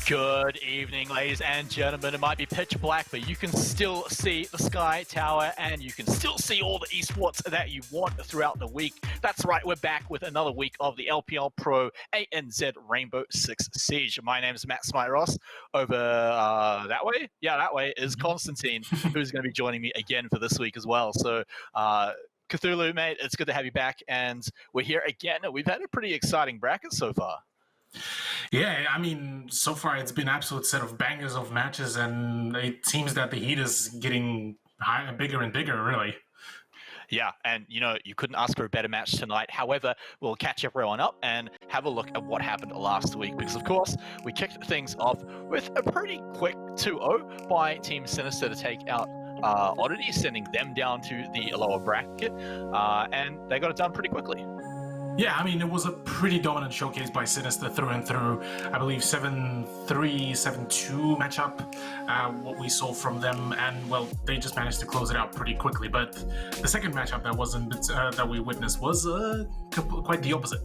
Good evening, ladies and gentlemen. It might be pitch black, but you can still see the Sky Tower and you can still see all the esports that you want throughout the week. That's right, we're back with another week of the LPL Pro ANZ Rainbow Six Siege. My name is Matt Smite Ross. Over that way? Yeah, that way is Constantine, who's going to be joining me again for this week as well. So, Cthulhu, mate, it's good to have you back, and we're here again. We've had a pretty exciting bracket so far. Yeah, I mean, so far it's been an absolute set of bangers of matches, and it seems that the heat is getting bigger and bigger, really. Yeah, and you know, you couldn't ask for a better match tonight. However, we'll catch everyone up and have a look at what happened last week, because of course, we kicked things off with a pretty quick 2-0 by Team Sinister to take out Oddity, sending them down to the lower bracket, and they got it done pretty quickly. Yeah, I mean, it was a pretty dominant showcase by Sinister through and through. I believe 7-3, 7-2 matchup, what we saw from them, and well, they just managed to close it out pretty quickly. But the second matchup that we witnessed was quite the opposite.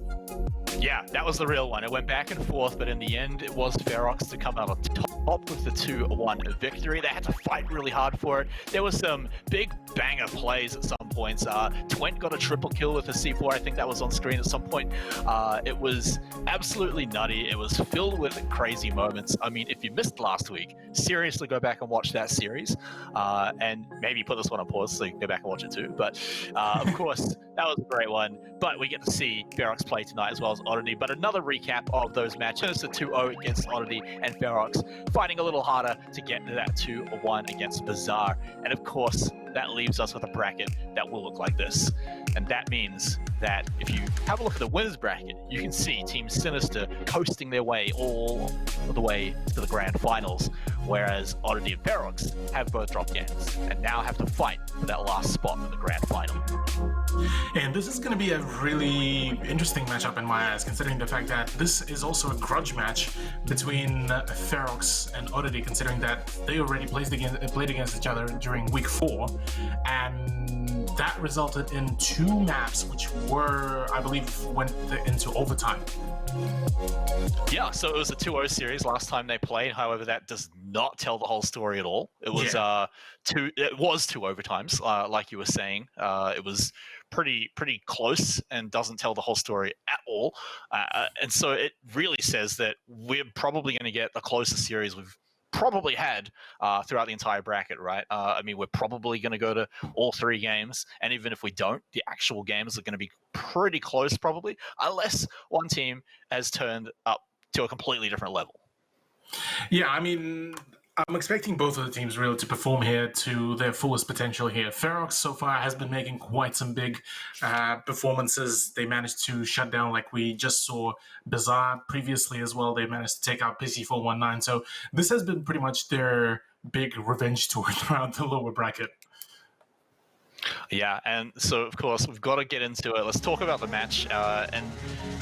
Yeah, that was the real one. It went back and forth, but in the end, it was Ferox to come out on top with the 2-1 victory. They had to fight really hard for it. There was some big banger plays at some points. Twent got a triple kill with a C4. I think that was on screen at some point. It was absolutely nutty. It was filled with crazy moments. I mean, if you missed last week, seriously go back and watch that series, and maybe put this one on pause so you can go back and watch it too. But of course, that was a great one. But we get to see Barracks play tonight as well as Oddity. But another recap of those matches: a 2-0 against Oddity and Ferox, fighting a little harder to get to that 2-1 against Bazaar. And of course, that leaves us with a bracket that will look like this. And that means that if you have a look at the winners bracket, you can see Team Sinister coasting their way all the way to the grand finals, whereas Oddity and Barracks have both dropped games and now have to fight for that last spot in the grand final. And this is going to be a really interesting matchup in my eyes, considering the fact that this is also a grudge match between Ferox and Oddity, considering that they already played against each other during week 4, and that resulted in 2 maps which were, I believe, went into overtime. Yeah, so it was a 2-0 series last time they played. However, that does not tell the whole story at all. It was two overtimes, like you were saying. It was pretty close and doesn't tell the whole story at all. And so it really says that we're probably going to get the closest series we've probably had throughout the entire bracket, right? I mean, we're probably going to go to all 3 games, and even if we don't, the actual games are going to be pretty close probably, unless one team has turned up to a completely different level. Yeah, I mean, I'm expecting both of the teams really to perform here to their fullest potential here. Ferox so far has been making quite some big performances. They managed to shut down, like we just saw, Bazaar previously as well. They managed to take out PC419. So this has been pretty much their big revenge tour throughout the lower bracket. Yeah, and so of course we've got to get into it. Let's talk about the match, and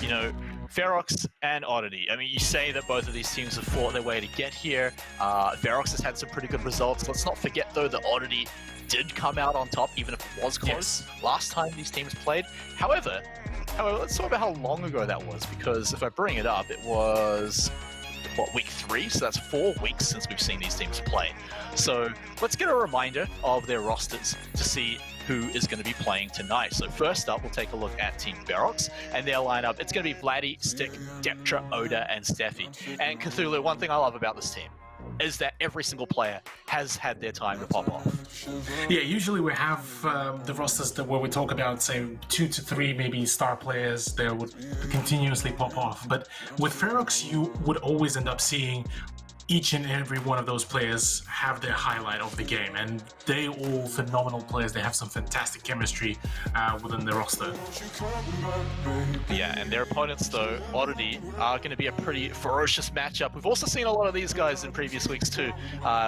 you know, Ferox and Oddity. I mean, you say that both of these teams have fought their way to get here. Ferox has had some pretty good results. Let's not forget though that Oddity did come out on top, even if it was close last time these teams played. However, let's talk about how long ago that was, because if I bring it up, it was week 3, so that's 4 weeks since we've seen these teams play. So let's get a reminder of their rosters to see who is going to be playing tonight. So first up, we'll take a look at Team Barracks and their lineup. It's going to be Vladdy, Stick, Deptra, Oda, and Steffi. And Cthulhu, one thing I love about this team, is that every single player has had their time to pop off. Yeah, usually we have the rosters where we talk about, say, 2 to 3 maybe star players that would continuously pop off. But with Ferox, you would always end up seeing each and every one of those players have their highlight of the game, and they all phenomenal players. They have some fantastic chemistry within the roster. Yeah, and their opponents, though, Oddity, are going to be a pretty ferocious matchup. We've also seen a lot of these guys in previous weeks too,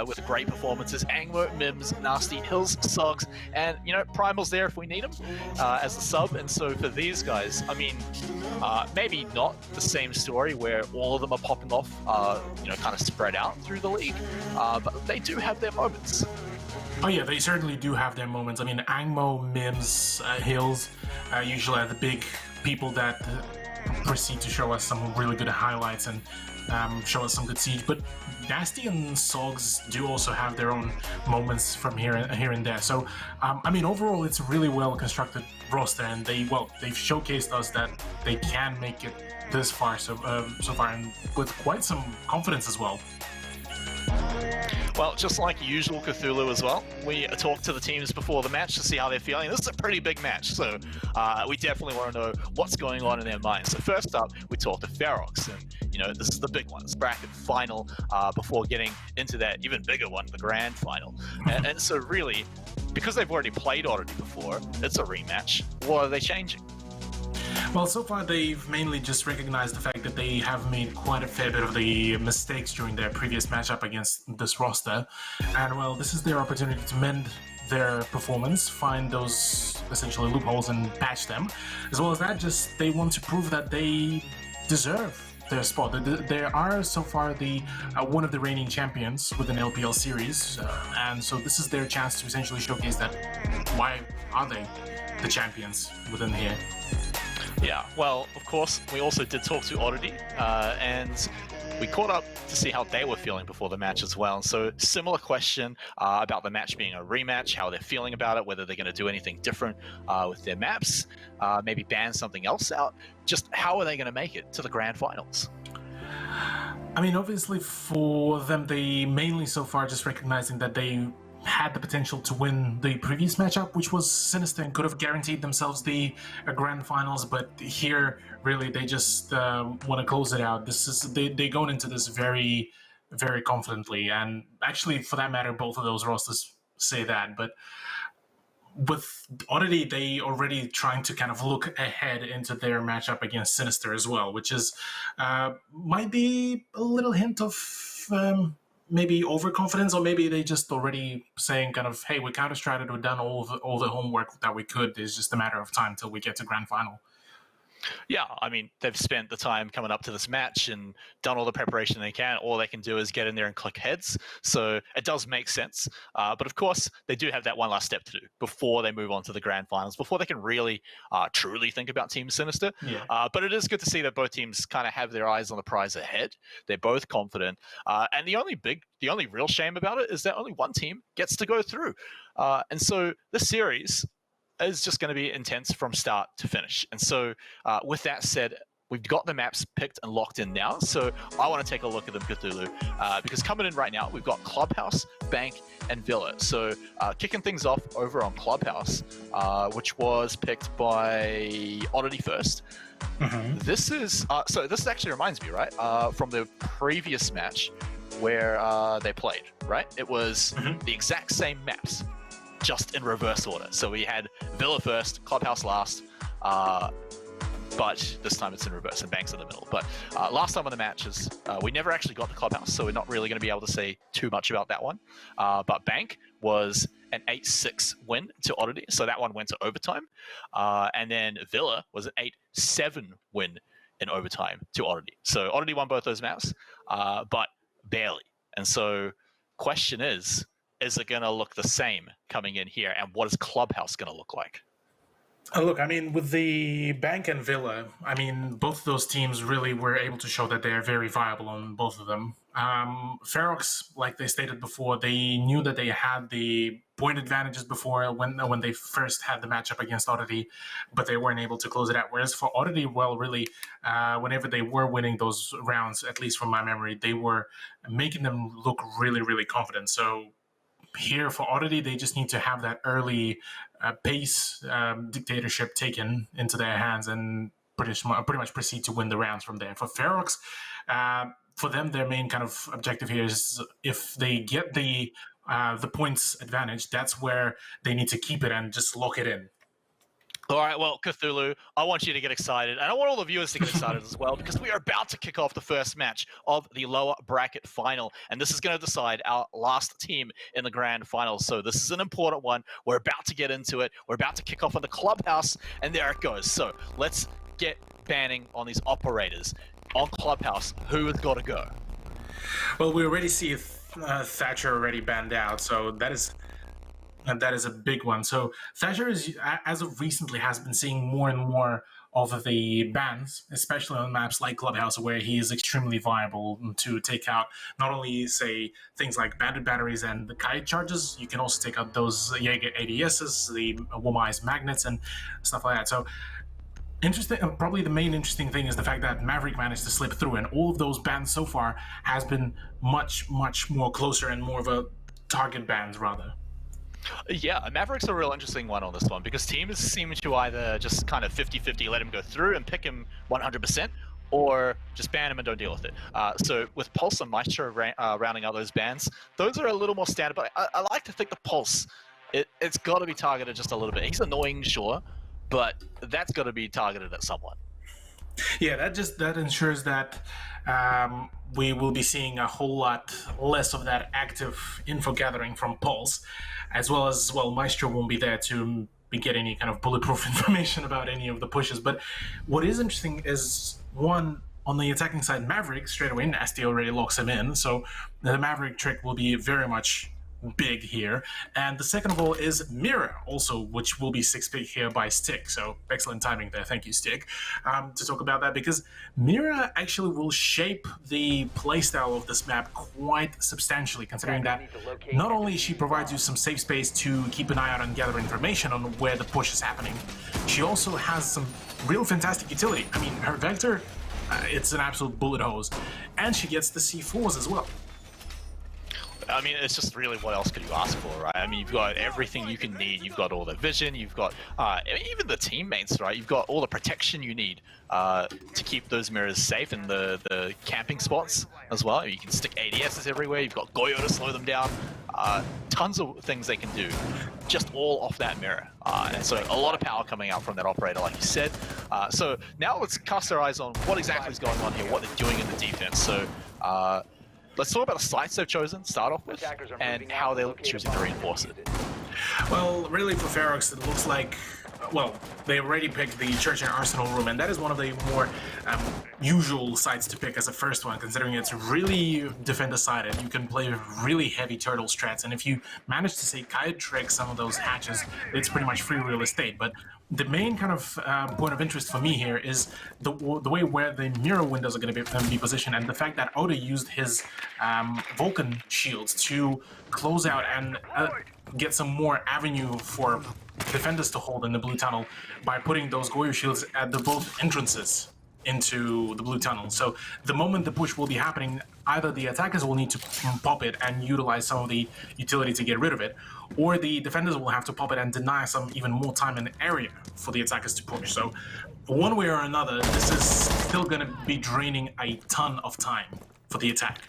with great performances. Angmo, Mims, Nasty, Hills, Sogs, and, you know, Primal's there if we need him as a sub. And so for these guys, I mean, maybe not the same story where all of them are popping off, you know, kind of spread out through the league, but they do have their moments. Oh yeah, they certainly do have their moments. I mean, Angmo, Mims, Hills usually are the big people that proceed to show us some really good highlights and show us some good siege. But Nasty and Sogs do also have their own moments from here and there. So, I mean, overall, it's a really well constructed roster, and they've showcased us that they can make it this far so far, and with quite some confidence as well. Well, just like usual Cthulhu as well, we talk to the teams before the match to see how they're feeling. This is a pretty big match, so we definitely want to know what's going on in their minds. So first up, we talk to Ferox, and you know, this is the big one. It's bracket final before getting into that even bigger one, the grand final. And so really, because they've already played Oddity before, it's a rematch. What are they changing? Well, so far they've mainly just recognized the fact that they have made quite a fair bit of the mistakes during their previous matchup against this roster, and well, this is their opportunity to mend their performance, find those essentially loopholes and patch them. As well as that, just they want to prove that they deserve their spot. They are so far the one of the reigning champions within LPL series, and so this is their chance to essentially showcase that why are they the champions within here. Yeah, well, of course, we also did talk to Oddity, and we caught up to see how they were feeling before the match as well. So, similar question about the match being a rematch, how they're feeling about it, whether they're going to do anything different with their maps, maybe ban something else out. Just how are they going to make it to the grand finals? I mean, obviously for them, they mainly so far just recognizing that they had the potential to win the previous matchup, which was Sinister, and could have guaranteed themselves the grand finals. But here, really, they just want to close it out. This is they go into this very, very confidently, and actually, for that matter, both of those rosters say that. But with Oddity, they already trying to kind of look ahead into their matchup against Sinister as well, which is might be a little hint of maybe overconfidence, or maybe they just already saying kind of, hey, we Counter-Striked, we've done all the homework that we could. It's just a matter of time till we get to grand final. Yeah, I mean, they've spent the time coming up to this match and done all the preparation they can. All they can do is get in there and click heads. So it does make sense. But of course, they do have that one last step to do before they move on to the grand finals, before they can really truly think about Team Sinister. Yeah. But it is good to see that both teams kind of have their eyes on the prize ahead. They're both confident. And the only real shame about it is that only one team gets to go through. And so this series is just going to be intense from start to finish. And so with that said, we've got the maps picked and locked in now. So I want to take a look at them, Cthulhu, because coming in right now, we've got Clubhouse, Bank, and Villa. So kicking things off over on Clubhouse, which was picked by Oddity first. Mm-hmm. This actually reminds me, right, from the previous match where they played, right? It was the exact same maps, just in reverse order. So we had Villa first, Clubhouse last, but this time it's in reverse and Bank's in the middle. But last time on the matches, we never actually got the Clubhouse, so we're not really going to be able to say too much about that one. But Bank was an 8-6 win to Oddity, so that one went to overtime. And then Villa was an 8-7 win in overtime to Oddity. So Oddity won both those maps, but barely. And so question is it going to look the same coming in here? And what is Clubhouse going to look like? Look, I mean, with the Bank and Villa, I mean, both of those teams really were able to show that they're very viable on both of them. Ferox, like they stated before, they knew that they had the point advantages before when they first had the matchup against Oddity, but they weren't able to close it out. Whereas for Oddity, well, really, whenever they were winning those rounds, at least from my memory, they were making them look really, really confident. So here for Oddity, they just need to have that early pace dictatorship taken into their hands and pretty much proceed to win the rounds from there. For Ferox, for them, their main kind of objective here is if they get the points advantage, that's where they need to keep it and just lock it in. All right, well, Cthulhu, I want you to get excited, and I want all the viewers to get excited as well, because we are about to kick off the first match of the lower bracket final, and this is going to decide our last team in the grand final. So this is an important one. We're about to get into it. We're about to kick off on the Clubhouse, and there it goes. So let's get banning on these operators. On Clubhouse, who has got to go? Well, we already see Thatcher already banned out, so that is a big one. So Thatcher is, as of recently, has been seeing more and more of the bans, especially on maps like Clubhouse, where he is extremely viable to take out not only, say, things like bandit batteries and the kite charges, you can also take out those Jaeger ADSs, the Womai's magnets, and stuff like that. So interesting. Probably the main interesting thing is the fact that Maverick managed to slip through, and all of those bans so far has been much more closer and more of a target bans rather. Yeah, Maverick's a real interesting one on this one, because teams seem to either just kind of 50-50 let him go through and pick him 100%, or just ban him and don't deal with it. So with Pulse and Maestro rounding out those bans, those are a little more standard, but I like to think the Pulse, it's got to be targeted just a little bit. He's annoying, sure, but that's got to be targeted at someone. Yeah, that ensures that we will be seeing a whole lot less of that active info gathering from Pulse, as well as, well, Maestro won't be there to get any kind of bulletproof information about any of the pushes. But what is interesting is, one, on the attacking side, Maverick, straight away, Nasty already locks him in, so the Maverick trick will be very much big here. And the second of all is Mira, also, which will be 6-pick here by Stick. So excellent timing there, thank you, Stick, to talk about that, because Mira actually will shape the playstyle of this map quite substantially, considering that not only she provides you some safe space to keep an eye out and gather information on where the push is happening, she also has some real fantastic utility. I mean, her Vector, it's an absolute bullet hose, and she gets the C4s as well. I mean, it's just really, what else could you ask for, right? I mean, you've got everything you can need. You've got all the vision, you've got even the teammates, right? You've got all the protection you need to keep those mirrors safe in the camping spots as well. You can stick ADSs everywhere. You've got Goyo to slow them down. Tons of things they can do, just all off that mirror. And so a lot of power coming out from that operator, like you said. So now let's cast our eyes on what exactly is going on here, what they're doing in the defense. So let's talk about the sites they've chosen to start off with, and how they're choosing to reinforce it. Well, really for Ferox, it looks like, well, they already picked the Church and Arsenal room, and that is one of the more usual sites to pick as a first one, considering it's really defender-sided. You can play really heavy turtle strats, and if you manage to, say, kite trick some of those hatches, it's pretty much free real estate. But the main kind of point of interest for me here is the way where the mirror windows are going to be positioned, and the fact that Oda used his Vulcan shields to close out and get some more avenue for defenders to hold in the blue tunnel by putting those Goyo shields at the both entrances into the blue tunnel. So the moment the push will be happening, either the attackers will need to pop it and utilize some of the utility to get rid of it, or the defenders will have to pop it and deny some even more time and area for the attackers to push. So one way or another, this is still going to be draining a ton of time for the attack.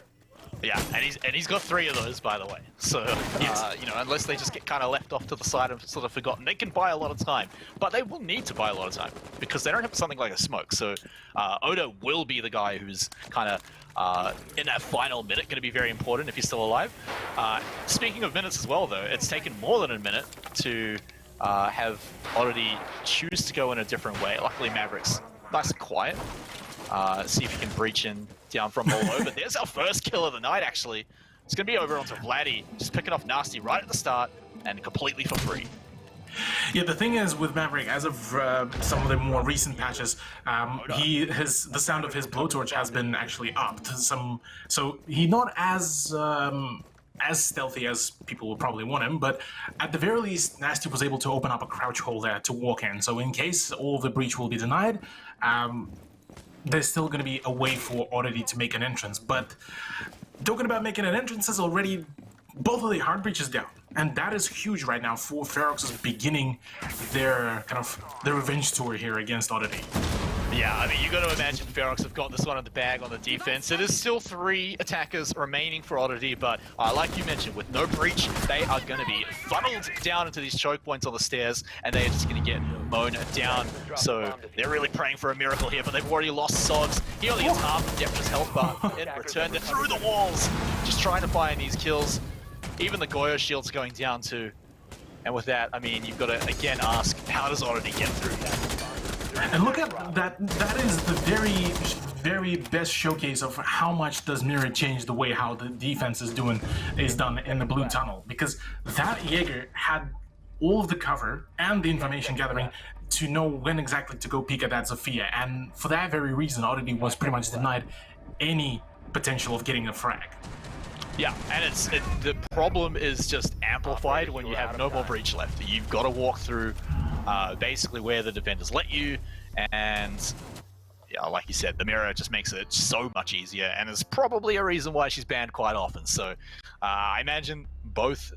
Yeah, and he's got 3 of those, by the way. So, yes. You know, unless they just get kind of left off to the side and sort of forgotten, they can buy a lot of time. But they will need to buy a lot of time, because they don't have something like a smoke. So Oda will be the guy who's kind of, in that final minute, going to be very important if he's still alive. Speaking of minutes as well, though, it's taken more than a minute to have Oddity choose to go in a different way. Luckily, Maverick's nice and quiet. See if he can breach in down from all over. There's our first kill of the night, actually. It's going to be over onto Vladdy, just picking off Nasty right at the start, and completely for free. Yeah, the thing is with Maverick, as of some of the more recent patches, the sound of his blowtorch has been actually upped. So he not as as stealthy as people would probably want him, but at the very least, Nasty was able to open up a crouch hole there to walk in. So in case all of the breach will be denied, there's still going to be a way for Oddity to make an entrance. But talking about making an entrance is already both of the hard breaches down. And that is huge right now for Ferox is beginning their their revenge tour here against Oddity. Yeah, I mean, you got to imagine Ferox have got this one in the bag on the defense. It is still 3 attackers remaining for Oddity, but like you mentioned, with no breach, they are going to be funneled down into these choke points on the stairs, and they are just going to get mown down. So they're really praying for a miracle here, but they've already lost Sogs. He only gets half of Deptra's health, but in return, they're through the walls, just trying to find these kills. Even the Goyo shield's going down too. And with that, I mean, you've got to again ask, how does Oddity get through that? And look at that, that is the very best showcase of how much does Mirror change the way how the defense is done in the blue tunnel. Because that Jaeger had all of the cover and the information gathering to know when exactly to go peek at that Zofia. And for that very reason, Oddity was pretty much denied any potential of getting a frag. Yeah, and the problem is just amplified when you have no more breach left. You've got to walk through basically where the defenders let you, and yeah, like you said, the Mirror just makes it so much easier, and is probably a reason why she's banned quite often. So I imagine both,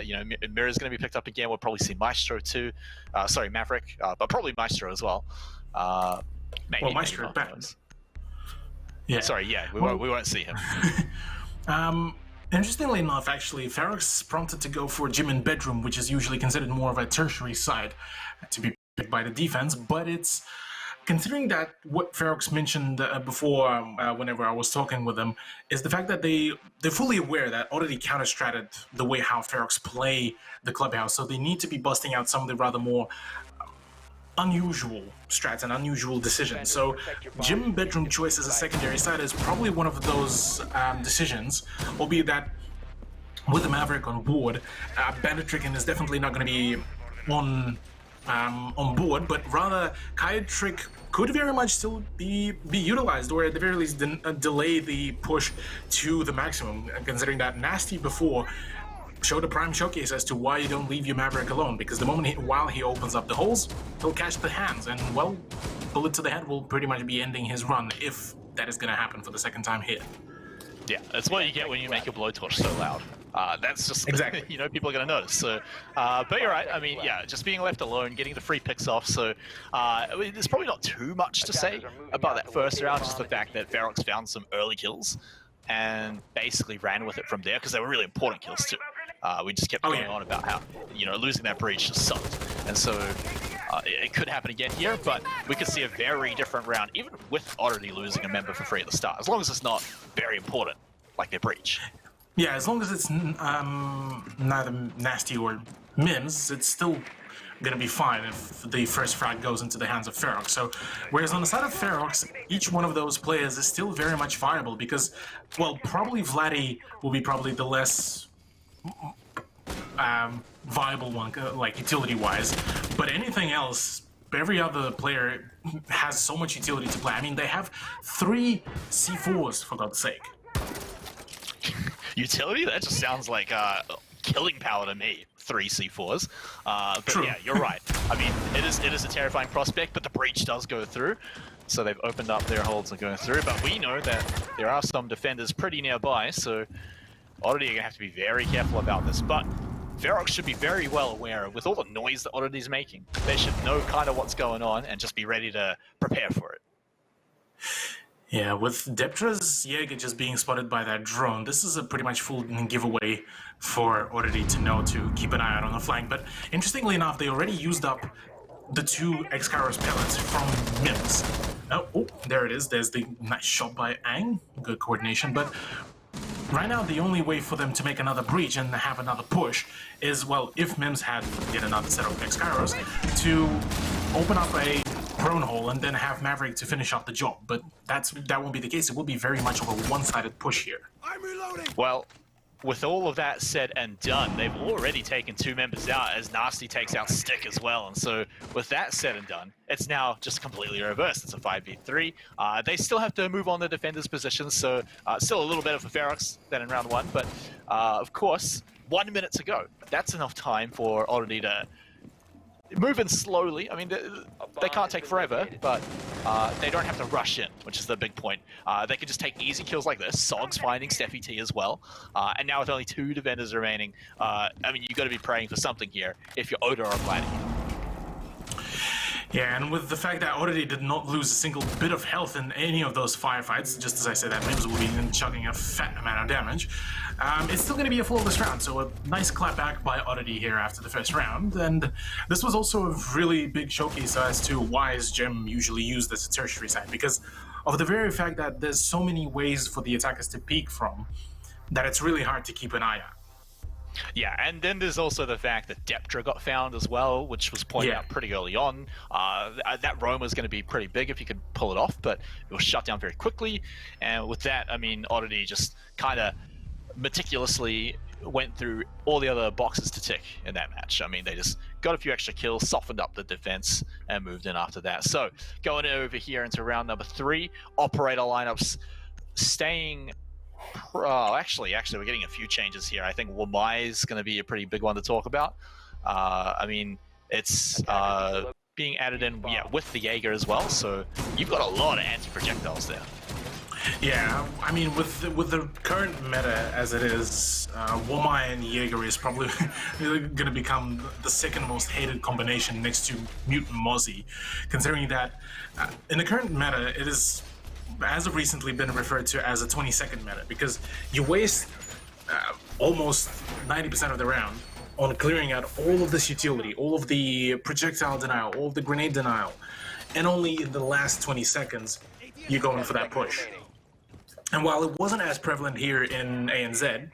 you know, Mirror's going to be picked up again. We'll probably see Maestro too. Sorry, Maverick, but probably Maestro as well. Maybe, well, Maestro banned. Yeah. Sorry, yeah, we won't see him. Interestingly enough, actually, Ferox prompted to go for Gym and Bedroom, which is usually considered more of a tertiary side to be picked by the defense, but it's considering that what Ferox mentioned before, whenever I was talking with them, is the fact that they're fully aware that Oddity counter-stratted the way how Ferox play the Clubhouse, so they need to be busting out some of the rather more unusual strats and unusual decisions. So Gym Bedroom choice as a secondary side is probably one of those decisions, albeit that with the Maverick on board, Bandit Trickin is definitely not going to be on board, but rather Kite Trick could very much still be utilized, or at the very least delay the push to the maximum, considering that Nasty before showed a prime showcase as to why you don't leave your Maverick alone, because the moment while he opens up the holes, he'll catch the hands, and well, bullet to the head will pretty much be ending his run if that is going to happen for the second time here. Yeah, that's what you get when you make your blowtorch so loud. That's just, exactly. You know, people are going to notice. So, but you're right. I mean, yeah, just being left alone, getting the free picks off. So, there's probably not too much to say about that first round, just the fact that Ferox found some early kills and basically ran with it from there, because they were really important kills too. We just kept going on about how, you know, losing that breach just sucked. And so it could happen again here, but we could see a very different round, even with Oddity losing a member for free at the start, as long as it's not very important, like their breach. Yeah, as long as it's neither Nasty or Mims, it's still going to be fine if the first frag goes into the hands of Ferox. So, whereas on the side of Ferox, each one of those players is still very much viable because, well, probably Vladdy will be probably the less viable one, like utility-wise, but anything else, every other player has so much utility to play. I mean, they have 3 C4s, for God's sake. Utility? That just sounds like killing power to me. 3 C4s. But True. Yeah, you're right. I mean, it is a terrifying prospect, but the breach does go through. So they've opened up their holds and going through. But we know that there are some defenders pretty nearby, so Oddity are going to have to be very careful about this. But Ferox should be very well aware of, with all the noise that Oddity's making, they should know kind of what's going on and just be ready to prepare for it. Yeah, with Deptra's Jaeger just being spotted by that drone, this is a pretty much full giveaway for Oddity to know to keep an eye out on the flank. But interestingly enough, they already used up the 2 X-Kairos pellets from Mims. Oh, there it is. There's the nice shot by Aang. Good coordination. But right now, the only way for them to make another breach and have another push is, well, if Mims had yet another set of X-Kairos, to open up a prone hole and then have Maverick to finish off the job. But that won't be the case. It will be very much of a one-sided push here. Well, with all of that said and done, they've already taken 2 members out as Nasty takes out Stick as well. And so with that said and done, it's now just completely reversed. It's a 5v3. They still have to move on the defender's positions, so still a little better for Ferox than in round 1. But of course, 1 minute to go. That's enough time for Oddity to move in slowly. I mean, they can't take forever, but they don't have to rush in, which is the big point. They can just take easy kills like this. Sog's finding Steffi T as well. And now with only 2 defenders remaining, I mean, you've got to be praying for something here if you're Oda or Vladdy. Yeah, and with the fact that Oddity did not lose a single bit of health in any of those firefights, just as I said, that Mims will be chugging a fat amount of damage, it's still going to be a flawless round, so a nice clapback by Oddity here after the first round, and this was also a really big showcase as to why is Gem usually used as a tertiary side, because of the very fact that there's so many ways for the attackers to peek from, that it's really hard to keep an eye out. Yeah, and then there's also the fact that Deptra got found as well, which was pointed out pretty early on. That roam was going to be pretty big if you could pull it off, but it was shut down very quickly. And with that, I mean, Oddity just kind of meticulously went through all the other boxes to tick in that match. I mean, they just got a few extra kills, softened up the defense, and moved in after that. So going over here into round number 3, operator lineups staying... actually, we're getting a few changes here. I think Wamai is going to be a pretty big one to talk about. I mean, it's being added in, with the Jaeger as well. So you've got a lot of anti-projectiles there. Yeah, I mean, with the current meta as it is, Wamai and Jaeger is probably going to become the second most hated combination next to Mutant Mozzie, considering that in the current meta, it is as of recently been referred to as a 20-second meta, because you waste almost 90% of the round on clearing out all of this utility, all of the projectile denial, all of the grenade denial, and only in the last 20 seconds you're going for that push. And while it wasn't as prevalent here in ANZ,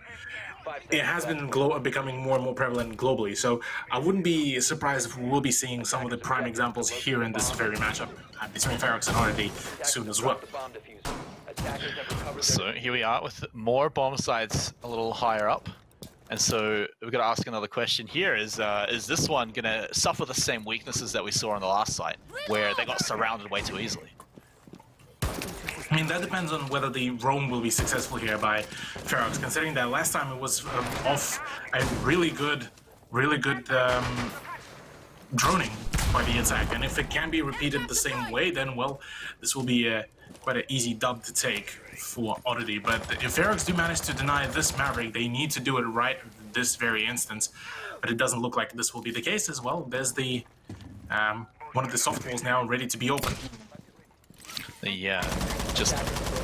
it has been becoming more and more prevalent globally, so I wouldn't be surprised if we will be seeing some of the prime examples here in this very matchup between Ferox and Oddity soon as well. So here we are with more bomb sites a little higher up, and so we've got to ask another question here: is this one going to suffer the same weaknesses that we saw on the last site, where they got surrounded way too easily? I mean, that depends on whether the roam will be successful here by Ferox, considering that last time it was off a really good droning by the attack, and if it can be repeated the same way, then, well, this will be quite an easy dub to take for Oddity. But if Ferox do manage to deny this Maverick, they need to do it right this very instance, but it doesn't look like this will be the case as well. There's the one of the soft walls now ready to be opened. Just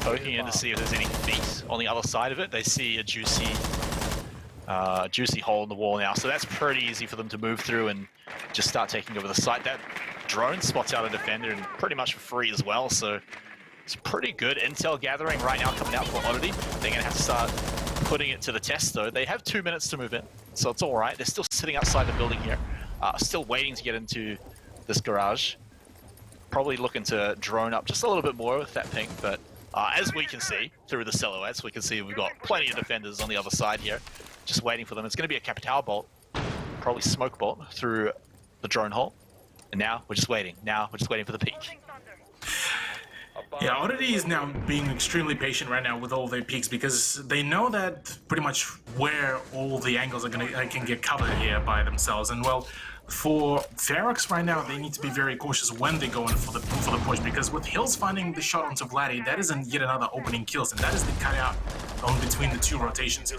poking in to see if there's any feet on the other side of it. They see a juicy hole in the wall now, so that's pretty easy for them to move through and just start taking over the site. That drone spots out a defender and pretty much for free as well, so it's pretty good intel gathering right now coming out for Oddity. They're going to have to start putting it to the test, though. They have 2 minutes to move in, so it's all right. They're still sitting outside the building here, still waiting to get into this garage. Probably looking to drone up just a little bit more with that ping, but as we can see through the silhouettes, we can see we've got plenty of defenders on the other side here, just waiting for them. It's going to be a Capital bolt, probably smoke bolt through the drone hole, and now we're just waiting. Now we're just waiting for the peak. Yeah, Oddity is now being extremely patient right now with all their peaks, because they know that pretty much where all the angles are can get covered here by themselves, and well, for Ferox right now, they need to be very cautious when they go in for the push, because with Hills finding the shot onto Vladdy, that isn't yet another opening kills, and that is the cutout on between the 2 rotations.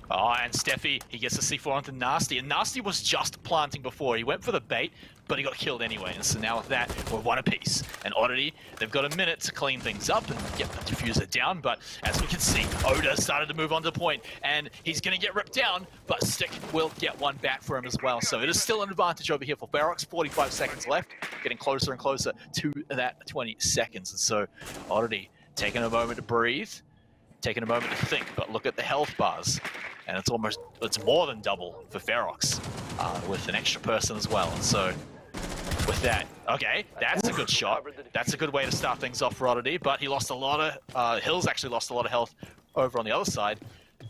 Oh, and Steffi, he gets the C4 onto Nasty, and Nasty was just planting before. He went for the bait, but he got killed anyway, and so now with that, we're 1 apiece. And Oddity, they've got a minute to clean things up and get the diffuser down, but as we can see, Oda started to move on to point, and he's going to get ripped down, but Stick will get one back for him as well. So it is still an advantage over here for Barracks. 45 seconds left, getting closer and closer to that 20 seconds. And so Oddity taking a moment to breathe, taking a moment to think, but look at the health bars. And it's more than double for Ferox, with an extra person as well. And so with that, okay, that's a good shot. That's a good way to start things off for Oddity, but he lost a lot of, Hills actually lost a lot of health over on the other side.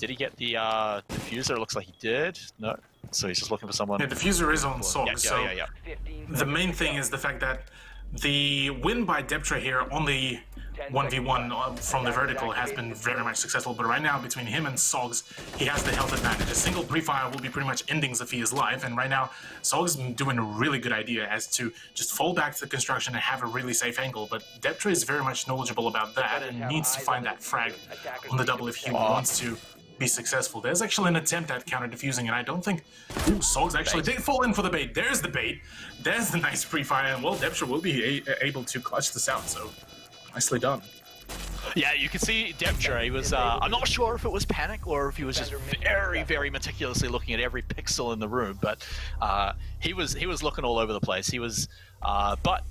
Did he get the diffuser? It looks like he did. No. So he's just looking for someone. Yeah, diffuser is on Sog, Yeah. the main thing is the fact that the win by Deptra here on the 1v1 from the vertical has been very much successful, but right now between him and Sogs, he has the health advantage. A single pre-fire will be pretty much ending Zephyr's life, and right now Sogs is doing a really good idea as to just fall back to the construction and have a really safe angle, but Deptra is very much knowledgeable about that and needs to find that frag on the double if he wants to be successful. There's actually an attempt at counter-diffusing, and I don't think... Ooh, Sogs actually did fall in for the bait. There's the bait. There's the nice pre-fire, and well, Deptra will be able to clutch this out, so nicely done. Yeah, you can see Deptra, he was, I'm not sure if it was panic or if he was just very, very meticulously looking at every pixel in the room, but he was looking all over the place. He was, but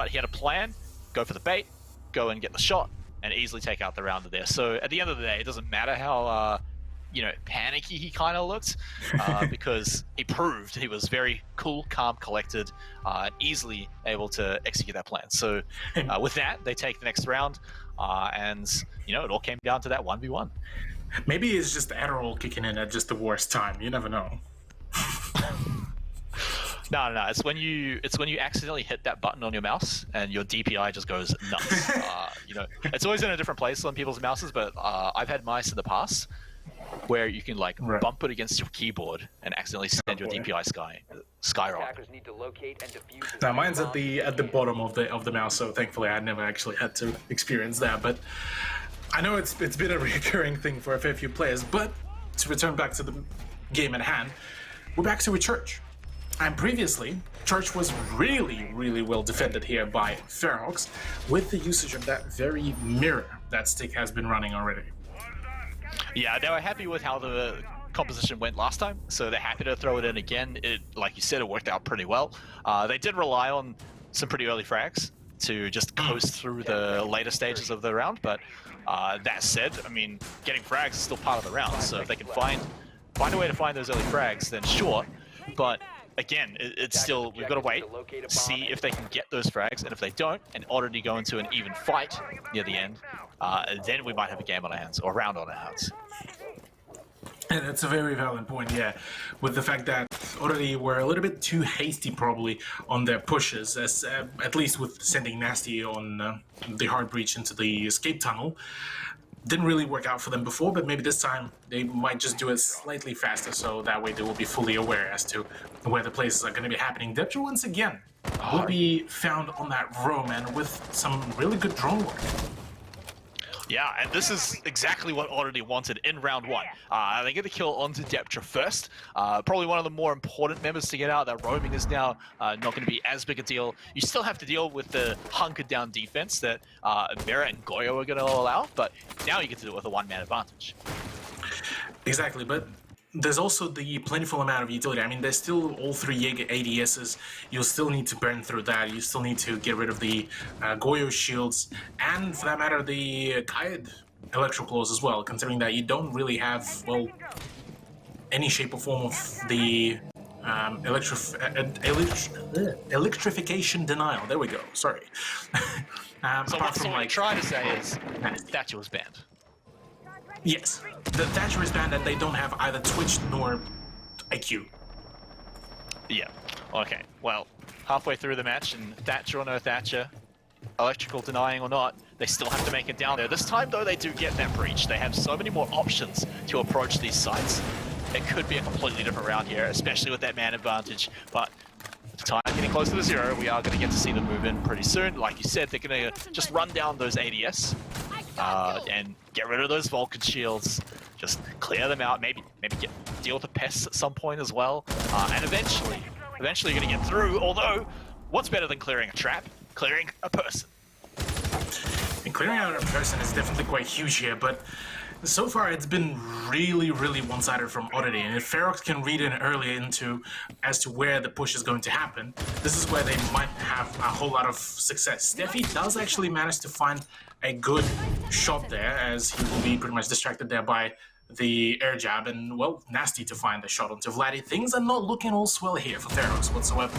he had a plan, go for the bait, go and get the shot, and easily take out the rounder there. So at the end of the day, it doesn't matter how, panicky he kind of looked, because he proved he was very cool, calm, collected, and easily able to execute that plan. So with that, they take the next round, and it all came down to that 1v1. Maybe it's just Adderall kicking in at just the worst time. You never know. No. It's when you accidentally hit that button on your mouse and your DPI just goes nuts. It's always in a different place on people's mouses, but I've had mice in the past where you can bump it against your keyboard and accidentally send your DPI skyrocket. Now mine's at the bottom of the mouse, so thankfully I never actually had to experience that. But I know it's been a recurring thing for a fair few players. But to return back to the game at hand, we're back to a church. And previously, Church was really, really well defended here by Ferox with the usage of that very mirror that Stick has been running already. Yeah, they were happy with how the composition went last time, so they're happy to throw it in again. Like you said, it worked out pretty well. They did rely on some pretty early frags to just coast through the later stages of the round, but that said, I mean, getting frags is still part of the round, so if they can find a way to find those early frags, then sure, but again, it's still, we've got to wait, see if they can get those frags, and if they don't, and already go into an even fight near the end, then we might have a game on our hands, or a round on our hands. And that's a very valid point, yeah, with the fact that already were a little bit too hasty probably on their pushes, as at least with sending Nasty on the hard breach into the escape tunnel. Didn't really work out for them before, but maybe this time they might just do it slightly faster, so that way they will be fully aware as to where the places are going to be happening. Deptra once again will be found on that roam and with some really good drone work. Yeah, and this is exactly what Oddity wanted in round one. They get the kill onto Deptra first. Probably one of the more important members to get out. That roaming is now not going to be as big a deal. You still have to deal with the hunkered down defense that Vera and Goyo are going to allow, but now you get to do it with a one-man advantage. Exactly, but there's also the plentiful amount of utility. I mean, there's still all three Jaeger ADSs. You'll still need to burn through that. You still need to get rid of the Goyo shields, and for that matter, the Kaid Electroclaws as well, considering that you don't really have, well, any shape or form of the electrification denial. There we go, sorry. So what I'm trying to say is Thatcher was banned. Yes, the Thatcher is banned and they don't have either Twitch nor IQ. Yeah, okay. Well, halfway through the match, and Thatcher or no Thatcher, electrical denying or not, they still have to make it down there. This time, though, they do get that breach. They have so many more options to approach these sites. It could be a completely different round here, especially with that man advantage. But with the time getting closer to zero, we are going to get to see them move in pretty soon. Like you said, they're going to just run down those ADS. And get rid of those Vulcan shields, just clear them out, maybe deal with the pests at some point as well, and eventually you're going to get through, although, what's better than clearing a trap? Clearing a person. And clearing out a person is definitely quite huge here, but so far it's been really, really one-sided from Oddity, and if Ferox can read in early as to where the push is going to happen, this is where they might have a whole lot of success. Steffi does actually manage to find a good shot there, as he will be pretty much distracted there by the air jab, and, well, Nasty to find the shot onto Vladdy. Things are not looking all swell here for Ferox whatsoever.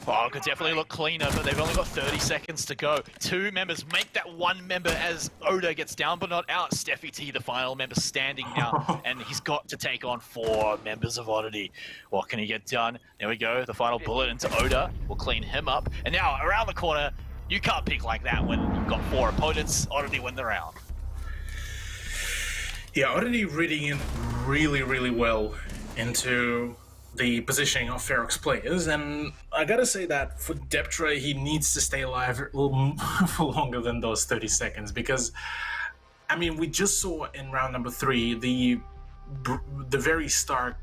Oh, could definitely look cleaner, but they've only got 30 seconds to go. 2 members make that 1 member as Oda gets down but not out. Steffi T, the final member, standing now, and he's got to take on 4 members of Oddity. What can he get done? There we go, the final bullet into Oda will clean him up. And now, around the corner, you can't pick like that when you've got 4 opponents. Oddity win the round. Yeah, Oddity reading in really well into the positioning of Ferox players, and I gotta say that for Deptra, he needs to stay alive a little for longer than those 30 seconds, because, I mean, we just saw in round number 3 the very stark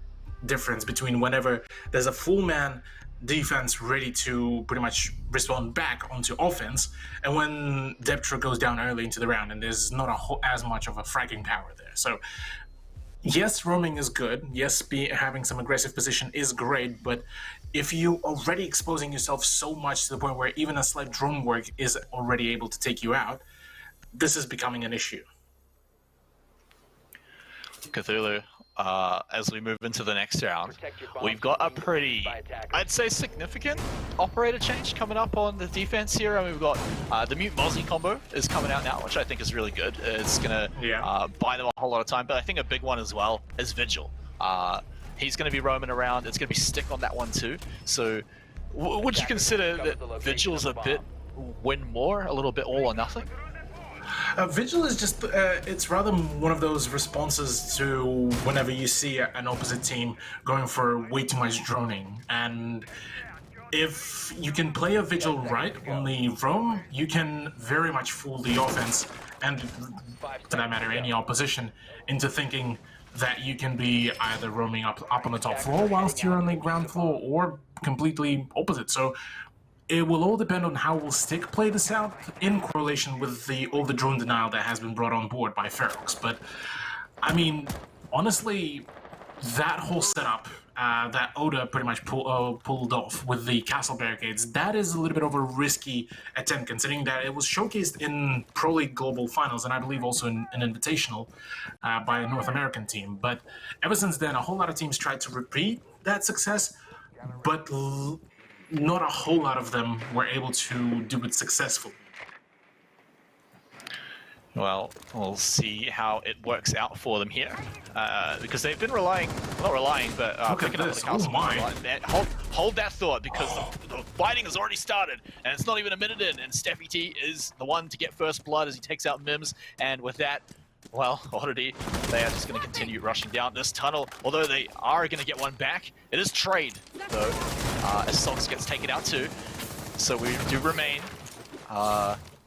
difference between whenever there's a full man defense ready to pretty much respond back onto offense, and when Deptra goes down early into the round and there's not as much of a fragging power there. So yes, roaming is good. Yes, having some aggressive position is great, but if you're already exposing yourself so much to the point where even a slight drone work is already able to take you out, this is becoming an issue. Cthulhu, as we move into the next round, we've got a pretty, I'd say, significant operator change coming up on the defense here. And we've got the Mute Mozzie combo is coming out now, which I think is really good. It's going to buy them a whole lot of time, but I think a big one as well is Vigil. He's going to be roaming around. It's going to be stick on that one too. So would you consider that Vigil's a bit win more, a little bit all or nothing? Vigil is just, it's rather one of those responses to whenever you see an opposite team going for way too much droning. And if you can play a Vigil right on the roam, you can very much fool the offense, and for that matter, any opposition, into thinking that you can be either roaming up on the top floor whilst you're on the ground floor, or completely opposite. So it will all depend on how will Stick play this out in correlation with all the drone denial that has been brought on board by Ferox. But, I mean, honestly, that whole setup that Oda pretty much pulled off with the castle barricades, that is a little bit of a risky attempt, considering that it was showcased in Pro League Global Finals, and I believe also in an Invitational by a North American team. But ever since then, a whole lot of teams tried to repeat that success, but not a whole lot of them were able to do it successfully. Well, we'll see how it works out for them here, because they've been picking up the castle. Hold that thought, because the fighting has already started, and it's not even a minute in, and Steffi T is the one to get first blood as he takes out Mims, and with that, well, Oddity, they are just going to continue rushing down this tunnel, although they are going to get one back. It is trade, though, as Sox gets taken out too. So we do remain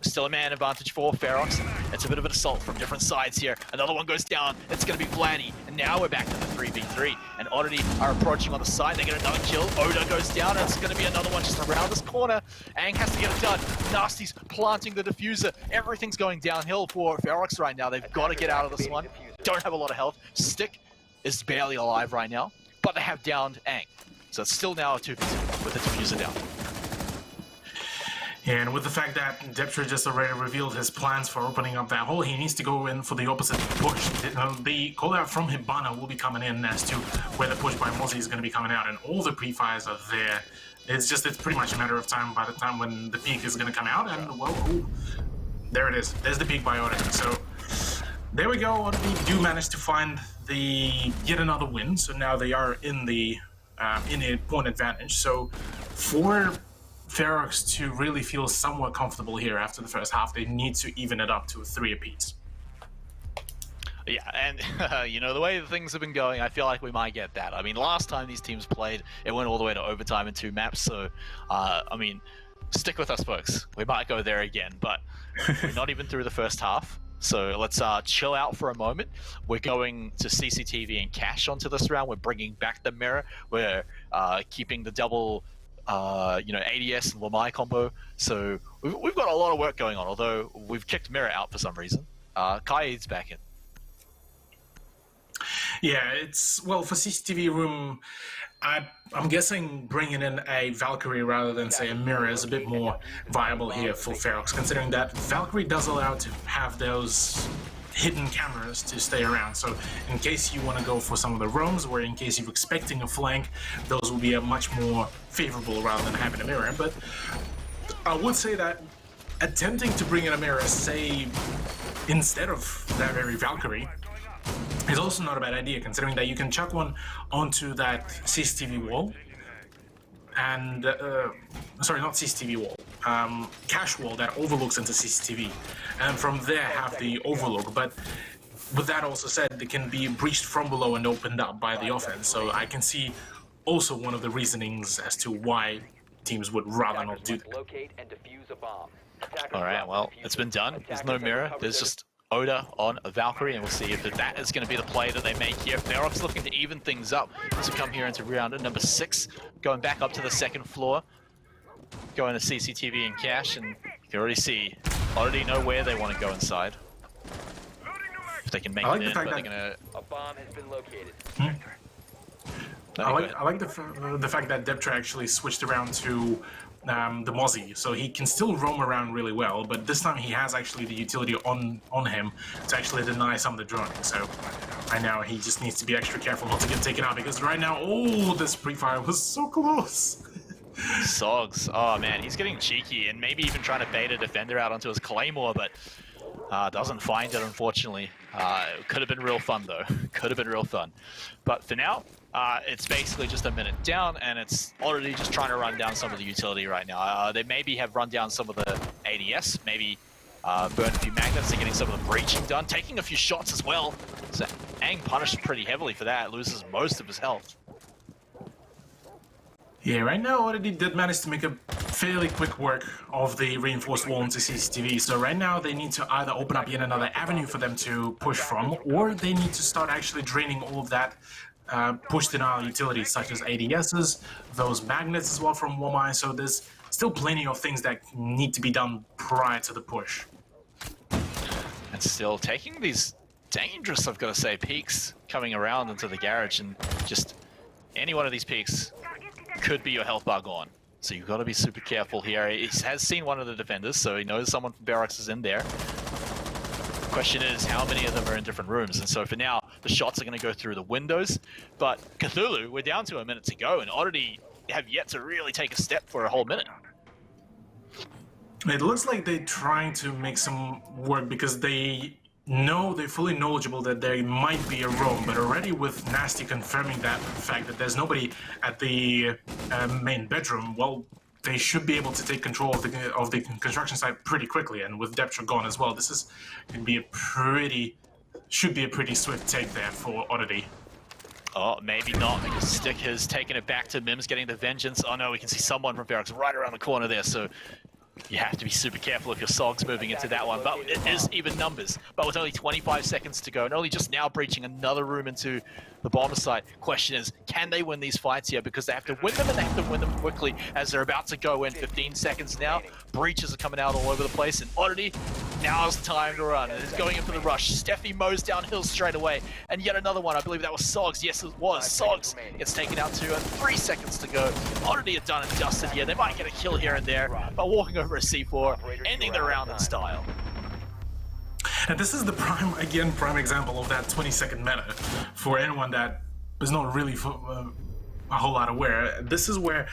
still a man advantage for Ferox. It's a bit of an assault from different sides here. Another one goes down. It's going to be Vladdy. And now we're back to the 3v3. And Oddity are approaching on the side. They get another kill. Oda goes down. And it's going to be another one just around this corner. Aang has to get it done. Nasty's planting the diffuser. Everything's going downhill for Ferox right now. They've got to get out of this one. Don't have a lot of health. Stick is barely alive right now. But they have downed Aang. So it's still now a 2v2 with the diffuser down. And with the fact that Deptra just already revealed his plans for opening up that hole, he needs to go in for the opposite push. The call out from Hibana will be coming in as to where the push by Mozzie is going to be coming out, and all the pre-fires are there. It's pretty much a matter of time by the time when the peak is going to come out, and well, ooh, there it is. There's the peak by Oddity. So there we go. Oddity do manage to find yet another win. So now they are in a point advantage. So for Ferox to really feel somewhat comfortable here after the first half, they need to even it up to a 3 apiece. Yeah, and you know, the way things have been going, I feel like we might get that. I mean, last time these teams played, it went all the way to overtime in 2 maps, so, I mean, stick with us, folks. We might go there again, but we're not even through the first half. So let's chill out for a moment. We're going to CCTV and Cash onto this round. We're bringing back the mirror. We're keeping the double ADS and Lamai combo. So we've got a lot of work going on, although we've kicked Mirror out for some reason. Kaid's back in. Yeah, well, for CCTV room, I'm guessing bringing in a Valkyrie rather than, say, a Mirror is a bit more viable here for Ferox, considering that Valkyrie does allow to have those hidden cameras to stay around. So in case you want to go for some of the roams, or in case you're expecting a flank, those will be a much more favorable rather than having a mirror. But I would say that attempting to bring in a mirror, say, instead of that very Valkyrie, is also not a bad idea, considering that you can chuck one onto that CCTV wall, and sorry, not CCTV wall, cache wall that overlooks into CCTV, and from there have the overlook. But with that also said, it can be breached from below and opened up by the offense. So I can see also one of the reasonings as to why teams would rather not do that. All right, well, it's been done. There's no mirror. There's just Oda on a Valkyrie, and we'll see if that is going to be the play that they make here. Ferox looking to even things up as we come here into round number 6, going back up to the second floor, going to CCTV and cache, and you can already know where they want to go inside. If they can make it in, but they're gonna. A bomb has been located. I like the fact that Deptra actually switched around to the Mozzie, so he can still roam around really well, but this time he has actually the utility on him to actually deny some of the droning. So right now he just needs to be extra careful not to get taken out, because right now, oh, this pre-fire was so close. Sogs, oh man, he's getting cheeky and maybe even trying to bait a defender out onto his Claymore, but doesn't find it, unfortunately. It could have been real fun though. Could have been real fun. But for now, it's basically just a minute down, and it's already just trying to run down some of the utility right now. They maybe have run down some of the ADS, maybe burn a few magnets and getting some of the breaching done, taking a few shots as well. So Aang punished pretty heavily for that, loses most of his health. Yeah, right now Oddity did manage to make a fairly quick work of the reinforced wall into CCTV, so right now they need to either open up yet another avenue for them to push from, or they need to start actually draining all of that push denial utilities, such as ADSs, those magnets as well from Womai, so there's still plenty of things that need to be done prior to the push. And still taking these dangerous, I've got to say, peaks coming around into the garage, and just any one of these peaks could be your health bar gone. So you've got to be super careful here. He has seen one of the defenders, so he knows someone from Barracks is in there. The question is, how many of them are in different rooms? And so for now, the shots are going to go through the windows. But Cthulhu, we're down to a minute to go, and Oddity have yet to really take a step for a whole minute. It looks like they're trying to make some work, because they know, they're fully knowledgeable that there might be a roam, but already with Nasty confirming that fact that there's nobody at the main bedroom, well, they should be able to take control of the construction site pretty quickly. And with Deptra gone as well, this is going to be should be a pretty swift take there for Oddity. Oh, maybe not, because Stick has taken it back to Mims getting the vengeance. Oh no, we can see someone from Barracks right around the corner there, so you have to be super careful if your Sog's moving into that one, but it is even numbers. But with only 25 seconds to go, and only just now breaching another room into the bomber site, question is, can they win these fights here? Because they have to win them, and they have to win them quickly, as they're about to go in 15 seconds now. Breaches are coming out all over the place, and Oddity, now's the time to run. And it's going in for the rush. Steffi mows downhill straight away, and yet another one. I believe that was Sogs. Yes, it was. Sogs gets taken out too, and 3 seconds to go. Oddity are done and dusted here. They might get a kill here and there, but walking over a C4, ending the round in style. And this is the prime example of that 20-second meta for anyone that is not really a whole lot aware. This is where,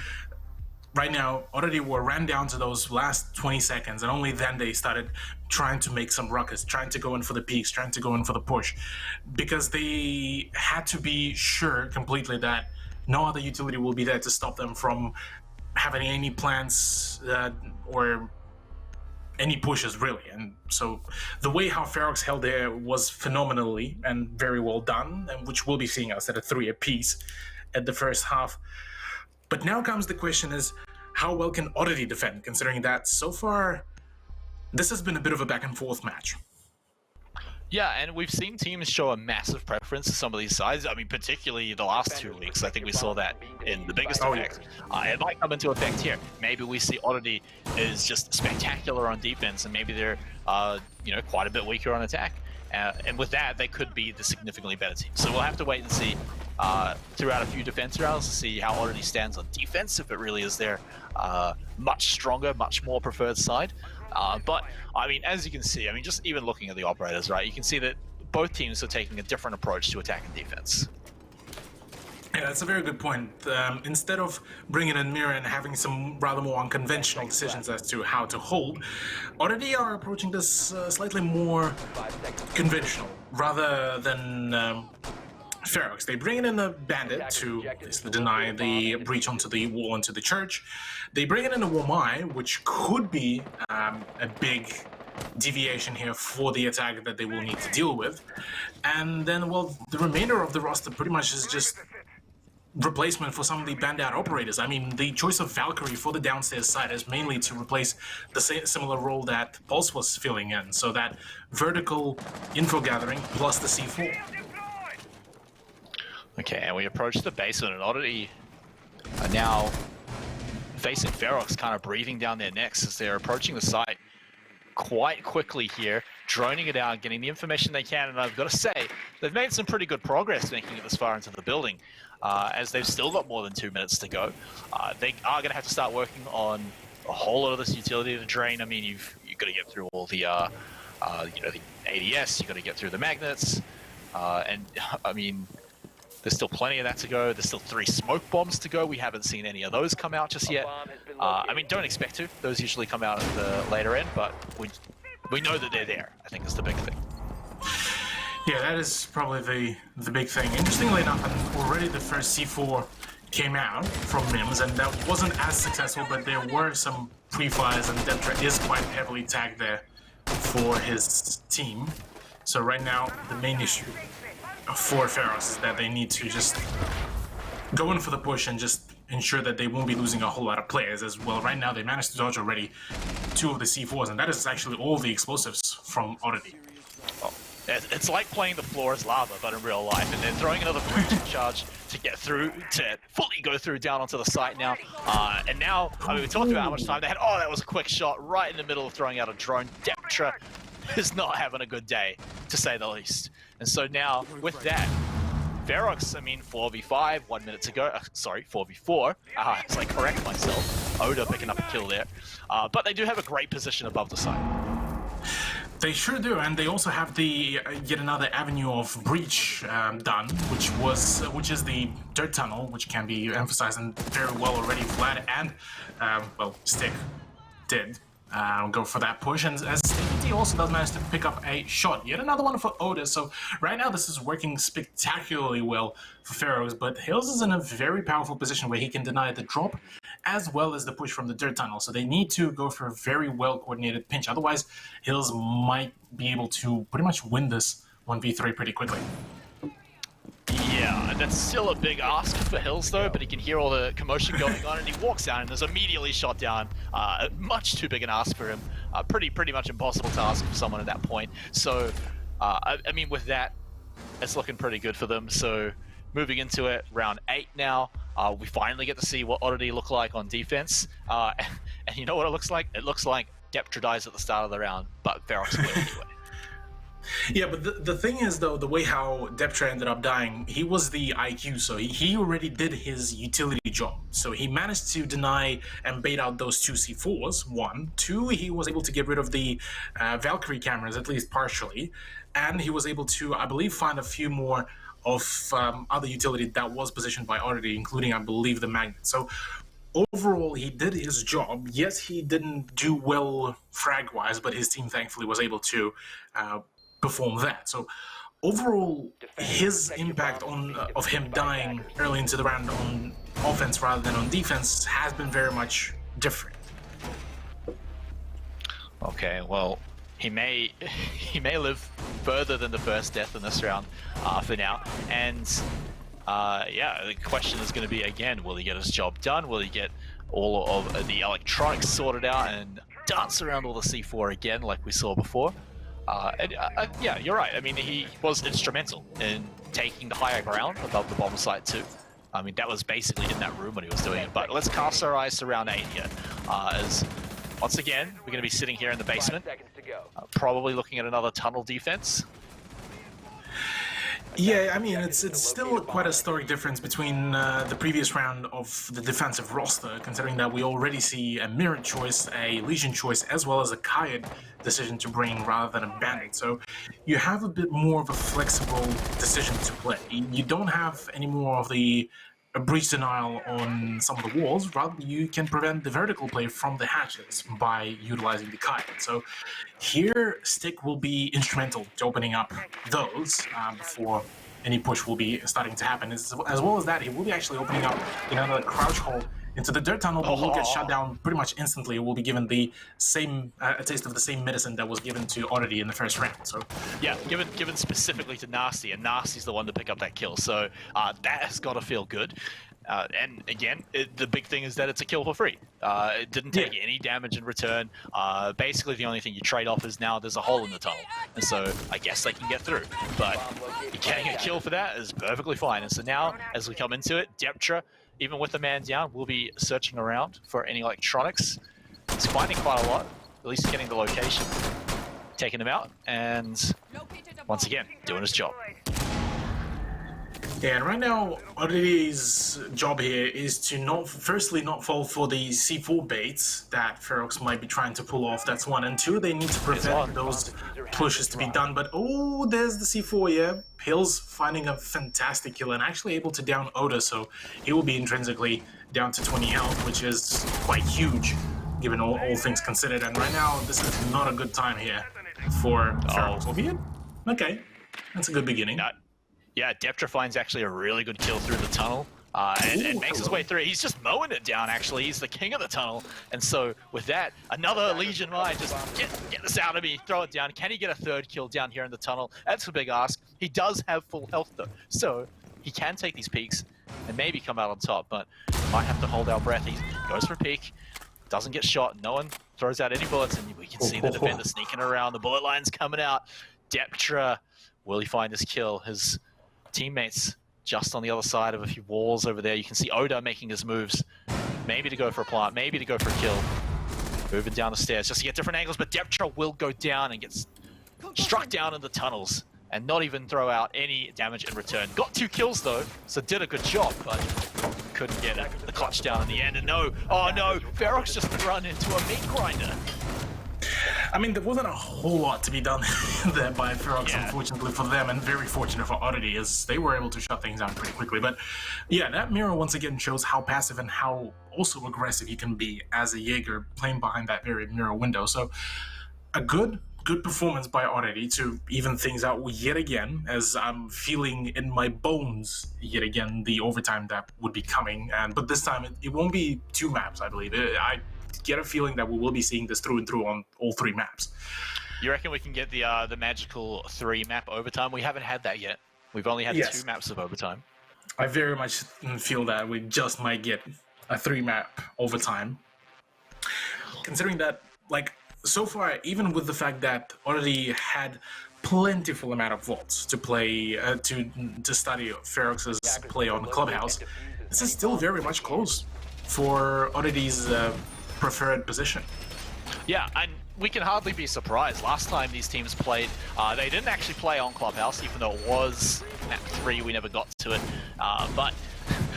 right now, Oddity ran down to those last 20 seconds, and only then they started trying to make some ruckus, trying to go in for the peaks, trying to go in for the push, because they had to be sure completely that no other utility will be there to stop them from having any plans or any pushes, really. And so the way how Ferox held there was phenomenally and very well done, and which we'll be seeing us at a 3 apiece at the first half. But now comes the question is, how well can Oddity defend, considering that so far this has been a bit of a back and forth match? Yeah, and we've seen teams show a massive preference to some of these sides. I mean, particularly the last 2 weeks. I think we saw that in the biggest effect. It might come into effect here. Maybe we see Oddity is just spectacular on defense, and maybe they're, quite a bit weaker on attack. And with that, they could be the significantly better team. So we'll have to wait and see throughout a few defense rounds to see how Oddity stands on defense, if it really is their much stronger, much more preferred side. But, I mean, as you can see, I mean, just even looking at the operators, right, you can see that both teams are taking a different approach to attack and defense. Yeah, that's a very good point. Instead of bringing in Mira and having some rather more unconventional decisions as to how to hold, Oddity are approaching this slightly more conventional, rather than Ferox. They bring in a bandit to basically deny the breach onto the wall into the church. They bring in a Womai, which could be a big deviation here for the attack that they will need to deal with. And then, well, the remainder of the roster pretty much is just replacement for some of the bandit operators. I mean, the choice of Valkyrie for the downstairs side is mainly to replace the similar role that Pulse was filling in, so that vertical info gathering plus the C4. Okay, and we approach the basement, and Oddity are now facing Ferox, kind of breathing down their necks as they're approaching the site quite quickly here, droning it out, getting the information they can, and I've got to say, they've made some pretty good progress making it this far into the building, as they've still got more than 2 minutes to go. They are going to have to start working on a whole lot of this utility to drain. I mean, you've got to get through all the, the ADS, you've got to get through the magnets, and I mean, there's still plenty of that to go. There's still 3 smoke bombs to go. We haven't seen any of those come out just yet. I mean, don't expect to. Those usually come out at the later end, but we know that they're there, I think is the big thing. Yeah, that is probably the big thing. Interestingly enough, already the first C4 came out from Mims, and that wasn't as successful, but there were some pre-fires, and Deptra is quite heavily tagged there for his team. So right now, the main issue for Ferox is that they need to just go in for the push and just ensure that they won't be losing a whole lot of players as well. Right now, they managed to dodge already 2 of the C4s, and that is actually all the explosives from Oddity. Oh, it's like playing the floor as lava, but in real life, and they're throwing another breaching charge to get through, to fully go through down onto the site now. And now, I mean, we talked about how much time they had. Oh, that was a quick shot right in the middle of throwing out a drone. Deptra is not having a good day, to say the least. And so now, with that, Ferox, I mean, 4v5, 1 minute to go. Sorry, 4v4. So I correct myself. Oda picking up a kill there. But they do have a great position above the site. They sure do, and they also have the yet another avenue of breach done, which is the dirt tunnel, which can be emphasized and very well already. Vlad and well, Stick did go for that push, and as Sticky also does manage to pick up a shot, yet another one for Oda. So right now this is working spectacularly well for Ferox, but Hills is in a very powerful position where he can deny the drop as well as the push from the dirt tunnel. So they need to go for a very well coordinated pinch, otherwise Hills might be able to pretty much win this 1v3 pretty quickly. Yeah, that's still a big ask for Hills though, but he can hear all the commotion going on and he walks down and is immediately shot down. Much too big an ask for him. Pretty much impossible to ask for someone at that point. So, I mean, with that, it's looking pretty good for them. So, moving into it, round 8 now, we finally get to see what Oddity look like on defense. And you know what it looks like? It looks like Deptra dies at the start of the round, but Ferox will anyway. Yeah, but the thing is, though, the way how Deptra ended up dying, he was the IQ, so he already did his utility job. So he managed to deny and bait out those 2 C4s, 1. 2, he was able to get rid of the Valkyrie cameras, at least partially. And he was able to, I believe, find a few more of other utility that was positioned by Oddity, including, I believe, the magnet. So overall, he did his job. Yes, he didn't do well frag-wise, but his team thankfully was able to perform that. So overall, his impact of him dying early into the round on offense rather than on defense has been very much different. Okay, well, he may live further than the first death in this round for now, and yeah, the question is going to be again: will he get his job done? Will he get all of the electronics sorted out and dance around all the C4 again, like we saw before? Yeah, you're right. I mean, he was instrumental in taking the higher ground above the bomb site too. I mean, that was basically in that room when he was doing it. But let's cast our eyes to round 8 here, as once again we're going to be sitting here in the basement, probably looking at another tunnel defense. Yeah, I mean, it's still quite a stark difference between the previous round of the defensive roster, considering that we already see a Mirror choice, a Legion choice, as well as a Kayad decision to bring rather than a Bandit. So you have a bit more of a flexible decision to play. You don't have any more of the breach denial on some of the walls. Rather, you can prevent the vertical play from the hatches by utilizing the Kayad. So here, Stick will be instrumental to opening up those before any push will be starting to happen. As well as that, he will be actually opening up another crouch hole into the dirt tunnel, but will get shut down pretty much instantly. It will be given the same a taste of the same medicine that was given to Oddity in the first round. So yeah, given specifically to Nasty, and Nasty's the one to pick up that kill. So that has got to feel good. And again, the big thing is that it's a kill for free. It didn't take any damage in return. Basically, the only thing you trade off is now there's a hole in the tunnel. And so I guess they can get through. But getting a kill for that is perfectly fine. And so now, as we come into it, Deptra, even with the man down, will be searching around for any electronics. He's finding quite a lot, at least getting the location, taking him out, and once again, doing his job. Yeah, and right now, Oddity's job here is to firstly not fall for the C4 baits that Ferox might be trying to pull off. That's one. And two, they need to prevent those pushes to be done. But oh, there's the C4, yeah. Hill's finding a fantastic kill and actually able to down Oda, so he will be intrinsically down to 20 health, which is quite huge, given all things considered. And right now, this is not a good time here for Ferox. Albeit, okay, that's a good beginning. Yeah, Deptra finds actually a really good kill through the tunnel and makes his way through. He's just mowing it down, actually. He's the king of the tunnel. And so with that, another Legion mine. Just get this out of me, throw it down. Can he get a third kill down here in the tunnel? That's a big ask. He does have full health, though. So he can take these peaks and maybe come out on top, but might have to hold our breath. He goes for a peek, doesn't get shot. No one throws out any bullets, and we can see the defender sneaking around. The bullet line's coming out. Deptra, will he find this kill? His teammates just on the other side of a few walls over there. You can see Oda making his moves, maybe to go for a plant, maybe to go for a kill. Moving down the stairs just to get different angles, but Deptra will go down and gets struck down in the tunnels and not even throw out any damage in return. Got 2 kills though, so did a good job, but couldn't get it. The clutch down in the end, and no, oh no, Barracks just run into a meat grinder. I mean, there wasn't a whole lot to be done there by Ferox, unfortunately for them, and very fortunate for Oddity, as they were able to shut things down pretty quickly. But yeah, that mirror once again shows how passive and how also aggressive he can be as a Jaeger playing behind that very mirror window. So a good performance by Oddity to even things out yet again, as I'm feeling in my bones yet again the overtime that would be coming. But this time it won't be 2 maps, I believe. I get a feeling that we will be seeing this through and through on all 3 maps. You reckon we can get the magical 3 map overtime? We haven't had that yet. We've only had 2 maps of overtime. I very much feel that we just might get a 3 map overtime. Considering that, like, so far, even with the fact that Oddity had plentiful amount of vaults to play, to study Ferox's play on Clubhouse, this is still very much close for Oddity's preferred position. Yeah, and we can hardly be surprised. Last time these teams played, they didn't actually play on Clubhouse, even though it was map 3, we never got to it. But,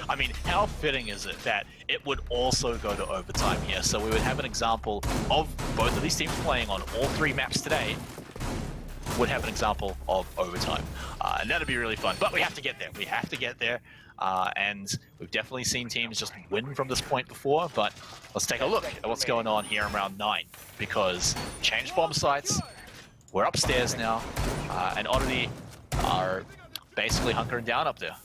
I mean, how fitting is it that it would also go to overtime here? So we would have an example of both of these teams playing on all 3 maps today, would have an example of overtime. And that'd be really fun. But we have to get there. We have to get there. And we've definitely seen teams just win from this point before, but let's take a look at what's going on here in round 9, because changed bomb sites, we're upstairs now, and Oddity are basically hunkering down up there.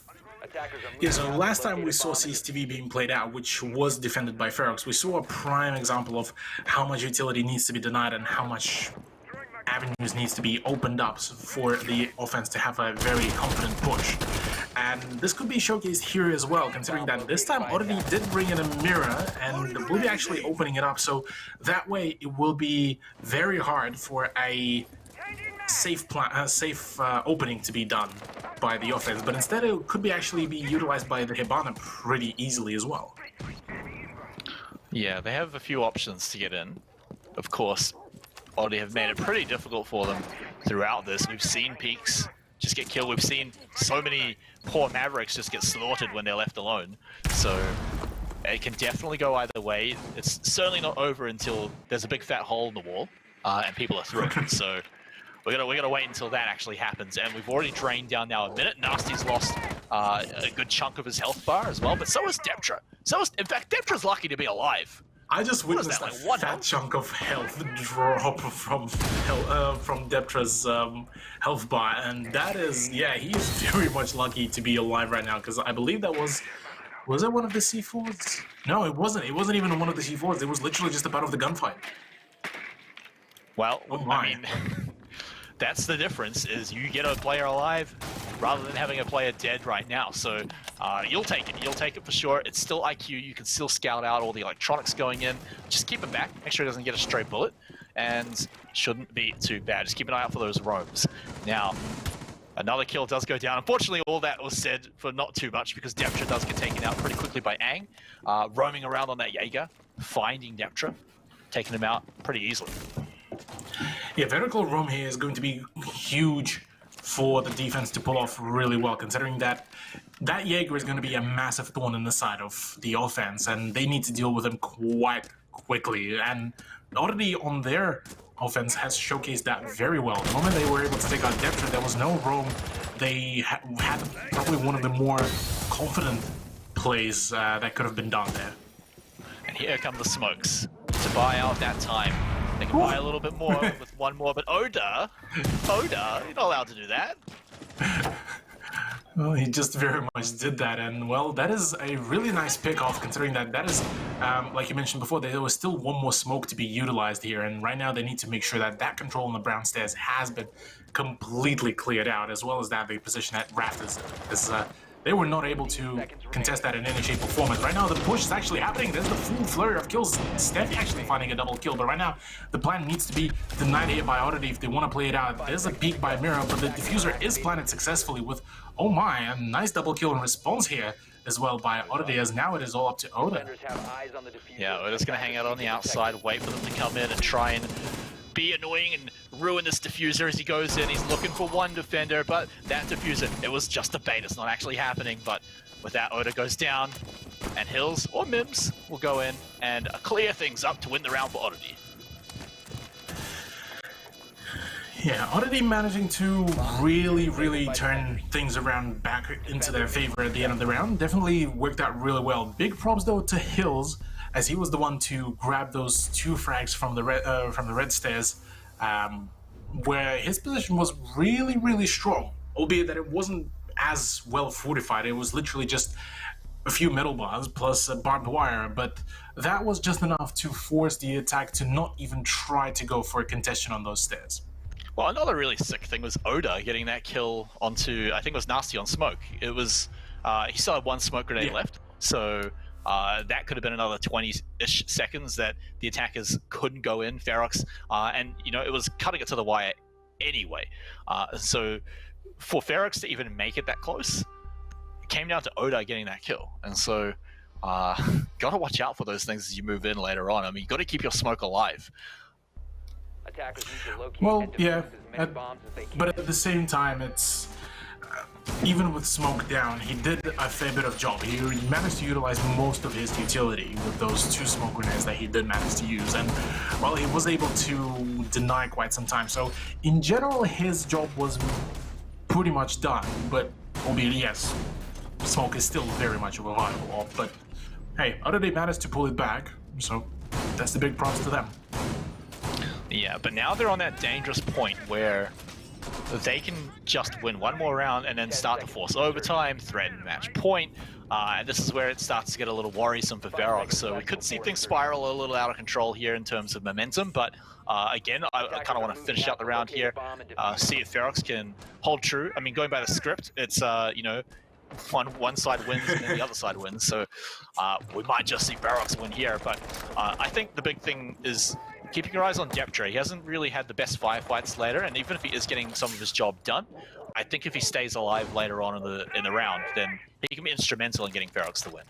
Yeah, so last time we saw CCTV being played out, which was defended by Ferox, we saw a prime example of how much utility needs to be denied and how much avenues needs to be opened up for the offense to have a very confident push. And this could be showcased here as well, considering that this time Oddity did bring in a mirror and will be actually opening it up, so that way it will be very hard for a safe opening to be done by the offense, but instead it could be actually be utilized by the Hibana pretty easily as well. Yeah, they have a few options to get in. Of course, Oddity have made it pretty difficult for them throughout this. We've seen peaks just get killed. We've seen so many poor Mavericks just get slaughtered when they're left alone. So it can definitely go either way. It's certainly not over until there's a big fat hole in the wall and people are through it. So we're gonna wait until that actually happens. And we've already drained down now a minute. Nasty's lost a good chunk of his health bar as well, but so is Deptra. In fact, Deptra's lucky to be alive. I just witnessed like a fat chunk of health drop from Deptra's health bar, and that is, yeah, he is very much lucky to be alive right now, because I believe that was it one of the C4s? No, it wasn't. It wasn't even one of the C4s. It was literally just a part of the gunfight. Well, I mean, that's the difference, is you get a player alive rather than having a player dead right now. So you'll take it. You'll take it for sure. It's still IQ. You can still scout out all the electronics going in. Just keep him back. Make sure he doesn't get a stray bullet. And shouldn't be too bad. Just keep an eye out for those roams. Now, another kill does go down. Unfortunately, all that was said for not too much, because Deptra does get taken out pretty quickly by Ang. Roaming around on that Jaeger, finding Deptra, taking him out pretty easily. Yeah, vertical roam here is going to be huge for the defense to pull off really well, considering that Jaeger is going to be a massive thorn in the side of the offense, and they need to deal with him quite quickly. And Oddity on their offense has showcased that very well. The moment they were able to take out Deptra, there was no roam. They had probably one of the more confident plays that could have been done there. And here come the smokes to buy out that time. They can buy a little bit more with one more, but Oda, you're not allowed to do that. Well, he just very much did that, and well, that is a really nice pick-off, considering that is, like you mentioned before, there was still one more smoke to be utilized here, and right now they need to make sure that control on the brown stairs has been completely cleared out, as well as that the position at rafters is they were not able to contest that in any shape or form. And right now the push is actually happening. There's the full flurry of kills. Steffi actually finding a double kill, but right now the plan needs to be denied here by Oddity if they want to play it out. There's a peek by Mira, but the diffuser is planted successfully with, oh my, a nice double kill in response here as well by Oddity, as now it is all up to Oda. Yeah, Oda's going to hang out on the outside, wait for them to come in and try and be annoying and ruin this diffuser as he goes in. He's looking for one defender, but that diffuser, it was just a bait. It's not actually happening, but with that, Oda goes down, and Hills or Mims will go in and clear things up to win the round for Oddity. Yeah, Oddity managing to really turn things around back into their favor at the end of the round. Definitely worked out really well. Big props though to Hills, as he was the one to grab those 2 frags from the red stairs, where his position was really strong, albeit that it wasn't as well fortified. It was literally just a few metal bars plus a barbed wire, but that was just enough to force the attack to not even try to go for a contestation on those stairs. Well, another really sick thing was Oda getting that kill onto, I think it was Nasty on Smoke. It was, he still had 1 smoke grenade left, so that could have been another 20-ish seconds that the attackers couldn't go in, Ferox, and you know, it was cutting it to the wire anyway. So for Ferox to even make it that close, it came down to Oda getting that kill. And so gotta watch out for those things as you move in later on. I mean, you gotta keep your smoke alive. Well, yeah, but at the same time, it's even with smoke down, he did a fair bit of job. He managed to utilize most of his utility with those 2 smoke grenades that he did manage to use, and well, he was able to deny quite some time. So in general, his job was pretty much done, but albeit yes, smoke is still very much of a viable op, but hey, Oddity managed to pull it back, so that's the big props to them. Yeah, but now they're on that dangerous point where they can just win 1 more round and then start to force overtime, threaten match point, and this is where it starts to get a little worrisome for Barracks. So we could see things spiral a little out of control here in terms of momentum, but again, I kind of want to finish out the round here, see if Ferox can hold true. I mean, going by the script, it's, you know, one side wins and then the other side wins, so we might just see Barracks win here, but I think the big thing is keeping your eyes on Deptra. He hasn't really had the best firefights later, and even if he is getting some of his job done, I think if he stays alive later on in the round, then he can be instrumental in getting Ferox to win.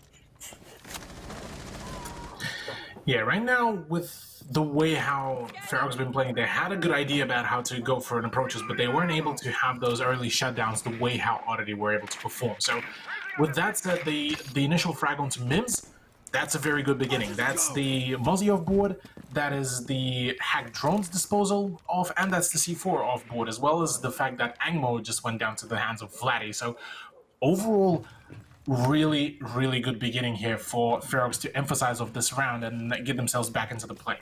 Yeah, right now, with the way how Ferox been playing, they had a good idea about how to go for an approaches, but they weren't able to have those early shutdowns the way how Oddity were able to perform. So, with that said, the initial frag onto Mims, that's a very good beginning. That's the Mozzie board, that is the Hack Drones disposal off, and that's the C4 off board, as well as the fact that Angmo just went down to the hands of Vladdy. So, overall, really, really good beginning here for Ferox to emphasize of this round and get themselves back into the play.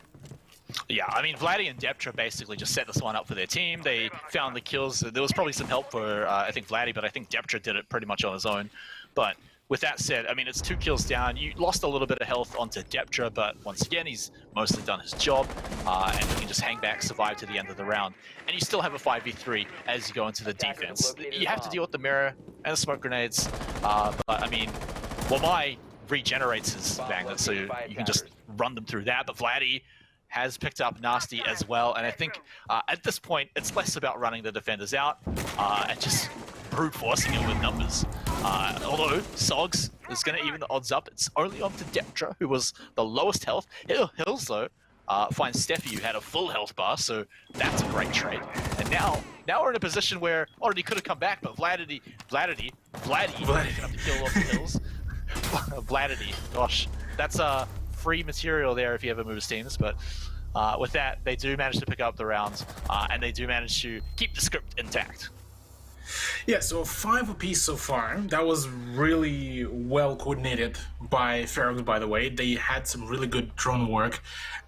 Yeah, I mean, Vladdy and Deptra basically just set this one up for their team. They found the kills. There was probably some help for, I think, Vladdy, but I think Deptra did it pretty much on his own. But with that said, I mean, it's 2 kills down. You lost a little bit of health onto Deptra, but once again, he's mostly done his job, and you can just hang back, survive to the end of the round. And you still have a 5v3 as you go into the defense. You have to deal with the mirror and the smoke grenades, but I mean, Wamai regenerates his magnets, so you can just run them through that. But Vladdy has picked up Nasty as well, and I think at this point, it's less about running the defenders out and just brute forcing it with numbers. Although Sogs is going to even the odds up. It's only on to Deptra, who was the lowest health. Hills, though, finds Steffi, who had a full health bar, so that's a great trade. And now we're in a position where already could have come back, but Vladdy picking up the kill off the Hills. Vladdy, gosh, that's free material there if he ever moves teams, but with that, they do manage to pick up the rounds, and they do manage to keep the script intact. Yeah, so 5 apiece so far. That was really well coordinated by Ferox, by the way. They had some really good drone work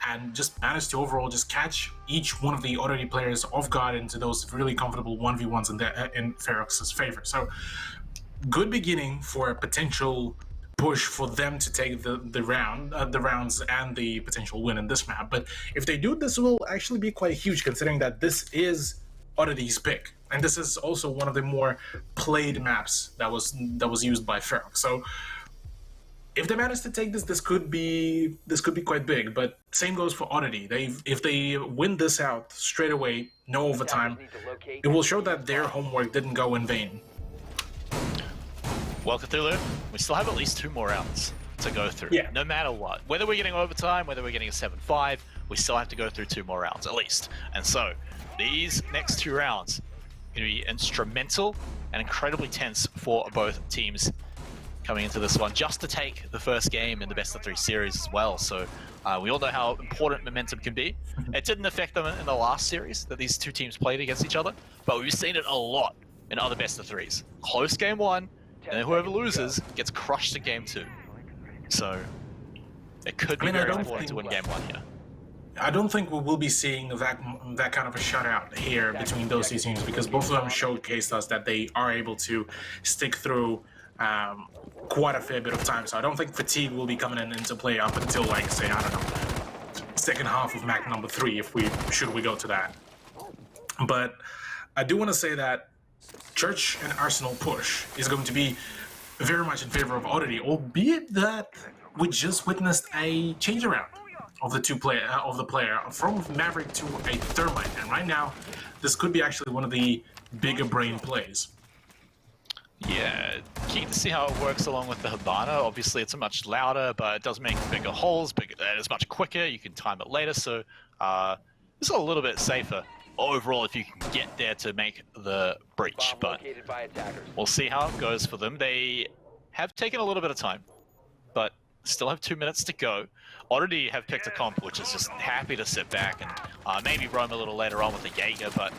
and just managed to overall just catch each one of the Oddity players off guard into those really comfortable 1v1s in Ferox's favor. So, good beginning for a potential push for them to take the rounds and the potential win in this map. But if they do, this will actually be quite huge, considering that this is Oddity's pick, and this is also one of the more played maps that was used by Ferox. So if they manage to take this could be quite big. But same goes for Oddity. If they win this out straight away, no overtime, it will show that their homework didn't go in vain. Well, Cthulhu, we still have at least 2 more rounds to go through. Yeah. No matter what. Whether we're getting overtime, whether we're getting a 7-5, we still have to go through 2 more rounds, at least. And so, these next 2 rounds are going to be instrumental and incredibly tense for both teams coming into this one, just to take the first game in the best-of-3 series as well. So, we all know how important momentum can be. It didn't affect them in the last series that these 2 teams played against each other, but we've seen it a lot in other best-of-3s. Close game 1, and then whoever loses gets crushed in game 2. So it could be very important to win game 1 here. I don't think we will be seeing that kind of a shutout here between those 2 teams, because both of them showcased us that they are able to stick through quite a fair bit of time. So I don't think fatigue will be coming into play up until, like, say, I don't know, second half of map number 3, should we go to that. But I do want to say that Church and Arsenal push is going to be very much in favor of Oddity, albeit that we just witnessed a change around of the player from Maverick to a Thermite, and right now this could be actually one of the bigger brain plays. Yeah, keen to see how it works along with the Hibana. Obviously it's much louder, but it does make bigger holes, it's much quicker, you can time it later, so it's a little bit safer overall if you can get there to make the breach, but we'll see how it goes for them. They have taken a little bit of time, but still have 2 minutes to go. Already have picked a comp which is just happy to sit back and maybe roam a little later on with the Jaeger, but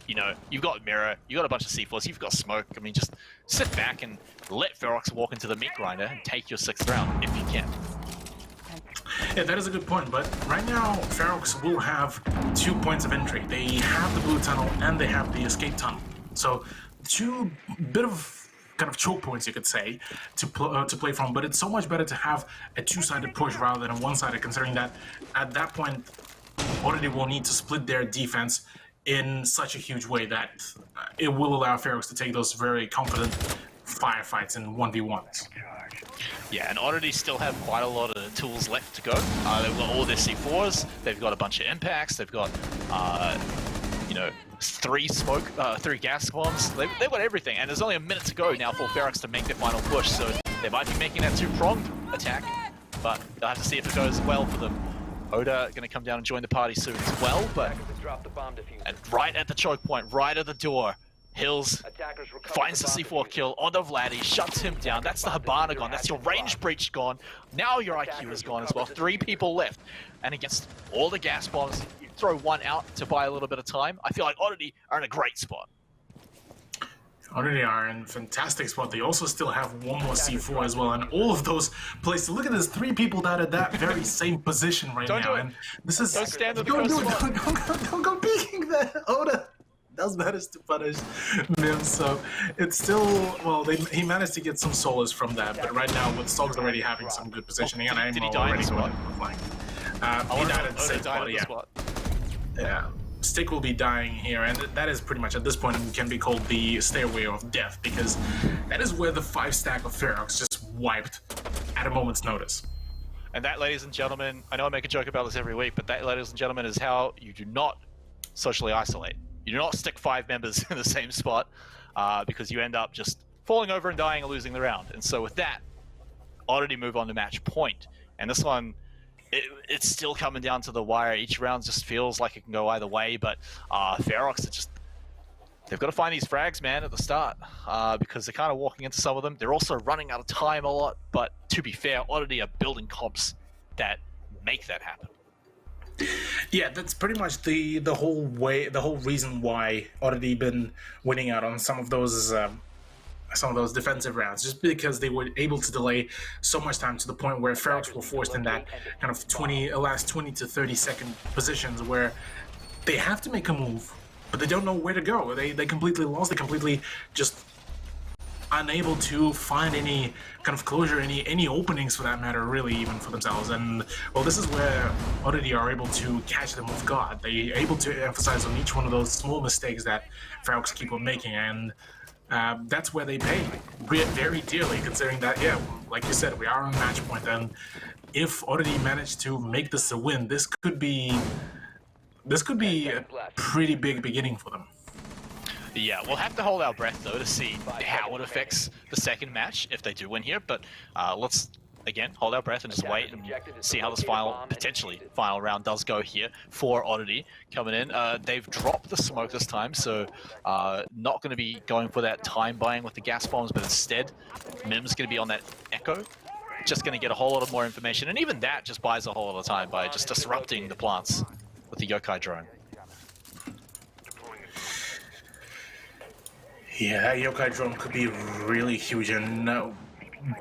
you know, you've got Mirror, you've got a bunch of C4s, you've got Smoke. I mean, just sit back and let Ferox walk into the meat grinder and take your 6th round if you can. Yeah, that is a good point, but right now Ferox will have 2 points of entry. They have the blue tunnel and they have the escape tunnel. So 2 bit of kind of choke points, you could say, to play from, but it's so much better to have a 2-sided push rather than a 1-sided, considering that at that point Oddity will need to split their defense in such a huge way that it will allow Ferox to take those very confident firefights in 1v1s. Yeah, and Oddity still have quite a lot of tools left to go. They've got all their C4s, they've got a bunch of impacts, they've got, you know, 3 gas bombs. They've got everything, and there's only a minute to go now for Barracks to make their final push, so they might be making that 2-pronged attack. but they'll have to see if it goes well for them. Oda going to come down and join the party soon as well, but and right at the choke point, right at the door, Hills finds the C4 kill on the Vladdy, shuts him down. That's the Hibana gone, that's your range breach gone. Now your IQ is gone as well. 3 people left. And against all the gas bombs, you throw one out to buy a little bit of time. I feel like Oddity are in a great spot. Oddity are in a fantastic spot. They also still have one more C4 as well, and all of those places. Look at this, 3 people that are at that very same position right now. And this is don't stand at the first spot. Don't go peeking there. Oda does manage to punish Mims, so it's still, well, he managed to get some solace from that, but right now with Sogs already having some good positioning, and I'm already going to flank. He died at the same spot, yeah. Stick will be dying here, and that is pretty much at this point can be called the stairway of death, because that is where the 5-stack of Ferox just wiped at a moment's notice. And that, ladies and gentlemen, I know I make a joke about this every week, but that, ladies and gentlemen, is how you do not socially isolate. You do not stick 5 members in the same spot, because you end up just falling over and dying or losing the round. And so with that, Oddity move on to match point. And this one, it's still coming down to the wire. Each round just feels like it can go either way, but Ferox are just, they've got to find these frags, man, at the start, because they're kind of walking into some of them. They're also running out of time a lot, but to be fair, Oddity are building comps that make that happen. Yeah, that's pretty much the whole reason why Oddity been winning out on some of those defensive rounds, just because they were able to delay so much time to the point where Ferox were forced in that kind of last 20 to 30 second positions where they have to make a move, but they don't know where to go. They completely lost. They completely just unable to find any kind of closure, any openings for that matter, really, even for themselves. And well, this is where Oddity are able to catch them off guard. They're able to emphasize on each one of those small mistakes that Ferox keep on making, and that's where they pay very dearly, considering that, yeah, like you said, we are on match point, and if Oddity managed to make this a win, this could be a pretty big beginning for them. Yeah, we'll have to hold our breath, though, to see how it affects the second match if they do win here. But let's, again, hold our breath and just wait and see how this potentially final round does go here for Oddity coming in. They've dropped the smoke this time, so not going to be going for that time buying with the gas bombs, but instead, Mim's going to be on that echo. Just going to get a whole lot of more information, and even that just buys a whole lot of time by just disrupting the plants with the yokai drone. Yeah, yokai drone could be really huge, and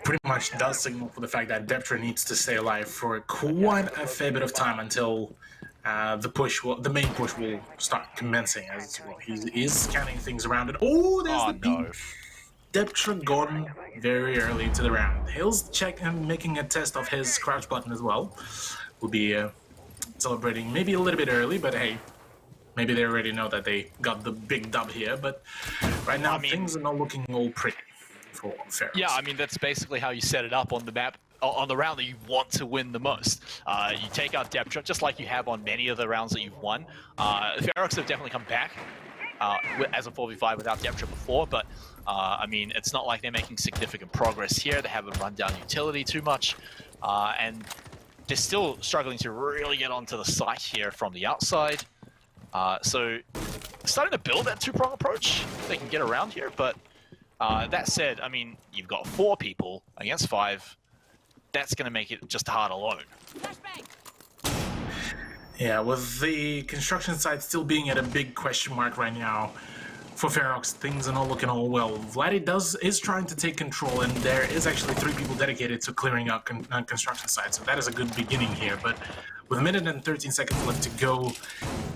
pretty much does signal for the fact that Deptra needs to stay alive for quite a fair bit of time until the main push will start commencing. As well, he is scanning things around it. Oh, there's the beam. Deptra gone very early to the round. Hill's making a test of his crouch button as well. Will be celebrating maybe a little bit early, but hey. Maybe they already know that they got the big dub here, but right now things are not looking all pretty for Ferox. Yeah, I mean, that's basically how you set it up on the map, on the round that you want to win the most. You take out Deptra, just like you have on many of the rounds that you've won. Ferox have definitely come back as a 4v5 without Deptra before, but I mean, it's not like they're making significant progress here. They haven't run down utility too much, and they're still struggling to really get onto the site here from the outside. So starting to build that two-prong approach, they can get around here, but that said, I mean, you've got 4 people against 5. That's going to make it just hard alone. Yeah, with the construction site still being at a big question mark right now for Ferox, things are not looking all well. Vladdy is trying to take control, and there is actually 3 people dedicated to clearing out construction sites, so that is a good beginning here, but with 1 minute and 13 seconds left to go,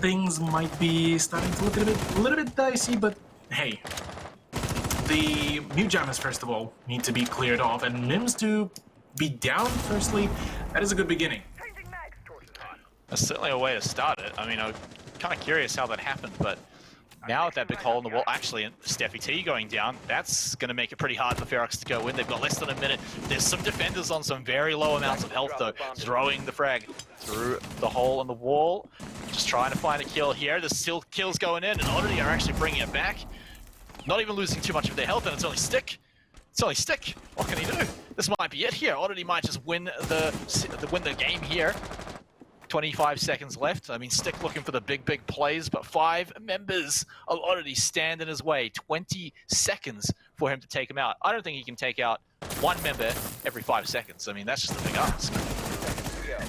things might be starting to look a little bit dicey, but hey, the mute jammers, first of all, need to be cleared off, and Mims to be down, firstly, that is a good beginning. That's certainly a way to start it. I mean, I'm kind of curious how that happened, but now with that big hole in the wall, actually, Steffi T going down, that's going to make it pretty hard for Ferox to go in. They've got less than a minute. There's some defenders on some very low amounts of health, though, throwing the frag through the hole in the wall. Just trying to find a kill here. There's still kills going in, and Oddity are actually bringing it back. Not even losing too much of their health, and it's only Stick. It's only Stick. What can he do? this might be it here. Oddity might just win the game here. 25 seconds left. I mean, Stick looking for the big plays, but 5 members of Oddity stand in his way. 20 seconds for him to take him out. I don't think he can take out 1 member every 5 seconds. I mean, that's just a big ask.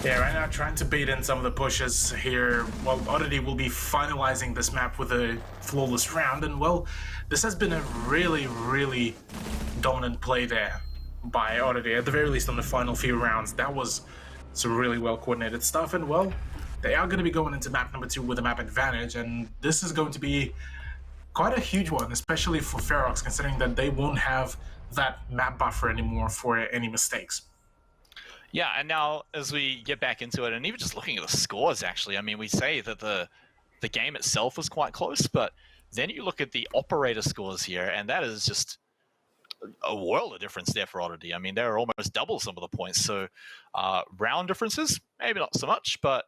Yeah, right now trying to bait in some of the pushes here. Well, Oddity will be finalizing this map with a flawless round, and well, this has been a really dominant play there by Oddity, at the very least on the final few rounds. That was some really well coordinated stuff, and well, they are going to be going into map number 2 with a map advantage, and this is going to be quite a huge one, especially for Ferox, considering that they won't have that map buffer anymore for any mistakes. Yeah, and now as we get back into it, and even just looking at the scores, actually, I mean, we say that the game itself was quite close, but then you look at the operator scores here, and that is just a world of difference there for Oddity. I mean, they're almost double some of the points. So round differences, maybe not so much, but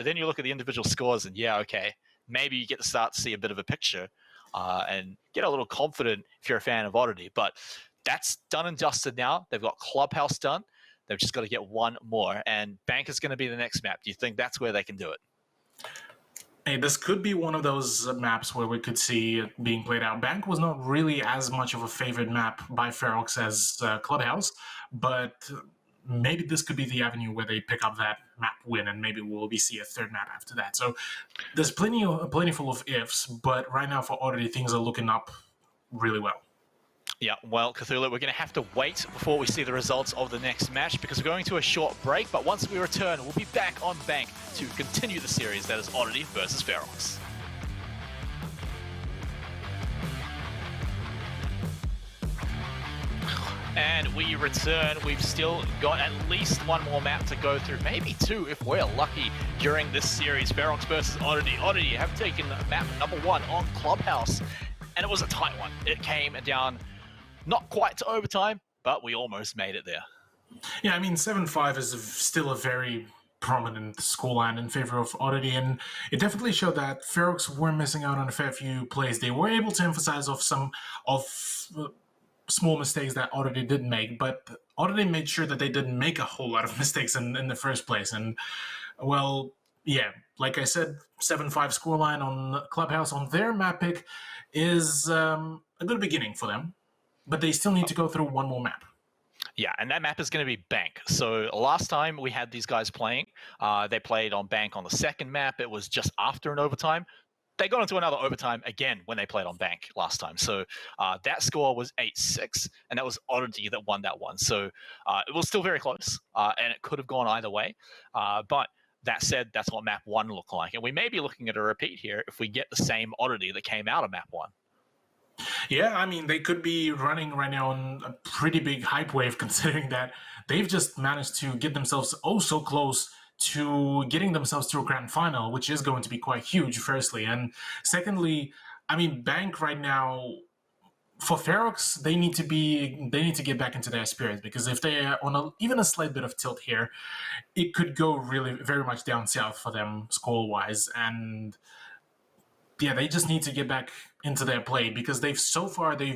then you look at the individual scores, and yeah, okay, maybe you get to start to see a bit of a picture and get a little confident if you're a fan of Oddity. But that's done and dusted now. They've got Clubhouse done. They've just got to get 1 more, and Bank is going to be the next map. Do you think that's where they can do it? Hey, this could be one of those maps where we could see it being played out. Bank was not really as much of a favorite map by Ferox as Clubhouse, but maybe this could be the avenue where they pick up that map win, and maybe we'll see a 3rd map after that. So there's plentiful of ifs, but right now for Oddity, things are looking up really well. Yeah, well, Cthulhu, we're going to have to wait before we see the results of the next match because we're going to a short break, but once we return, we'll be back on Bank to continue the series that is Oddity versus Ferox. And we return. We've still got at least 1 more map to go through, maybe 2 if we're lucky during this series. Ferox versus Oddity. Oddity have taken map number 1 on Clubhouse, and it was a tight one. It came down not quite to overtime, but we almost made it there. Yeah, I mean, 7-5 is still a very prominent scoreline in favor of Oddity, and it definitely showed that Ferox were missing out on a fair few plays. They were able to emphasize of some of small mistakes that Oddity didn't make, but Oddity made sure that they didn't make a whole lot of mistakes in the first place. And, well, yeah, like I said, 7-5 scoreline on Clubhouse on their map pick is a good beginning for them. But they still need to go through 1 more map. Yeah, and that map is going to be Bank. So last time we had these guys playing, they played on Bank on the 2nd map. It was just after an overtime. They got into another overtime again when they played on Bank last time. So that score was 8-6, and that was Oddity that won that one. So it was still very close, and it could have gone either way. But that said, that's what map 1 looked like. And we may be looking at a repeat here if we get the same Oddity that came out of map 1. Yeah, I mean, they could be running right now on a pretty big hype wave, considering that they've just managed to get themselves oh so close to getting themselves to a grand final, which is going to be quite huge, firstly. And secondly, I mean, Bank right now, for Ferox, they need to get back into their spirit, because if they are on even a slight bit of tilt here, it could go really very much down south for them score-wise. And yeah, they just need to get back into their play, because they've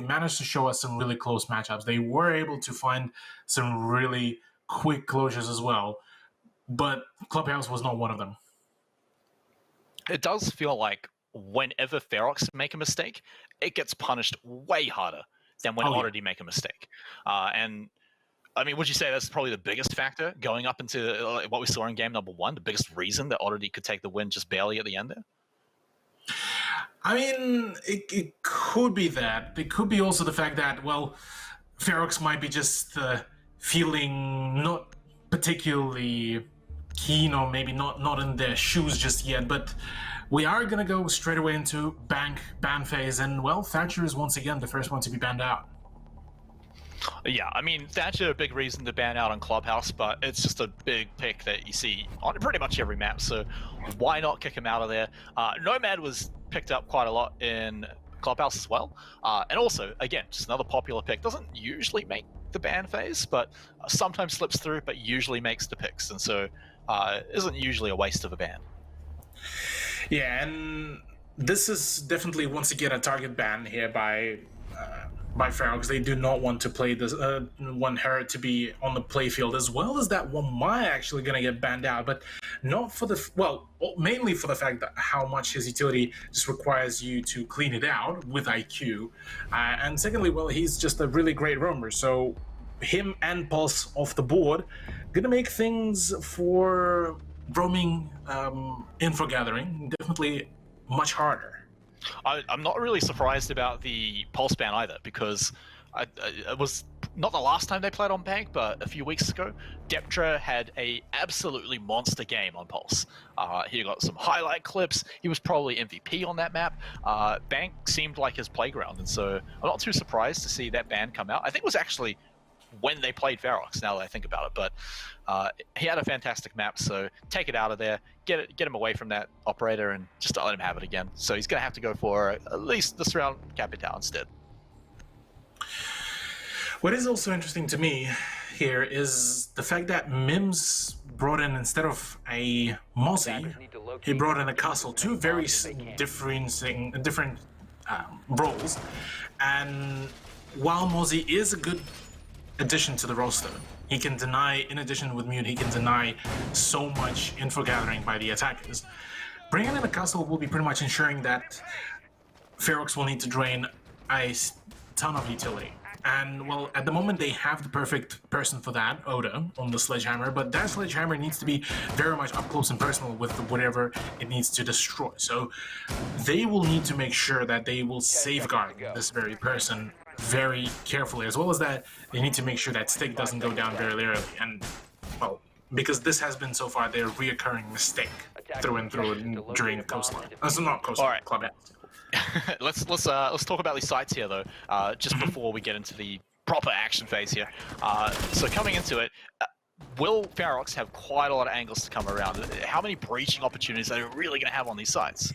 managed to show us some really close matchups. They were able to find some really quick closures as well, but Clubhouse was not one of them. It does feel like whenever Ferox make a mistake, it gets punished way harder than when Oddity make a mistake. And I mean, would you say that's probably the biggest factor going up into what we saw in game number 1, the biggest reason that Oddity could take the win just barely at the end there? I mean, it could be that. It could be also the fact that, well, Ferox might be just feeling not particularly keen, or maybe not in their shoes just yet. But we are going to go straight away into ban phase. And, well, Thatcher is once again the first one to be banned out. Yeah, I mean, Thatcher, a big reason to ban out on Clubhouse, but it's just a big pick that you see on pretty much every map, so why not kick him out of there? Nomad was picked up quite a lot in Clubhouse as well, and also, again, just another popular pick. Doesn't usually make the ban phase, but sometimes slips through, but usually makes the picks, and so isn't usually a waste of a ban. Yeah, and this is definitely, once again, a target ban here by by Ferox. They do not want to play this, want her to be on the playfield, as well as that one might actually going to get banned out, but not for the, well, mainly for the fact that how much his utility just requires you to clean it out with IQ. And secondly, well, he's just a really great roamer, so him and Pulse off the board gonna make things for roaming info gathering definitely much harder. I'm not really surprised about the Pulse ban either, because it was not the last time they played on Bank, but a few weeks ago, Deptra had a absolutely monster game on Pulse. He got some highlight clips. He was probably MVP on that map. Bank seemed like his playground, and so I'm not too surprised to see that ban come out. I think it was actually when they played Ferox, now that I think about it, but he had a fantastic map, so take it out of there, get him away from that operator, and just don't let him have it again. So he's going to have to go for at least this round Capital instead. What is also interesting to me here is the fact that Mims brought in, instead of a Mozzie, he brought in a Castle, two very different roles. And while Mozzie is a good addition to the roster, he can deny, in addition with Mute, he can deny so much info gathering by the attackers. Bringing in a Castle will be pretty much ensuring that Ferox will need to drain a ton of utility. And, well, at the moment they have the perfect person for that, Oda, on the Sledgehammer, but that Sledgehammer needs to be very much up close and personal with whatever it needs to destroy. So they will need to make sure that they will safeguard this very person very carefully, as well as that they need to make sure that Stick doesn't go down very early. And, well, because this has been so far their reoccurring mistake through and through during Coastline. That's not Coastline, right. Clubhouse. Let's talk about these sites here though, just before we get into the proper action phase here. So coming into it, will Ferox have quite a lot of angles to come around? How many breaching opportunities are they really going to have on these sites?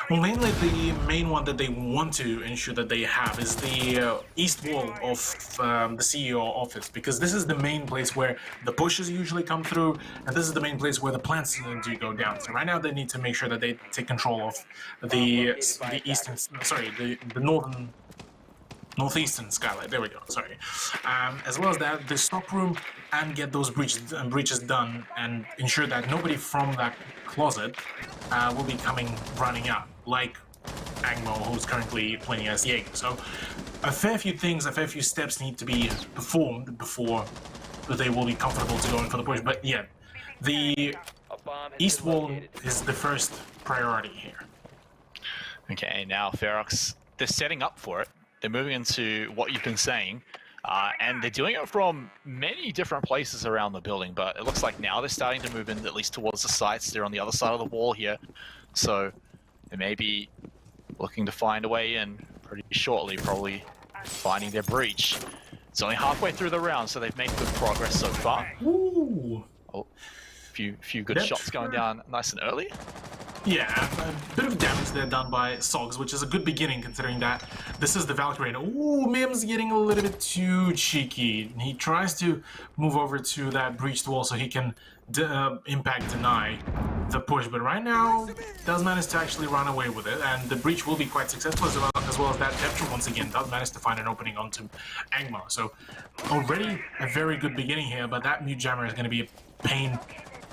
Well, mainly the main one that they want to ensure that they have is the east wall of the CEO office, because this is the main place where the pushes usually come through, and this is the main place where the plants do go down. So right now they need to make sure that they take control of the eastern, sorry, the northeastern skylight. There we go. Sorry. As well as that, the stock room, and get those breaches done, and ensure that nobody from that closet will be running out, like Angmo, who's currently playing as Jaeger. So a fair few steps need to be performed before they will be comfortable to go in for the push. But yeah, the east wall is the first priority here. Okay, now Ferox, they're setting up for it. They're moving into what you've been saying, and they're doing it from many different places around the building, but it looks like now they're starting to move in at least towards the sites. They're on the other side of the wall here, so they may be looking to find a way in pretty shortly, probably finding their breach. It's only halfway through the round, so they've made good progress so far. Ooh. Oh, few good shots going down nice and early. Yeah, a bit of damage there done by Sogs, which is a good beginning considering that this is the Valkyrie. Ooh, Mim's getting a little bit too cheeky. He tries to move over to that breached wall so he can impact deny the push, but right now does manage to actually run away with it, and the breach will be quite successful, as well as that Deptra once again does manage to find an opening onto Angmo. So already a very good beginning here, but that mute jammer is going to be a pain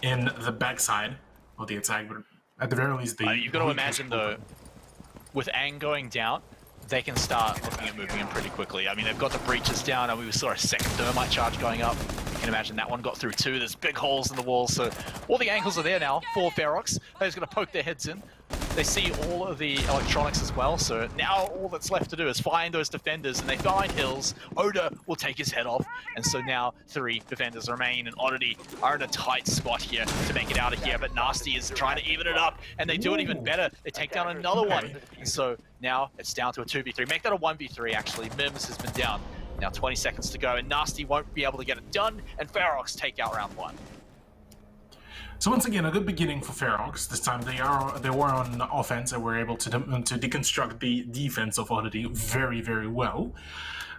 in the backside of the attack. But at the very least, you've got to imagine though, with Ang going down, they can start looking at moving in pretty quickly. I mean, they've got the breaches down, and we saw a second thermite charge going up. You can imagine that one got through too. There's big holes in the walls, so all the angles are there now for Ferox. They're just going to poke their heads in. They see all of the electronics as well, so now all that's left to do is find those defenders, and they find Hills. Oda will take his head off, and so now 3 defenders remain, and Oddity are in a tight spot here to make it out of here, but Nasty is trying to even it up, and they do it even better. They take down another one, and so now it's down to a 2v3. Make that a 1v3, actually. Mims has been down. Now 20 seconds to go, and Nasty won't be able to get it done, and Ferox take out round 1. So once again, a good beginning for Ferox. This time they were on offense and were able to deconstruct the defense of Oddity very, very well.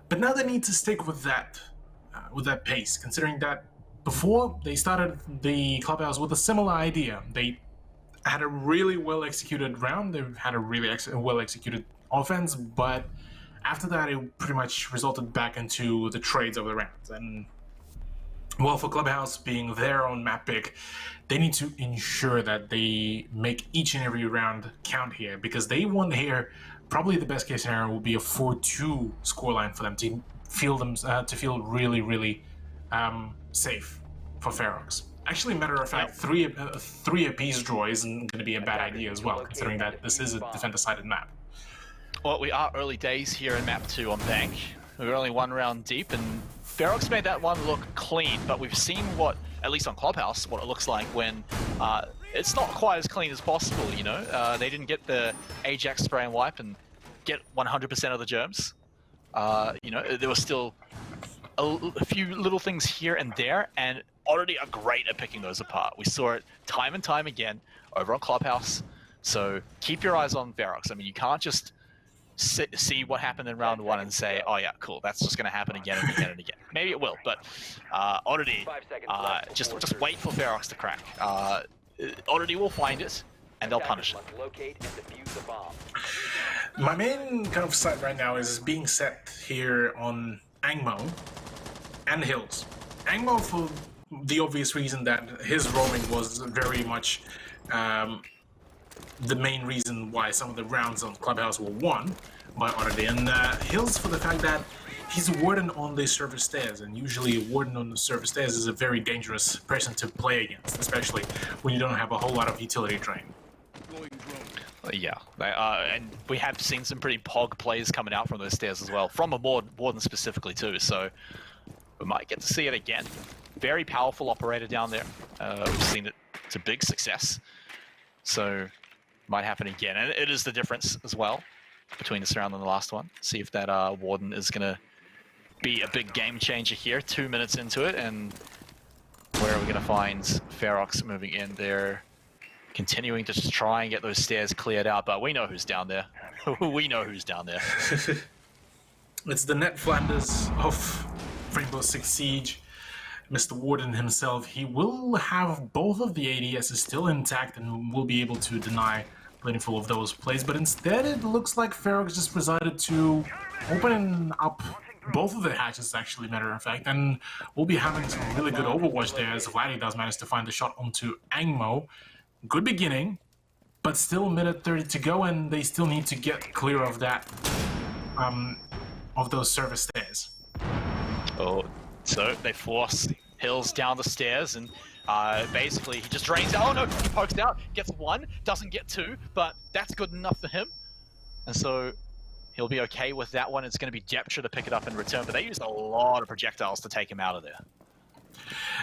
But now they need to stick with that pace, considering that before they started the Clubhouse with a similar idea. They had a really well executed round. They had a really well executed offense, but after that, it pretty much resulted back into the trades of the rounds. And well, for Clubhouse being their own map pick, they need to ensure that they make each and every round count here, because they want here, probably the best case scenario will be a 4-2 scoreline for them to feel really, really safe for Ferox. Actually, matter of fact, three apiece draw isn't going to be a bad idea as well, considering that this is a defender-sided map. Well, we are early days here in map 2 on Bank. We're only one round deep, and Ferox made that one look clean, but we've seen what, at least on Clubhouse, what it looks like when it's not quite as clean as possible, you know? They didn't get the Ajax spray and wipe and get 100% of the germs. You know, there was still a few little things here and there, and Oddity are great at picking those apart. We saw it time and time again over on Clubhouse, so keep your eyes on Ferox. I mean, you can't just see what happened in round 1 and say, oh yeah, cool, that's just going to happen again and again and again. Maybe it will, but Oddity, just wait for Ferox to crack. Oddity will find it, and they'll punish it. My main kind of sight right now is being set here on Angmo and Hills. Angmo for the obvious reason that his roaming was very much the main reason why some of the rounds on Clubhouse were won by Oddity, and Hills for the fact that he's a warden on the server stairs, and usually a warden on the server stairs is a very dangerous person to play against, especially when you don't have a whole lot of utility drain. Yeah, and we have seen some pretty pog plays coming out from those stairs as well, from a warden specifically too, so we might get to see it again. Very powerful operator down there. We've seen it to big success, so might happen again. And it is the difference as well between this round and the last one. See if that warden is going to be a big game changer here. 2 minutes into it, and where are we going to find Ferox moving in there? Continuing to just try and get those stairs cleared out, but we know who's down there. We know who's down there. It's the Ned Flanders of Rainbow Six Siege, Mr. Warden himself. He will have both of the ADSs still intact and will be able to deny plentiful of those plays, but instead it looks like Ferox just decided to open up both of the hatches, actually, matter of fact, and we'll be having some really good overwatch there as Vladdy does manage to find the shot onto Angmo. Good beginning, but still a minute 30 to go, and they still need to get clear of that, of those service stairs. Oh, so they force Hills down the stairs, and basically he just drains out. Oh no, he pokes out, gets 1, doesn't get 2, but that's good enough for him. And so he'll be okay with that one. It's going to be Jeptra to pick it up in return, but they used a lot of projectiles to take him out of there.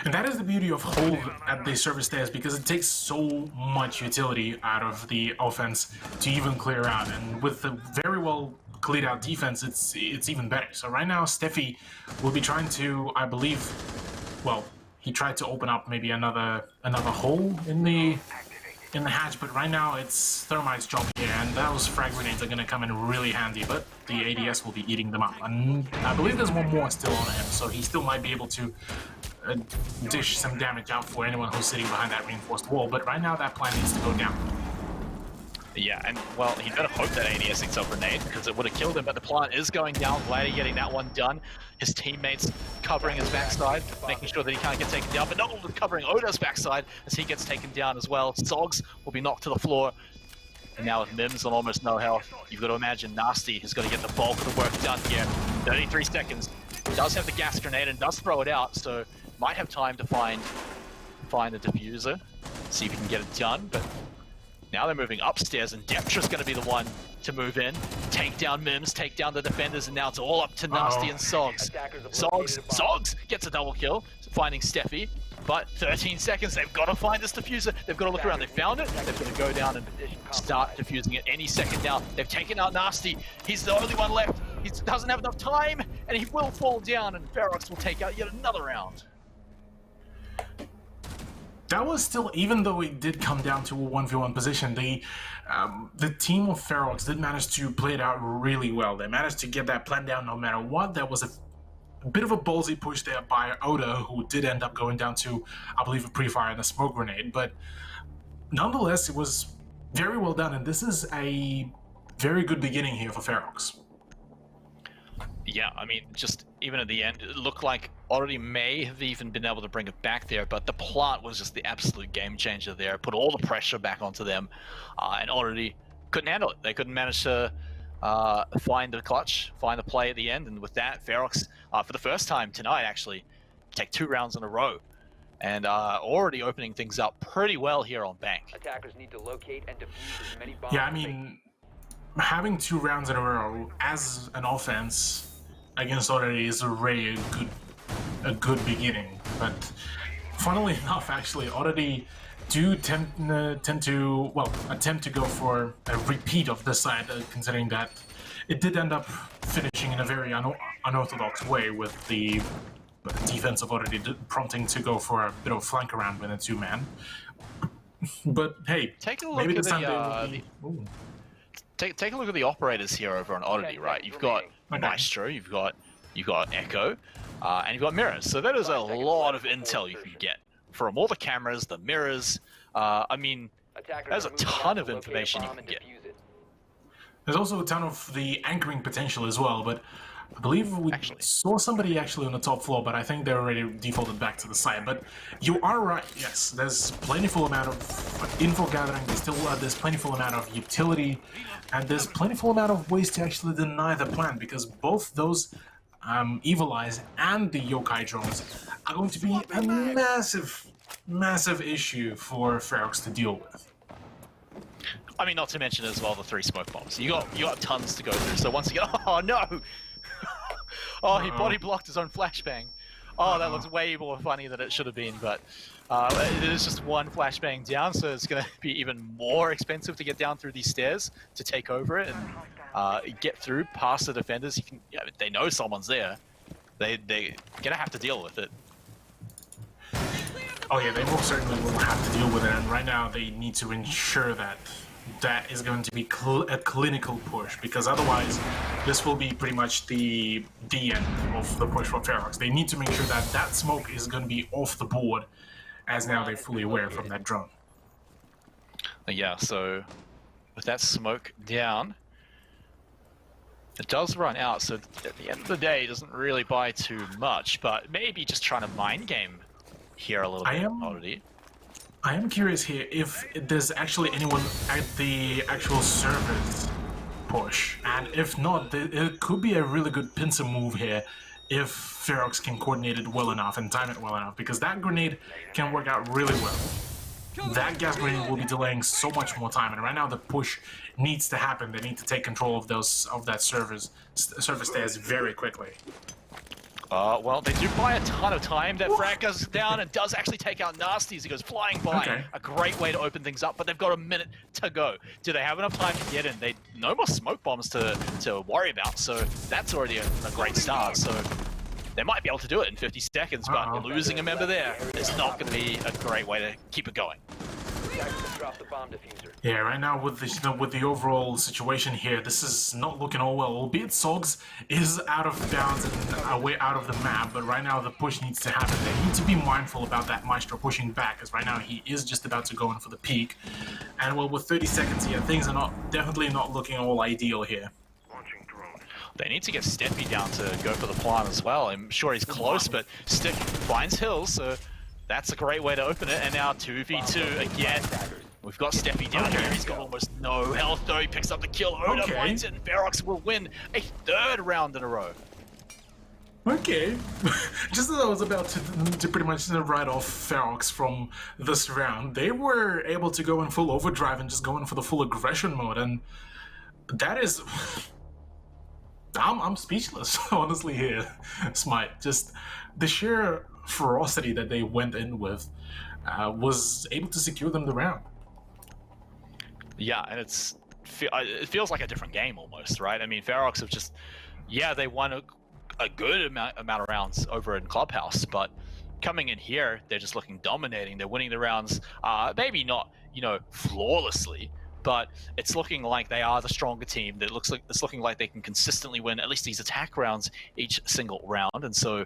And that is the beauty of hold at the service stairs, because it takes so much utility out of the offense to even clear out. And with the very well cleared out defense, it's even better. So right now, Steffi will be trying to, I believe, well, he tried to open up maybe another hole in the hatch, but right now it's Thermite's job here, and those frag grenades are going to come in really handy, but the ADS will be eating them up. And I believe there's one more still on him, so he still might be able to dish some damage out for anyone who's sitting behind that reinforced wall, but right now that plan needs to go down. Yeah, and well, he better hope that ADS eats up grenade, because it would have killed him, but the plant is going down. Vladdy getting that one done. His teammates covering his backside, making sure that he can't get taken down, but not only covering Oda's backside as he gets taken down as well. Sogs will be knocked to the floor. And now with Mims on almost no health, you've got to imagine Nasty is going to get the bulk of the work done here. 33 seconds. He does have the gas grenade and does throw it out, so might have time to find the diffuser, see if he can get it done, but now they're moving upstairs, and Jeptra's going to be the one to move in, take down Mims, take down the defenders, and now it's all up to Nasty and Sogs. Sogs gets a double kill, finding Steffi, but 13 seconds, they've got to find this diffuser, they've got to look around, they found it, they've got to go down and start diffusing it any second now. They've taken out Nasty, he's the only one left, he doesn't have enough time, and he will fall down, and Ferox will take out yet another round. That was still, even though it did come down to a 1v1 position, the team of Ferox did manage to play it out really well. They managed to get that plan down no matter what. That was a bit of a ballsy push there by Oda, who did end up going down to, I believe, a pre-fire and a smoke grenade. But nonetheless, it was very well done, and this is a very good beginning here for Ferox. Yeah, I mean, just even at the end, it looked like Oddity may have even been able to bring it back there, but the plant was just the absolute game changer there. Put all the pressure back onto them, and Oddity couldn't handle it. They couldn't manage to find the clutch, find the play at the end, and with that, Ferox, for the first time tonight, actually, take 2 rounds in a row, and already opening things up pretty well here on Bank. Attackers need to locate and defuse as many bombs. Yeah, I mean, having 2 rounds in a row as an offense against Oddity is already a good beginning. But funnily enough, actually, Oddity do tend to attempt to go for a repeat of this side, considering that it did end up finishing in a very unorthodox way with the defense of Oddity prompting to go for a bit of flank around with a 2-man. But hey, take a look maybe at this time Take a look at the operators here over on Oddity, right? You've got Maestro, you've got Echo, and you've got mirrors. So that is a lot of intel you can get from all the cameras, the mirrors. I mean, there's a ton of information you can get. There's also a ton of the anchoring potential as well, but I believe we saw somebody actually on the top floor, but I think they're already defaulted back to the side. But you are right, yes, there's plentiful amount of info gathering, there's plentiful amount of utility, and there's plentiful amount of ways to actually deny the plan, because both those Evil Eyes and the Yokai drones are going to be a massive issue for Ferox to deal with. I mean, not to mention as well the 3 smoke bombs. You got tons to go through. So once again, oh no! Oh, he body blocked his own flashbang. Oh, that looks way more funny than it should have been, but it is just 1 flashbang down, so it's going to be even more expensive to get down through these stairs to take over it and get through past the defenders. You can, they know someone's there. They're going to have to deal with it. Oh yeah, they most certainly will have to deal with it, and right now they need to ensure that that is going to be a clinical push, because otherwise this will be pretty much the end of the push for Ferox. They need to make sure that that smoke is going to be off the board, as now they're fully aware from that drone. Yeah, so with that smoke down, it does run out, so at the end of the day it doesn't really buy too much, but maybe just trying to mind game here a little bit. Oddity. I am curious here if there's actually anyone at the actual servers push, and if not, it could be a really good pincer move here if Ferox can coordinate it well enough and time it well enough, because that grenade can work out really well. That gas grenade will be delaying so much more time, and right now the push needs to happen. They need to take control of that server stairs very quickly. Well, they do buy a ton of time. That frag goes down and does actually take out Nasty as he goes flying by. Okay. A great way to open things up, but they've got a minute to go. Do they have enough time to get in? No more smoke bombs to worry about, so that's already a great start. So they might be able to do it in 50 seconds, but losing a member there is not going to be a great way to keep it going. Yeah, right now with the overall situation here, this is not looking all well. Albeit Sogs is out of bounds and way out of the map, but right now the push needs to happen. They need to be mindful about that Maestro pushing back, as right now he is just about to go in for the peak. And well, with 30 seconds here, things are definitely not looking all ideal here. They need to get Steppy down to go for the plant as well. I'm sure he's close, but Stick finds Hills, so that's a great way to open it. And now 2v2 again. We've got Steppy down here. He's got almost no health though. He picks up the kill. Oda finds it, and Barracks will win a 3rd round in a row. Okay. Just as I was about to pretty much write off Ferox from this round, they were able to go in full overdrive and just go in for the full aggression mode, and that is... I'm speechless, honestly, here, Smite. Just the sheer ferocity that they went in with was able to secure them the round. Yeah, and it feels like a different game almost, right? I mean, Ferox have just, they won a good amount of rounds over in Clubhouse, but coming in here, they're just looking dominating. They're winning the rounds, maybe not, flawlessly, but it's looking like they are the stronger team. It's looking like they can consistently win at least these attack rounds each single round, and so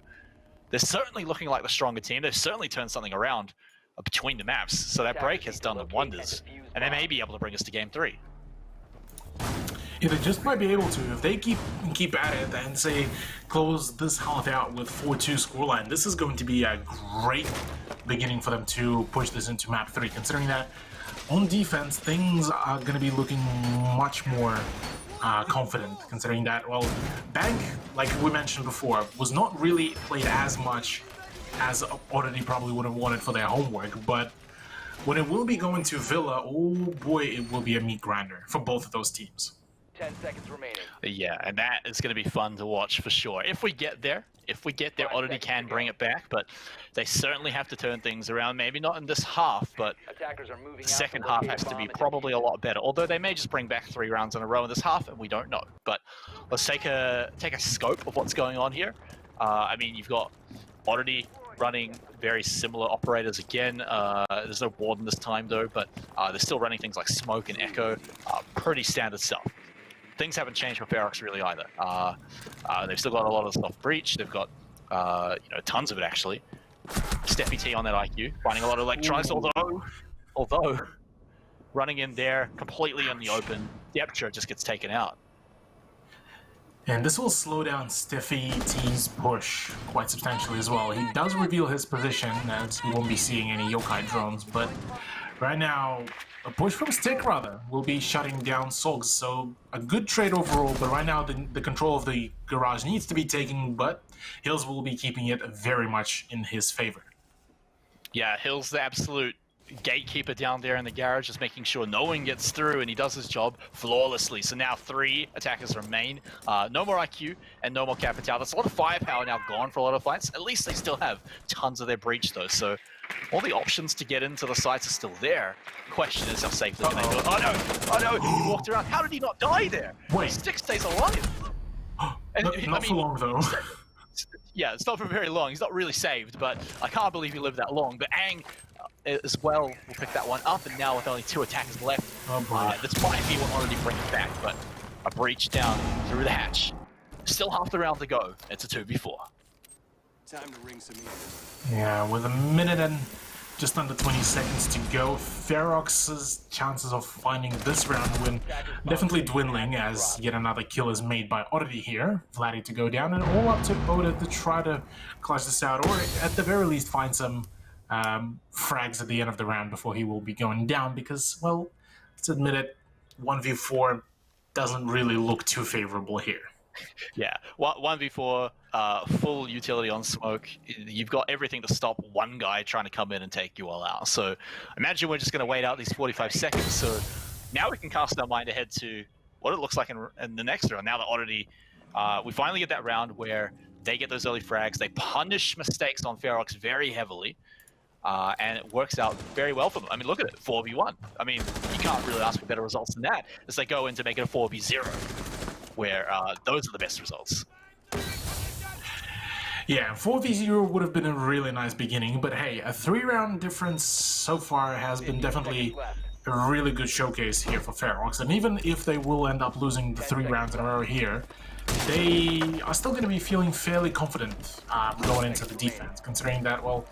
they're certainly looking like the stronger team. They've certainly turned something around between the maps, so that break has done them wonders, and they may be able to bring us to game 3. Yeah, they just might be able to. If they keep at it and say close this half out with 4-2 scoreline, this is going to be a great beginning for them to push this into map 3, considering that on defense things are going to be looking much more confident, considering that, well, Bank, like we mentioned before, was not really played as much as Oddity probably would have wanted for their homework, but when it will be going to Villa, oh boy, it will be a meat grinder for both of those teams. 10 seconds remaining. Yeah, and that is going to be fun to watch for sure. If we get there, Oddity can bring it back, but they certainly have to turn things around. Maybe not in this half, but Attackers are moving the second half has to be probably a lot better. Although they may just bring back 3 rounds in a row in this half, and we don't know. But let's take a scope of what's going on here. I mean, you've got Oddity running very similar operators again. There's no Warden this time though, but they're still running things like Smoke and Echo. Pretty standard stuff. Things haven't changed for Ferox really either. They've still got a lot of stuff breach. They've got tons of it actually. Steffi T on that IQ, finding a lot of electrons, although running in there completely in the open, Deptra just gets taken out. And this will slow down Steffi T's push quite substantially as well. He does reveal his position, as we won't be seeing any yokai drones, but right now, a push from Stick, rather, will be shutting down Sogs, so a good trade overall, but right now the control of the garage needs to be taken, but Hills will be keeping it very much in his favor. Yeah, Hills the absolute gatekeeper down there in the garage, just making sure no one gets through, and he does his job flawlessly. So now 3 attackers remain. No more IQ and no more Capital. That's a lot of firepower now gone for a lot of fights. At least they still have tons of their breach though, so all the options to get into the sites are still there. Question is how safely can they do it. Oh no, he walked around. How did he not die there? Wait. Stick stays alive. Not for long though. Yeah, it's not for very long. He's not really saved, but I can't believe he lived that long. But Aang as well will pick that one up, and now with only 2 attackers left, this might be what already bring it back, but a breach down through the hatch. Still half the round to go. It's a 2v4. Time to ring some ears. Yeah, with a minute and just under 20 seconds to go, Ferox's chances of finding this round win definitely dwindling as yet another kill is made by Oddity here. Vladdy to go down, and all up to Oda to try to clutch this out, or at the very least find some frags at the end of the round before he will be going down, because, well, let's admit it, 1v4 doesn't really look too favorable here. Yeah, 1v4, full utility on Smoke. You've got everything to stop one guy trying to come in and take you all out. So imagine we're just going to wait out these 45 seconds. So now we can cast our mind ahead to what it looks like in the next round. Now that Oddity, we finally get that round where they get those early frags. They punish mistakes on Ferox very heavily. And it works out very well for them. I mean, look at it, 4v1. I mean, you can't really ask for better results than that as they go in to make it a 4v0, where those are the best results. Yeah, 4v0 would have been a really nice beginning, but hey, a 3-round difference so far has been definitely a really good showcase here for Ferox, and even if they will end up losing the 3 rounds in a row here, they are still going to be feeling fairly confident going into the defense, considering that, well,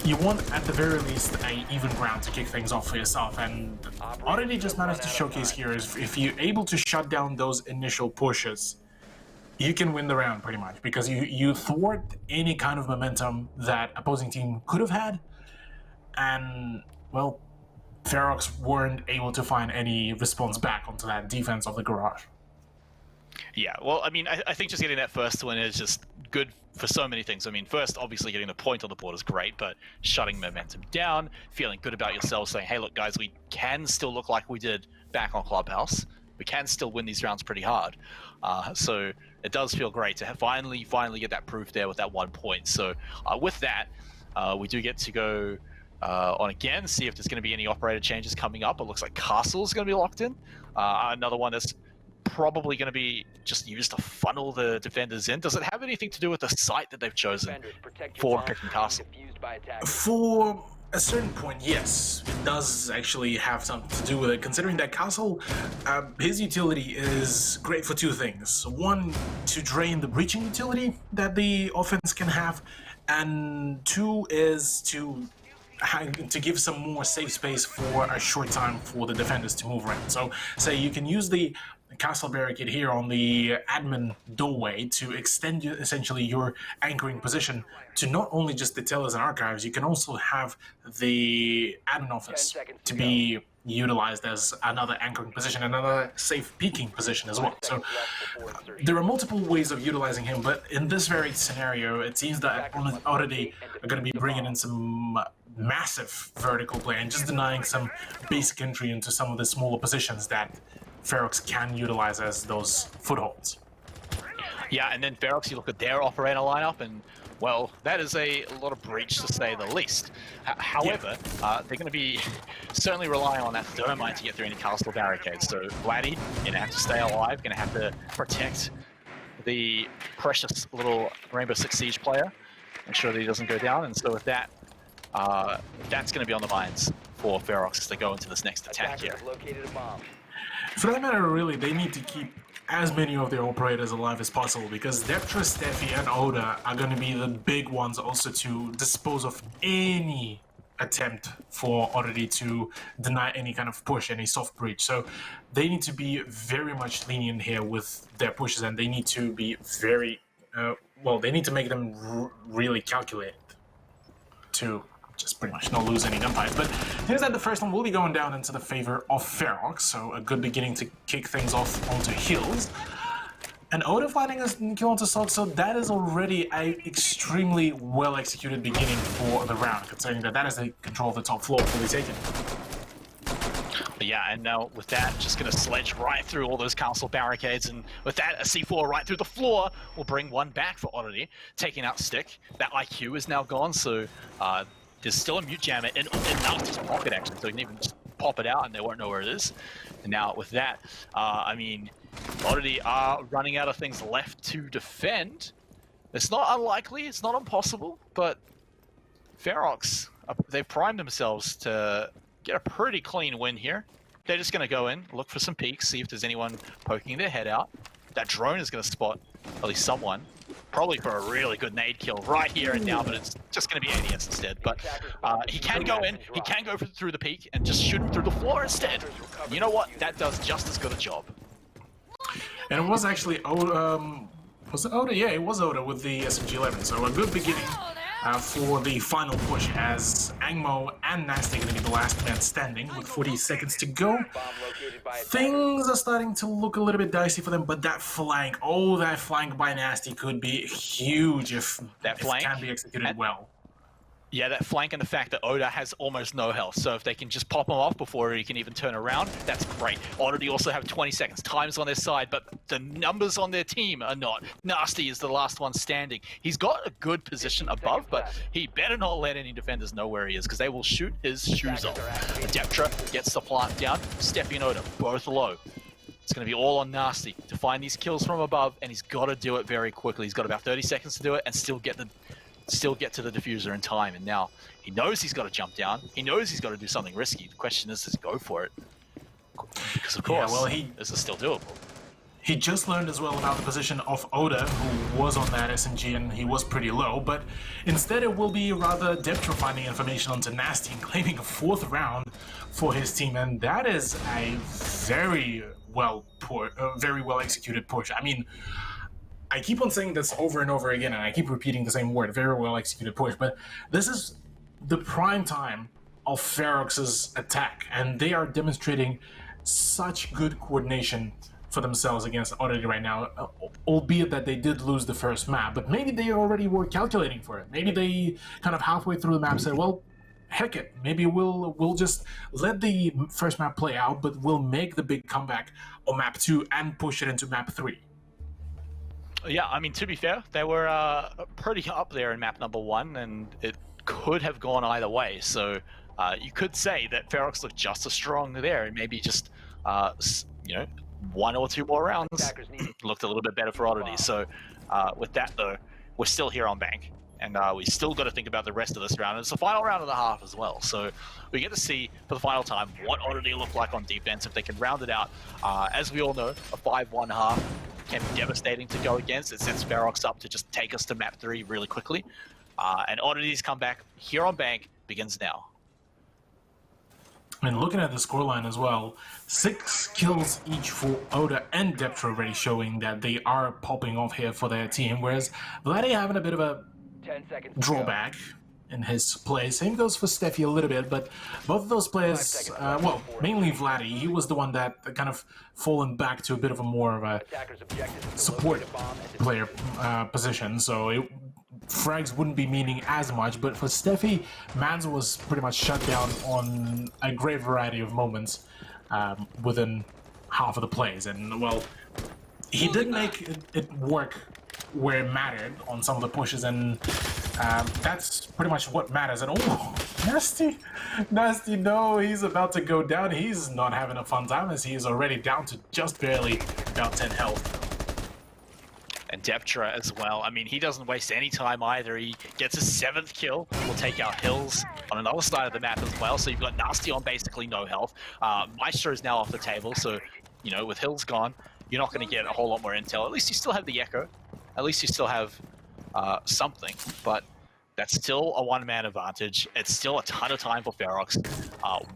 you want at the very least a even ground to kick things off for yourself, and Oddity just managed to showcase here is if you're able to shut down those initial pushes, you can win the round pretty much, because you thwart any kind of momentum that opposing team could have had, and, well, Ferox weren't able to find any response back onto that defense of the garage. Yeah, well, I mean, I think just getting that first win is just good for so many things. I mean, first, obviously, getting the point on the board is great, but shutting momentum down, feeling good about yourself, saying, hey, look, guys, we can still look like we did back on Clubhouse. We can still win these rounds pretty hard. So it does feel great to have finally get that proof there with that 1 point. So with that, we do get to go on again, see if there's going to be any operator changes coming up. It looks like Castle's going to be locked in. Another one that's probably going to be just used to funnel the defenders in. Does it have anything to do with the site that they've chosen for picking Castle? For a certain point, yes, it does actually have something to do with it, considering that Castle, his utility is great for 2 things. One, to drain the breaching utility that the offense can have, and 2 is to to give some more safe space for a short time for the defenders to move around. So, say you can use the castle barricade here on the admin doorway to extend essentially your anchoring position to not only just the tellers and archives, you can also have the admin office to be utilized as another anchoring position, another safe peeking position as well. So there are multiple ways of utilizing him, but in this very scenario, it seems that Oddity are going to be bringing in some massive vertical play and just denying some basic entry into some of the smaller positions that Ferox can utilize as those footholds. Yeah, and then Ferox, you look at their operator lineup, and well, that is a lot of breach to say the least. However, they're going to be certainly relying on that thermite to get through any castle barricades. So Vladdy, going to have to stay alive, going to have to protect the precious little Rainbow Six Siege player, make sure that he doesn't go down. And so with that, that's going to be on the minds for Ferox as they go into this next attack here. For that matter, really, they need to keep as many of their operators alive as possible, because Deptra, Steffi, and Oda are going to be the big ones also to dispose of any attempt for Oddity to deny any kind of push, any soft breach. So they need to be very much lenient here with their pushes, and they need to be very, well, they need to make them really calculated to just pretty much not lose any gunfights. But here's that the first one will be going down into the favor of Ferox, so a good beginning to kick things off onto heels. And Oda finding a kill onto Sock, so that is already a extremely well executed beginning for the round, considering that that is the control of the top floor fully taken. But yeah, and now with that, just going to sledge right through all those castle barricades, and with that, a C4 right through the floor will bring one back for Oddity, taking out Stick. That IQ is now gone, so there's still a mute jammer in Nasti's pocket, actually, so you can even just pop it out and they won't know where it is. And now with that, I mean, Oddity are running out of things left to defend. It's not unlikely, it's not impossible, but Ferox, they've primed themselves to get a pretty clean win here. They're just going to go in, look for some peeks, see if there's anyone poking their head out. That drone is going to spot at least someone, probably for a really good nade kill right here and now, but it's just going to be ADS instead. But he can go in, he can go through the peak and just shoot him through the floor instead. You know what? That does just as good a job. And it was actually Oda, was it Oda? Yeah, it was Oda with the SMG-11, so a good beginning for the final push, as Angmo and Nasty are going to be the last man standing with 40 seconds to go. Things are starting to look a little bit dicey for them, but that flank, oh, that flank by Nasty could be huge if it can be executed well. Yeah, that flank and the fact that Oda has almost no health, so if they can just pop him off before he can even turn around, that's great. Oddity also have 20 seconds. Time's on their side, but the numbers on their team are not. Nasty is the last one standing. He's got a good position above, but he better not let any defenders know where he is, because they will shoot his shoes off. Deptra gets the plant down. Steffi and Oda, both low. It's going to be all on Nasty to find these kills from above, and he's got to do it very quickly. He's got about 30 seconds to do it and still get to the diffuser in time. And now he knows he's got to jump down. He knows he's got to do something risky. The question is, does he go for it? Because of course, this is still doable. He just learned as well about the position of Oda, who was on that SMG, and he was pretty low, but instead it will be rather Deptra finding information onto Nasty and claiming a 4th round for his team, and that is a very well executed push. I mean, I keep on saying this over and over again, and I keep repeating the same word, very well executed push, but this is the prime time of Ferox's attack, and they are demonstrating such good coordination for themselves against Oddity right now, albeit that they did lose the first map, but maybe they already were calculating for it. Maybe they kind of halfway through the map said, well, heck it, maybe we'll just let the first map play out, but we'll make the big comeback on map 2 and push it into map 3. Yeah, I mean, to be fair, they were pretty up there in map number 1, and it could have gone either way. So you could say that Ferox looked just as strong there, and maybe just, you know, 1 or 2 more rounds looked a little bit better for Oddity. So with that, though, we're still here on bank, and we still got to think about the rest of this round. It's the final round of the half as well, so we get to see for the final time what Oddity look like on defense if they can round it out. As we all know, a 5-1 half can be devastating to go against. It sets Barracks up to just take us to map 3 really quickly. And Oddity's comeback here on bank begins now. I mean, looking at the scoreline as well, 6 kills each for Oda and Deptra already, showing that they are popping off here for their team, whereas Vladdy having a bit of a 10 seconds to go. drawback in his play. Same goes for Steffi a little bit, but both of those players, well, mainly Vladdy, he was the one that kind of fallen back to a bit of a more of a Attackers' objective is to support locate a bomb and player position, so frags wouldn't be meaning as much, but for Steffi, Mans was pretty much shut down on a great variety of moments within half of the plays, and well, he did make it work where it mattered on some of the pushes, and that's pretty much what matters. And oh, Nasty, no, he's about to go down. He's not having a fun time as he is already down to just barely about 10 health. And Deptra as well. I mean, he doesn't waste any time either. He gets his 7th kill. We'll take out Hills on another side of the map as well. So you've got Nasty on basically no health. Maestro's now off the table. So, you know, with Hills gone, you're not going to get a whole lot more intel. At least you still have the Echo. At least you still have something. But that's still a one-man advantage. It's still a ton of time for Ferox.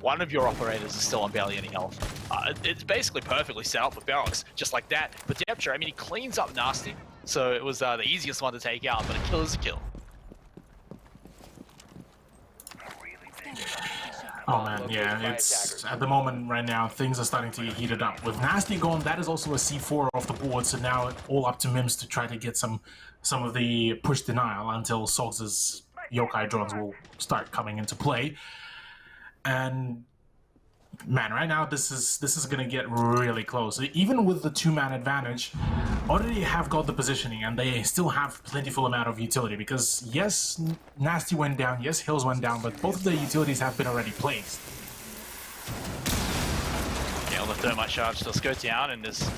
One of your operators is still on barely any health. It's basically perfectly set up for Ferox, just like that. But Deptra, I mean, he cleans up Nasty, so it was the easiest one to take out, but a kill is a kill. Oh man, yeah, it's at the moment right now, things are starting to get heated up. With Nasty gone, that is also a C4 off the board, so now it's all up to Mims to try to get some of the push denial until Sogs's yokai drones will start coming into play. And man, right now this is gonna get really close. Even with the 2-man advantage, Oddity have got the positioning and they still have plentiful amount of utility, because yes, Nasty went down, yes, Hills went down, but both of the utilities have been already placed. Yeah, well, the thermite charge does go down, and there's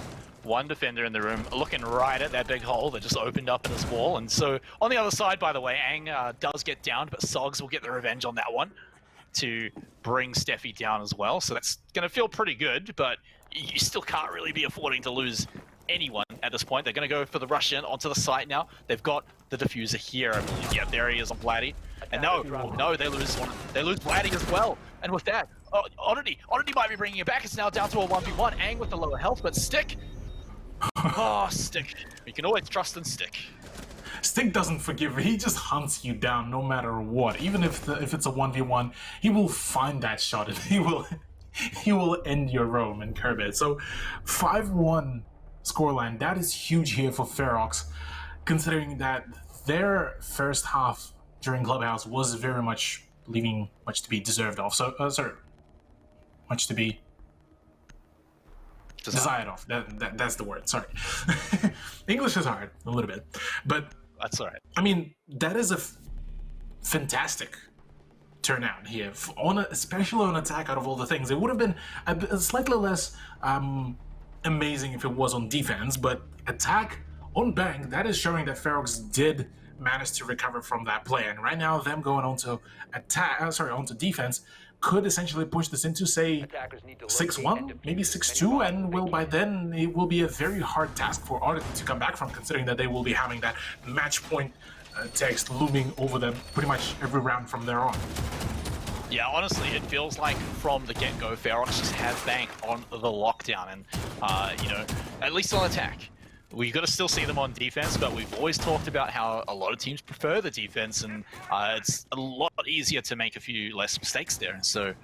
one defender in the room looking right at that big hole that just opened up in his wall. And so on the other side, by the way, Ang does get down, but Sogs will get the revenge on that one to bring Steffi down as well. So that's going to feel pretty good, but you still can't really be affording to lose anyone at this point. They're going to go for the rush in onto the site now. They've got the diffuser here, I believe. Yeah, there he is on Vladdy. And no, they lose Vladdy as well. And with that, Oddity might be bringing it back. It's now down to a 1v1. Ang with the lower health, but Stick. Oh, Stick. You can always trust in Stick. Stick doesn't forgive. He just hunts you down no matter what. Even if it's a 1v1, he will find that shot and he will end your roam and curb it. So 5-1 scoreline, that is huge here for Ferox, considering that their first half during Clubhouse was very much leaving much to be deserved of. So much to be desired of. That's the word. Sorry. English is hard a little bit, but that's all right. I mean, that is a fantastic turnout here, especially on attack. Out of all the things, it would have been a slightly less amazing if it was on defense, but attack on bank, that is showing that Ferox did manage to recover from that play. And right now, them going onto onto defense could essentially push this into, say, 6-1, maybe 6-2, and by then it will be a very hard task for Oddity to come back from, considering that they will be having that match point text looming over them pretty much every round from there on. Yeah, honestly, it feels like from the get-go, Ferox just has bank on the lockdown, and you know, at least on attack. We've got to still see them on defense, but we've always talked about how a lot of teams prefer the defense, and it's a lot easier to make a few less mistakes there. And so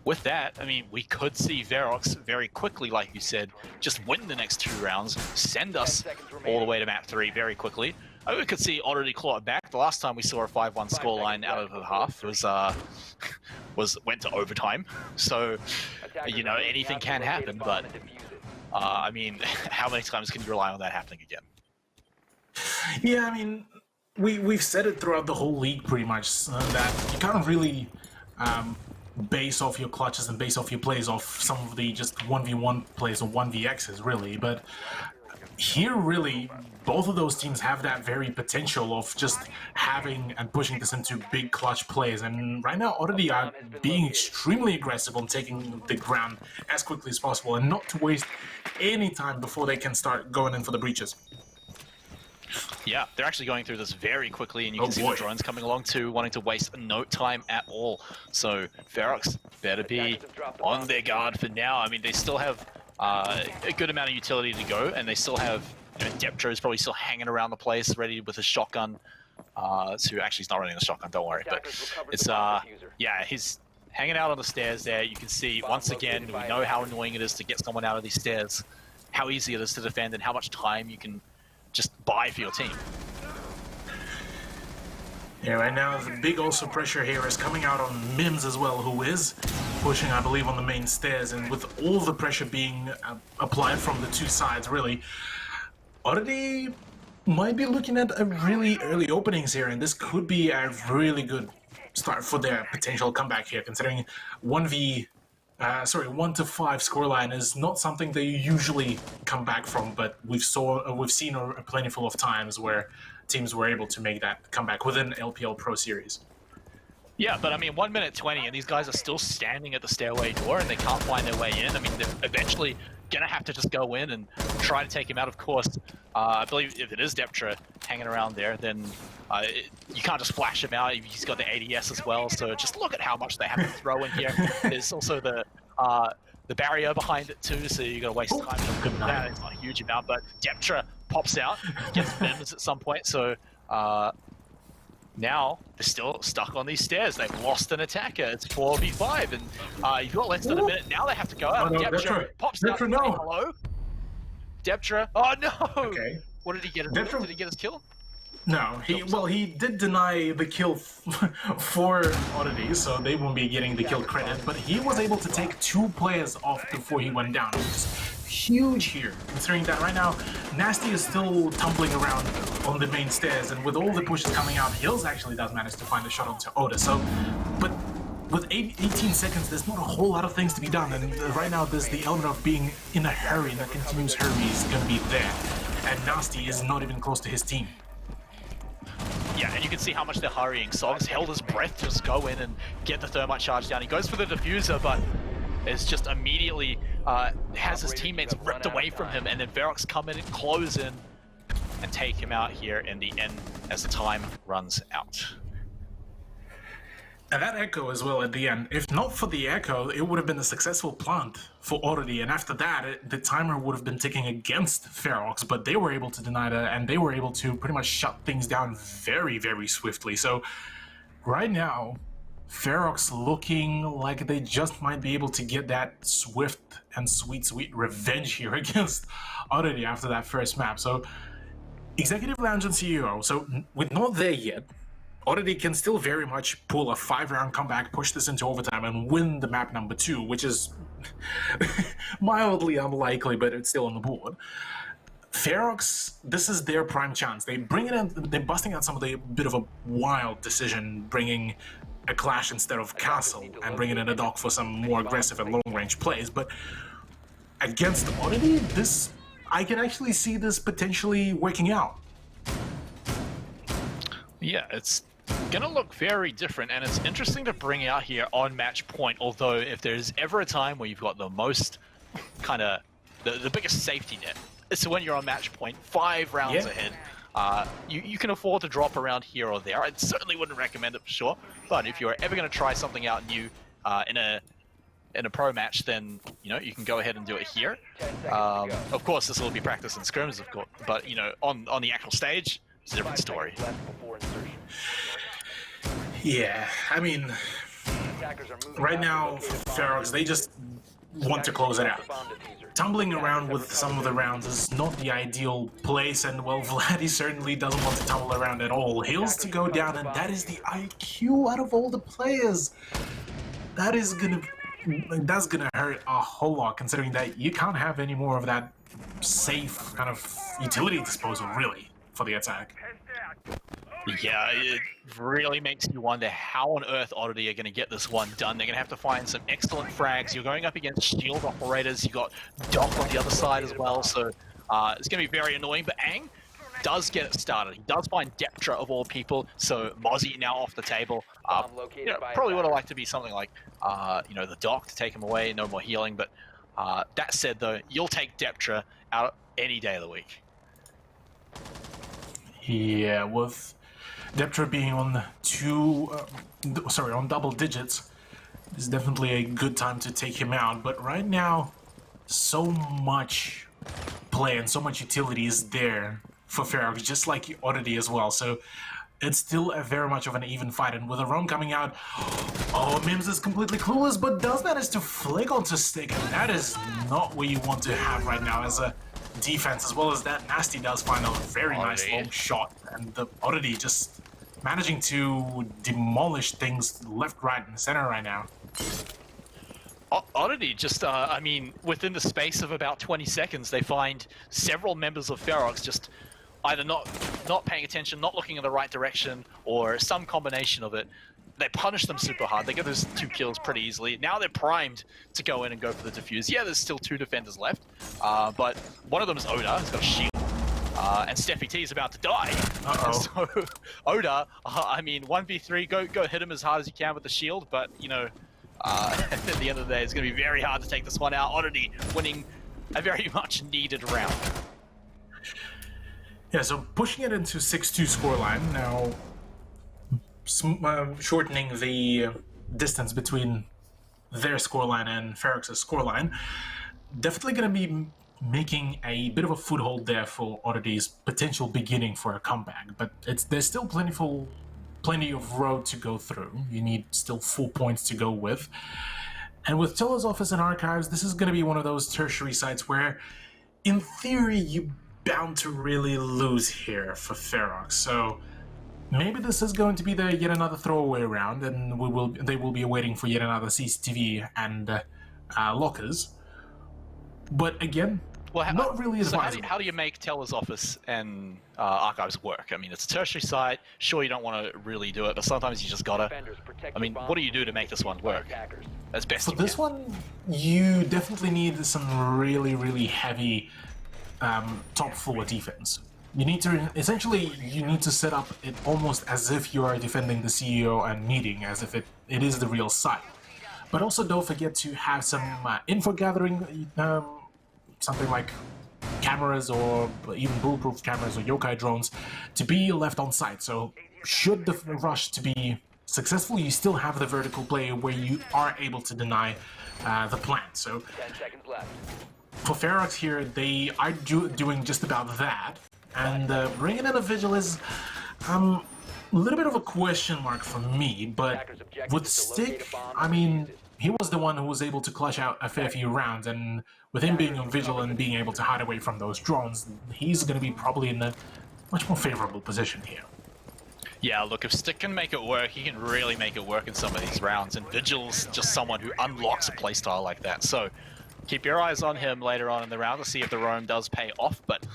with that, I mean, we could see Ferox very quickly, like you said, just win the next 2 rounds, send us all the way to map 3 very quickly. We could see Oddity claw it back. The last time we saw a 5-1 scoreline out of the half went to overtime. So, you know, anything can happen, but I mean, how many times can you rely on that happening again? Yeah, I mean, we've said it throughout the whole league pretty much, that you can't really base off your clutches and base off your plays off some of the just 1v1 plays or 1vx's really, but here really both of those teams have that very potential of just having and pushing this into big clutch plays, and right now Oddity are being extremely aggressive on taking the ground as quickly as possible and not to waste any time before they can start going in for the breaches. Yeah, they're actually going through this very quickly, and you can see boy. the drones coming along too, wanting to waste no time at all. So Ferox better be on their guard for now. I mean, they still have a good amount of utility to go, and they still have, Deptro is probably still hanging around the place, ready with a shotgun. Actually, he's not running the shotgun, don't worry. But it's, yeah, he's hanging out on the stairs there. You can see, once again, we know how annoying it is to get someone out of these stairs, how easy it is to defend, and how much time you can just buy for your team. Yeah, right now the big also pressure here is coming out on Mims as well, who is pushing, I believe, on the main stairs, and with all the pressure being applied from the two sides, really, Oddity might be looking at a really early openings here, and this could be a really good start for their potential comeback here, considering 1 to 5 scoreline is not something they usually come back from, but we've seen a plentiful of times where teams were able to make that comeback within LPL Pro Series. Yeah, but I mean, 1 minute 20, and these guys are still standing at the stairway door, and they can't find their way in. I mean, they're eventually gonna have to just go in and try to take him out. Of course, I believe if it is Deptra hanging around there, then you can't just flash him out. He's got the ADS as well, so just look at how much they have to throw in here. There's also the barrier behind it too, so you gotta waste time with that. It's not a huge amount, but Deptra pops out, gets Mims at some point, so now they're still stuck on these stairs. They've lost an attacker. It's 4v5, and you've got less than a minute. Now they have to go out. No, Deptra pops out. Deptra, no. Hello? Deptra. Oh no! Okay. What did he get? Deptra... Did he get his kill? No, he did deny the kill for Oddity, so they won't be getting the kill credit, but he was able to take 2 players off before he went down, which is huge here, considering that right now Nasty is still tumbling around on the main stairs, and with all the pushes coming out, Hills actually does manage to find a shot onto Oda, so, but with 18 seconds, there's not a whole lot of things to be done, and right now there's the element of being in a hurry, and a continuous hurry is going to be there, and Nasty is not even close to his team. Yeah, and you can see how much they're hurrying. Sogs held his breath to just go in and get the thermite charge down. He goes for the diffuser, but it's just immediately has his teammates ripped away from him, and then Ferox come in and close in and take him out here in the end as the time runs out. And that echo as well at the end, if not for the echo, it would have been a successful plant for Oddity, and after that, the timer would have been ticking against Ferox, but they were able to deny that, and they were able to pretty much shut things down very, very swiftly. So right now, Ferox looking like they just might be able to get that swift and sweet revenge here against Oddity after that first map. So Executive Lounge and CEO, so we're not there yet. Oddity can still very much pull a 5-round comeback, push this into overtime, and win the map number 2, which is mildly unlikely, but it's still on the board. Ferox, this is their prime chance. They bring it in, they're busting out some of the bit of a wild decision, bringing a Clash instead of Castle, and bringing in a Dock for some more aggressive and long-range plays. But against Oddity, I can actually see this potentially working out. Yeah, it's gonna look very different, and it's interesting to bring out here on match point, although if there's ever a time where you've got the most kind of the biggest safety net, it's when you're on match point 5 rounds ahead. You can afford to drop around here or there. I certainly wouldn't recommend it for sure, but if you're ever going to try something out new in a pro match, then you can go ahead and do it here. Of course, this will be practice in scrims, of course, but on the actual stage, it's a different story. Yeah, I mean, right now, Ferox, they just want to close it out. Tumbling around with some of the rounds is not the ideal place, and well, Vladdy certainly doesn't want to tumble around at all. Hills to go down, and that is the IQ out of all the players. That's gonna hurt a whole lot, considering that you can't have any more of that safe kind of utility disposal, really, for the attack. Yeah, it really makes you wonder how on earth Oddity are going to get this one done. They're going to have to find some excellent frags. You're going up against shield operators. You've got Doc on the other side as well, so it's going to be very annoying. But Aang does get it started. He does find Deptra of all people, so Mozzie now off the table. Probably would have liked to be something like, the Doc to take him away, no more healing. But that said, though, you'll take Deptra out any day of the week. Yeah, with Deptra being on on double digits, it's definitely a good time to take him out. But right now, so much play and so much utility is there for Ferox, just like Oddity as well. So it's still very much of an even fight. And with a roam coming out, oh, Mims is completely clueless, but does manage to flick onto Stick, and that is not what you want to have right now as a defense. As well as that, Nasty does find a very nice long shot, and the Oddity just managing to demolish things left, right, and center right now. Oddity just, I mean, within the space of about 20 seconds, they find several members of Ferox just either not paying attention, not looking in the right direction, or some combination of it. They punish them super hard. They get those 2 kills pretty easily. Now they're primed to go in and go for the defuse. Yeah, there's still 2 defenders left, but one of them is Oda. He's got a shield. And Steffi T is about to die. So Oda, I mean, 1v3, go hit him as hard as you can with the shield, but, you know, at the end of the day, it's going to be very hard to take this one out. Oddity winning a very much needed round. Yeah, so pushing it into 6-2 scoreline now, shortening the distance between their scoreline and Ferox's scoreline. Definitely going to be making a bit of a foothold there for Oddity's potential beginning for a comeback, but there's still plenty of road to go through. You need still 4 points to go with. And with Tella's office and archives, this is going to be one of those tertiary sites where, in theory, you're bound to really lose here for Ferox. So maybe this is going to be yet another throwaway round, and they will be waiting for yet another CCTV and lockers. But again, not really advisable. So how do you make Teller's office and archives work? I mean, it's a tertiary site. Sure, you don't want to really do it, but sometimes you just gotta. I mean, what do you do to make this one work as best you can? For this one, you definitely need some really, really heavy top floor defense. You need to set up it almost as if you are defending the CEO and meeting, as if it is the real site. But also don't forget to have some info gathering, something like cameras or even bulletproof cameras or yokai drones to be left on site. So should the rush to be successful, you still have the vertical play where you are able to deny the plant. So 10 seconds left. For Ferox here, they are doing just about that. And bringing in a Vigil is a little bit of a question mark for me, but with Stick, I mean, he was the one who was able to clutch out a fair few rounds, and with him being on Vigil and being able to hide away from those drones, he's going to be probably in a much more favorable position here. Yeah, look, if Stick can make it work, he can really make it work in some of these rounds, and Vigil's just someone who unlocks a playstyle like that. So keep your eyes on him later on in the round to see if the roam does pay off, but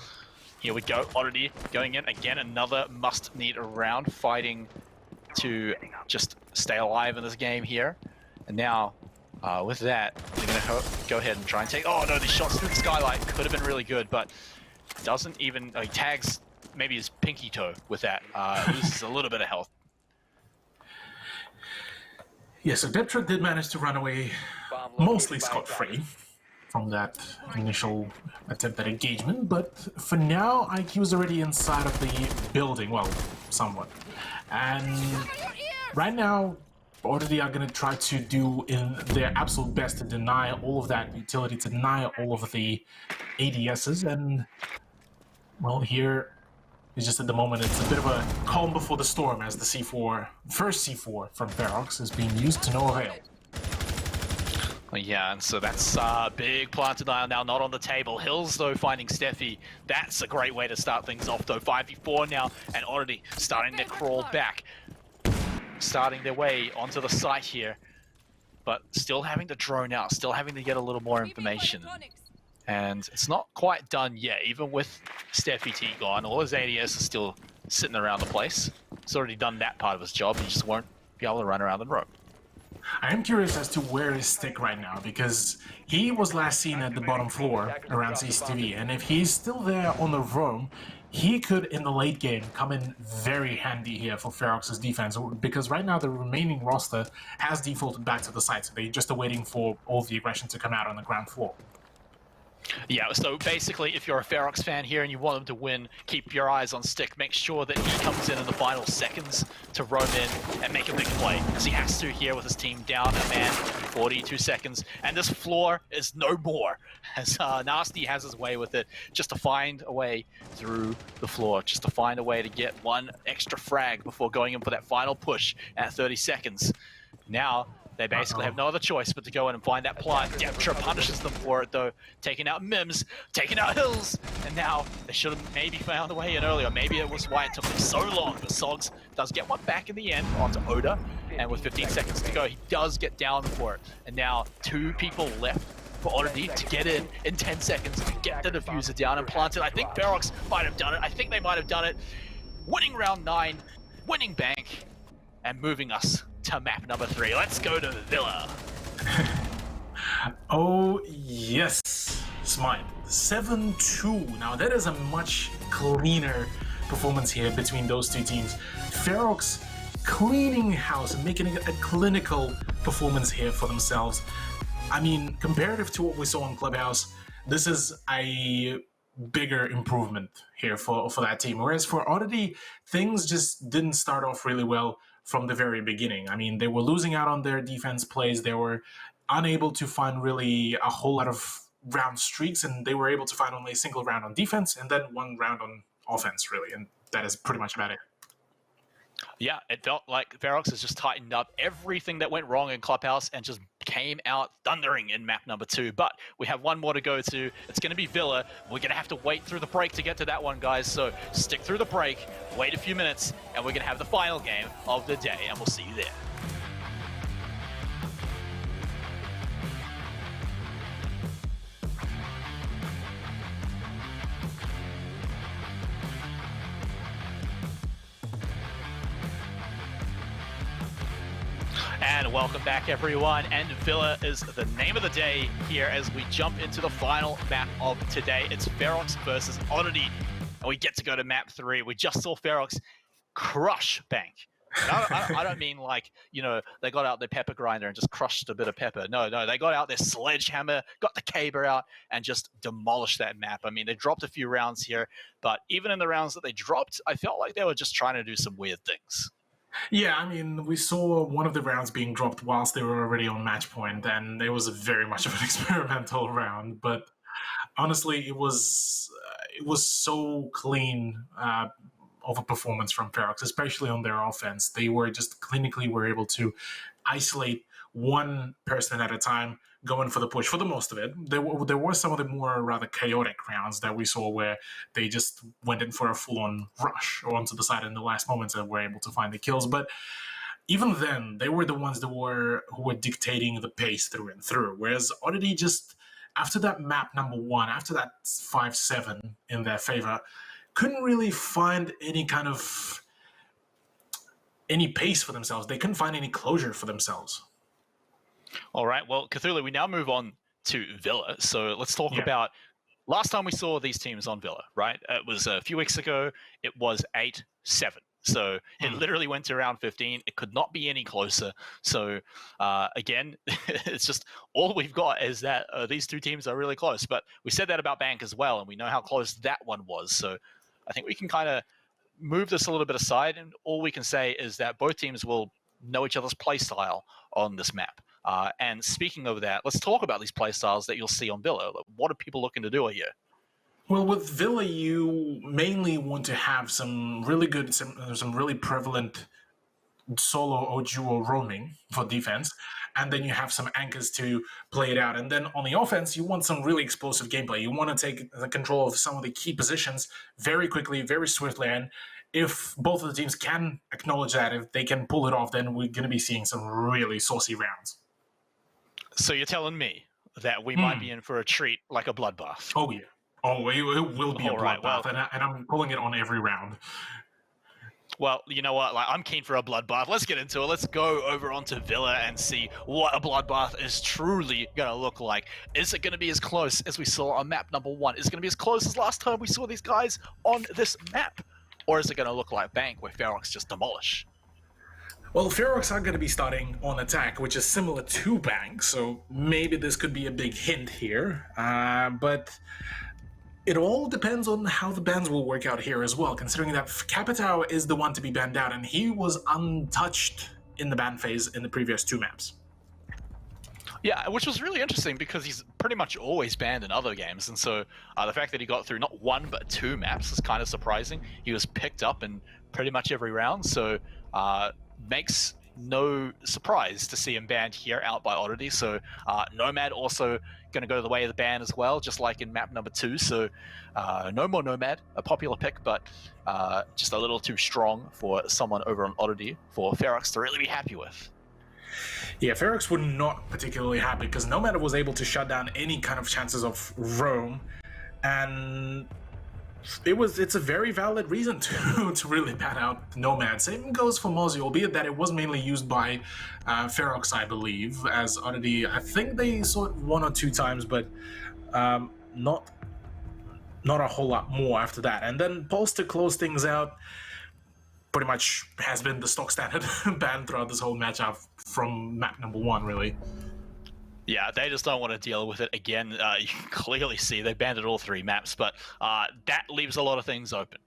here we go. Oddity going in again, another must-need round, fighting to just stay alive in this game here. And now, with that, they're going to go ahead and try and take... Oh no, these shots through the skylight could have been really good, but doesn't even... He tags maybe his pinky toe with that. Loses a little bit of health. Yeah, so Deptra did manage to run away mostly scot-free from that initial attempt at engagement, but for now, IQ's already inside of the building, well, somewhat. And right now, Oddity are going to try to do in their absolute best to deny all of that utility, to deny all of the ADSs, and, well, here is just at the moment, it's a bit of a calm before the storm as the first C4 from Barracks is being used to no avail. Yeah, and so that's big plant denial now, not on the table. Hills, though, finding Steffi. That's a great way to start things off, though. 5v4 now, and Oddity starting to crawl back. Starting their way onto the site here, but still having to drone out, still having to get a little more information. And it's not quite done yet, even with Steffi T gone. All his ADS is still sitting around the place. He's already done that part of his job, he just won't be able to run around and roam. I am curious as to where is Stick right now, because he was last seen at the bottom floor around CCTV, and if he's still there on the roam, he could, in the late game, come in very handy here for Ferox's defense, because right now the remaining roster has defaulted back to the site, so they're just waiting for all the aggression to come out on the ground floor. Yeah, so basically, if you're a Ferox fan here and you want him to win, keep your eyes on Stick. Make sure that he comes in the final seconds to roam in and make a big play, because he has to here with his team down a man, 42 seconds, and this floor is no more, as Nasty has his way with it, just to find a way through the floor, just to find a way to get one extra frag before going in for that final push at 30 seconds. Now, they basically have no other choice but to go in and find that plant. Deptra punishes them for it, though, taking out Mims, taking out Hills, and now they should have maybe found a way in earlier. Maybe it was why it took them so long, but Sogs does get one back in the end onto Oda, and with 15 seconds to go, he does get down for it. And now 2 people left for Oddity to get in 10 seconds, get the diffuser down and plant it. I think Barracks might have done it. I think they might have done it. Winning round 9, winning bank, and moving us to map number 3. Let's go to Villa. Oh, yes. Smite. 7-2. Now, that is a much cleaner performance here between those two teams. Ferox cleaning house and making a clinical performance here for themselves. I mean, comparative to what we saw on Clubhouse, this is a bigger improvement here for that team. Whereas for Oddity, things just didn't start off really well from the very beginning. I mean, they were losing out on their defense plays. They were unable to find really a whole lot of round streaks, and they were able to find only a single round on defense and then 1 round on offense, really. And that is pretty much about it. Yeah, it felt like Ferox has just tightened up everything that went wrong in Clubhouse and just came out thundering in map number 2. But we have one more to go to. It's going to be Villa. We're going to have to wait through the break to get to that one, guys. So stick through the break, wait a few minutes, and we're going to have the final game of the day, and we'll see you there. And welcome back, everyone. And Villa is the name of the day here as we jump into the final map of today. It's Ferox versus Oddity, and we get to go to map 3. We just saw Ferox crush Bank. I don't mean like, you know, they got out their pepper grinder and just crushed a bit of pepper. No, they got out their sledgehammer, got the caber out, and just demolished that map. I mean, they dropped a few rounds here, but even in the rounds that they dropped, I felt like they were just trying to do some weird things. Yeah, I mean, we saw one of the rounds being dropped whilst they were already on match point, and it was very much of an experimental round. But honestly, it was so clean of a performance from Ferox, especially on their offense. They were just clinically were able to isolate one person at a time, going for the push for the most of it. There were some of the more rather chaotic rounds that we saw where they just went in for a full-on rush or onto the side in the last moments and were able to find the kills. But even then, they were the ones who were dictating the pace through and through. Whereas Oddity just, after that map number 1, after that 5-7 in their favor, couldn't really find any kind of pace for themselves. They couldn't find any closure for themselves. All right, well, Cthulhu, we now move on to Villa. So let's talk about last time we saw these teams on Villa, right? It was a few weeks ago. It was 8-7. So it literally went to round 15. It could not be any closer. So again, it's just all we've got is that these two teams are really close. But we said that about Bank as well, and we know how close that one was. So I think we can kind of move this a little bit aside, and all we can say is that both teams will know each other's play style on this map. And speaking of that, let's talk about these play styles that you'll see on Villa. What are people looking to do here? Well, with Villa, you mainly want to have some really good, some really prevalent solo or duo roaming for defense, and then you have some anchors to play it out. And then on the offense, you want some really explosive gameplay. You want to take the control of some of the key positions very quickly, very swiftly, and if both of the teams can acknowledge that, if they can pull it off, then we're going to be seeing some really saucy rounds. So you're telling me that we might be in for a treat like a bloodbath? Oh, yeah. Oh, it will be a bloodbath, and I'm pulling it on every round. Well, you know what? Like, I'm keen for a bloodbath. Let's get into it. Let's go over onto Villa and see what a bloodbath is truly going to look like. Is it going to be as close as we saw on map number 1? Is it going to be as close as last time we saw these guys on this map? Or is it going to look like Bank, where Ferox just demolish? Well, Ferox are going to be starting on attack, which is similar to Bank, so maybe this could be a big hint here. But it all depends on how the bans will work out here as well, considering that Capitao is the one to be banned out, and he was untouched in the ban phase in the previous 2 maps. Yeah, which was really interesting because he's pretty much always banned in other games, and so the fact that he got through not 1 but 2 maps is kind of surprising. He was picked up in pretty much every round, so makes no surprise to see him banned here out by Oddity. So Nomad also going to go the way of the ban as well, just like in map number 2. So no more Nomad, a popular pick, but just a little too strong for someone over on Oddity for Ferox to really be happy with. Yeah, Ferox were not particularly happy because Nomad was able to shut down any kind of chances of roam, and it's a very valid reason to really ban out Nomad. Same goes for Mozzie, albeit that it was mainly used by Ferox, I believe, as Oddity. I think they saw it 1 or 2 times, but not a whole lot more after that. And then Pulse to close things out pretty much has been the stock standard ban throughout this whole matchup from map number 1, really. Yeah, they just don't want to deal with it again. You can clearly see they banned it all 3 maps, but that leaves a lot of things open.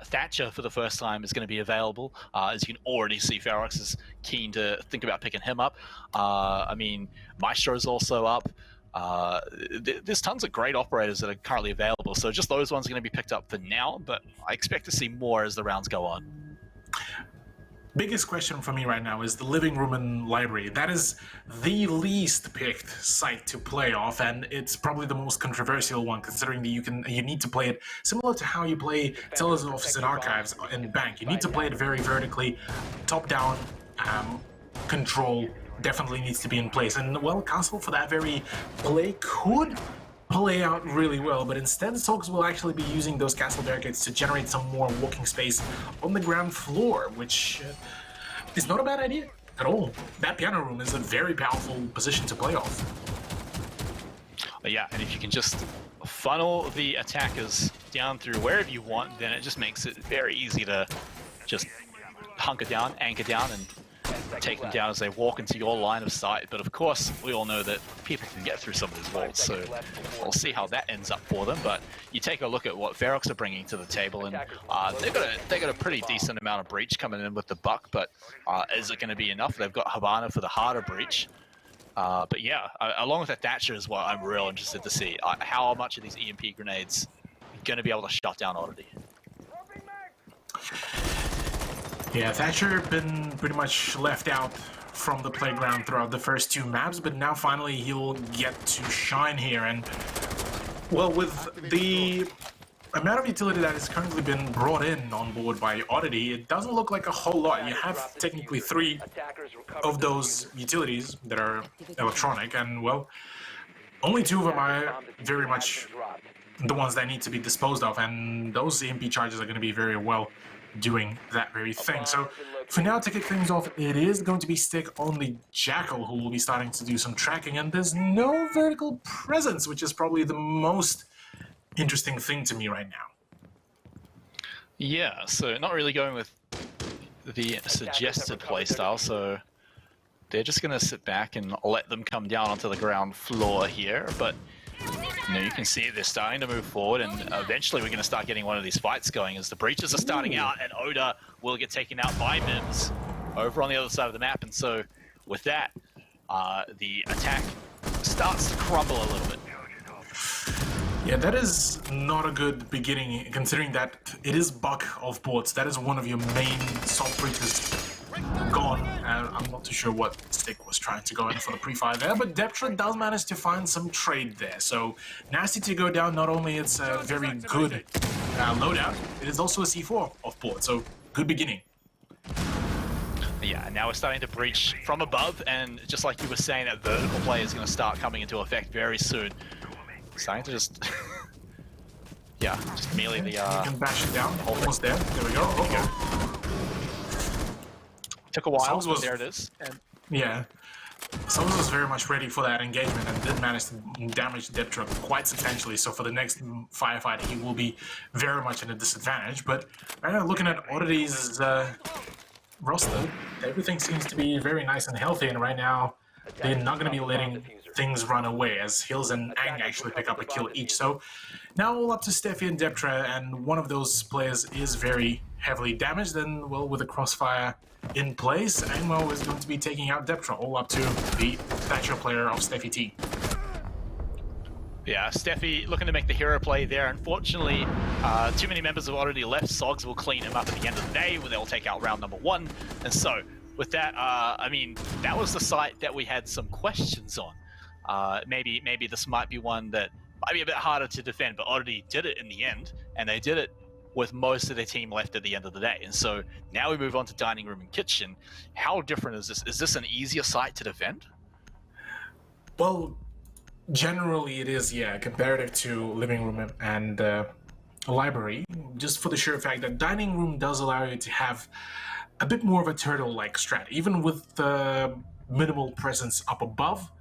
Thatcher, for the first time, is going to be available. As you can already see, Ferox is keen to think about picking him up. I mean, Maestro's also up. There's tons of great operators that are currently available, so just those ones are going to be picked up for now, but I expect to see more as the rounds go on. Biggest question for me right now is the living room and library. That is the least picked site to play off, and it's probably the most controversial one, considering that you need to play it similar to how you play Tellers Office and Archives in Bank. You need to play it very vertically, top-down. Control definitely needs to be in place, and well, Castle for that very play could play out really well, but instead Sogs will actually be using those castle barricades to generate some more walking space on the ground floor, which is not a bad idea at all. That piano room is a very powerful position to play off. Yeah, and if you can just funnel the attackers down through wherever you want, then it just makes it very easy to just hunker down, anchor down, and take them down as they walk into your line of sight. But of course, we all know that people can get through some of these walls, so we'll see how that ends up for them. But you take a look at what Ferox are bringing to the table, and they got a pretty decent amount of breach coming in with the buck, but is it going to be enough? They've got Habana for the harder breach. But yeah, along with that Thatcher is what I'm real interested to see. How much of these EMP grenades are going to be able to shut down Oddity? Yeah, Thatcher been pretty much left out from the playground throughout the first 2 maps, but now finally he'll get to shine here. And well, with the amount of utility that has currently been brought in on board by Oddity, it doesn't look like a whole lot. You have technically 3 of those utilities that are electronic, and well, only 2 of them are very much the ones that need to be disposed of, and those EMP charges are going to be very well doing that very thing. So for now, to kick things off, it is going to be Stick on the Jackal, who will be starting to do some tracking, and there's no vertical presence, which is probably the most interesting thing to me right now. Yeah, so not really going with the suggested playstyle, so they're just going to sit back and let them come down onto the ground floor here, but you know, you can see they're starting to move forward, and eventually we're going to start getting one of these fights going as the breaches are starting out, and Oda will get taken out by Mims over on the other side of the map. And so with that, the attack starts to crumble a little bit. Yeah, that is not a good beginning, considering that it is Buck of boards. That is one of your main soft breaches gone, and I'm not too sure what Stick was trying to go in for the pre-fire there, but Deptra does manage to find some trade there. So Nasty to go down, not only it's a very good loadout, it is also a C4 off board, so good beginning. Yeah, and now we're starting to breach from above, and just like you were saying, that vertical play is going to start coming into effect very soon. Starting to just... yeah, just melee the... You can bash it down, almost there. There we go. Okay. Took a while, but there it is. And yeah, Solos was very much ready for that engagement and did manage to damage Deptra quite substantially. So for the next firefight, he will be very much at a disadvantage. But right now, looking at Oddity's roster, everything seems to be very nice and healthy, and right now they're not going to be letting things run away, as Hills and Ang actually pick up a kill each. So now all up to Steffi and Deptra, and one of those players is very heavily damaged, and well, with a crossfire in place, Angmo is going to be taking out Deptra, all up to the Thatcher player of Steffi T. Yeah, Steffi looking to make the hero play there. Unfortunately, too many members have already left. Sogs will clean him up at the end of the day, where they'll take out round number 1. And so, with that, I mean, that was the site that we had some questions on. Maybe this might be one that might be a bit harder to defend, but Oddity did it in the end, and they did it with most of their team left at the end of the day. And so, now we move on to Dining Room and Kitchen. How different is this? Is this an easier site to defend? Well, generally it is, yeah, comparative to living room and library, just for the sheer fact that dining room does allow you to have a bit more of a turtle-like strat. Even with the minimal presence up above,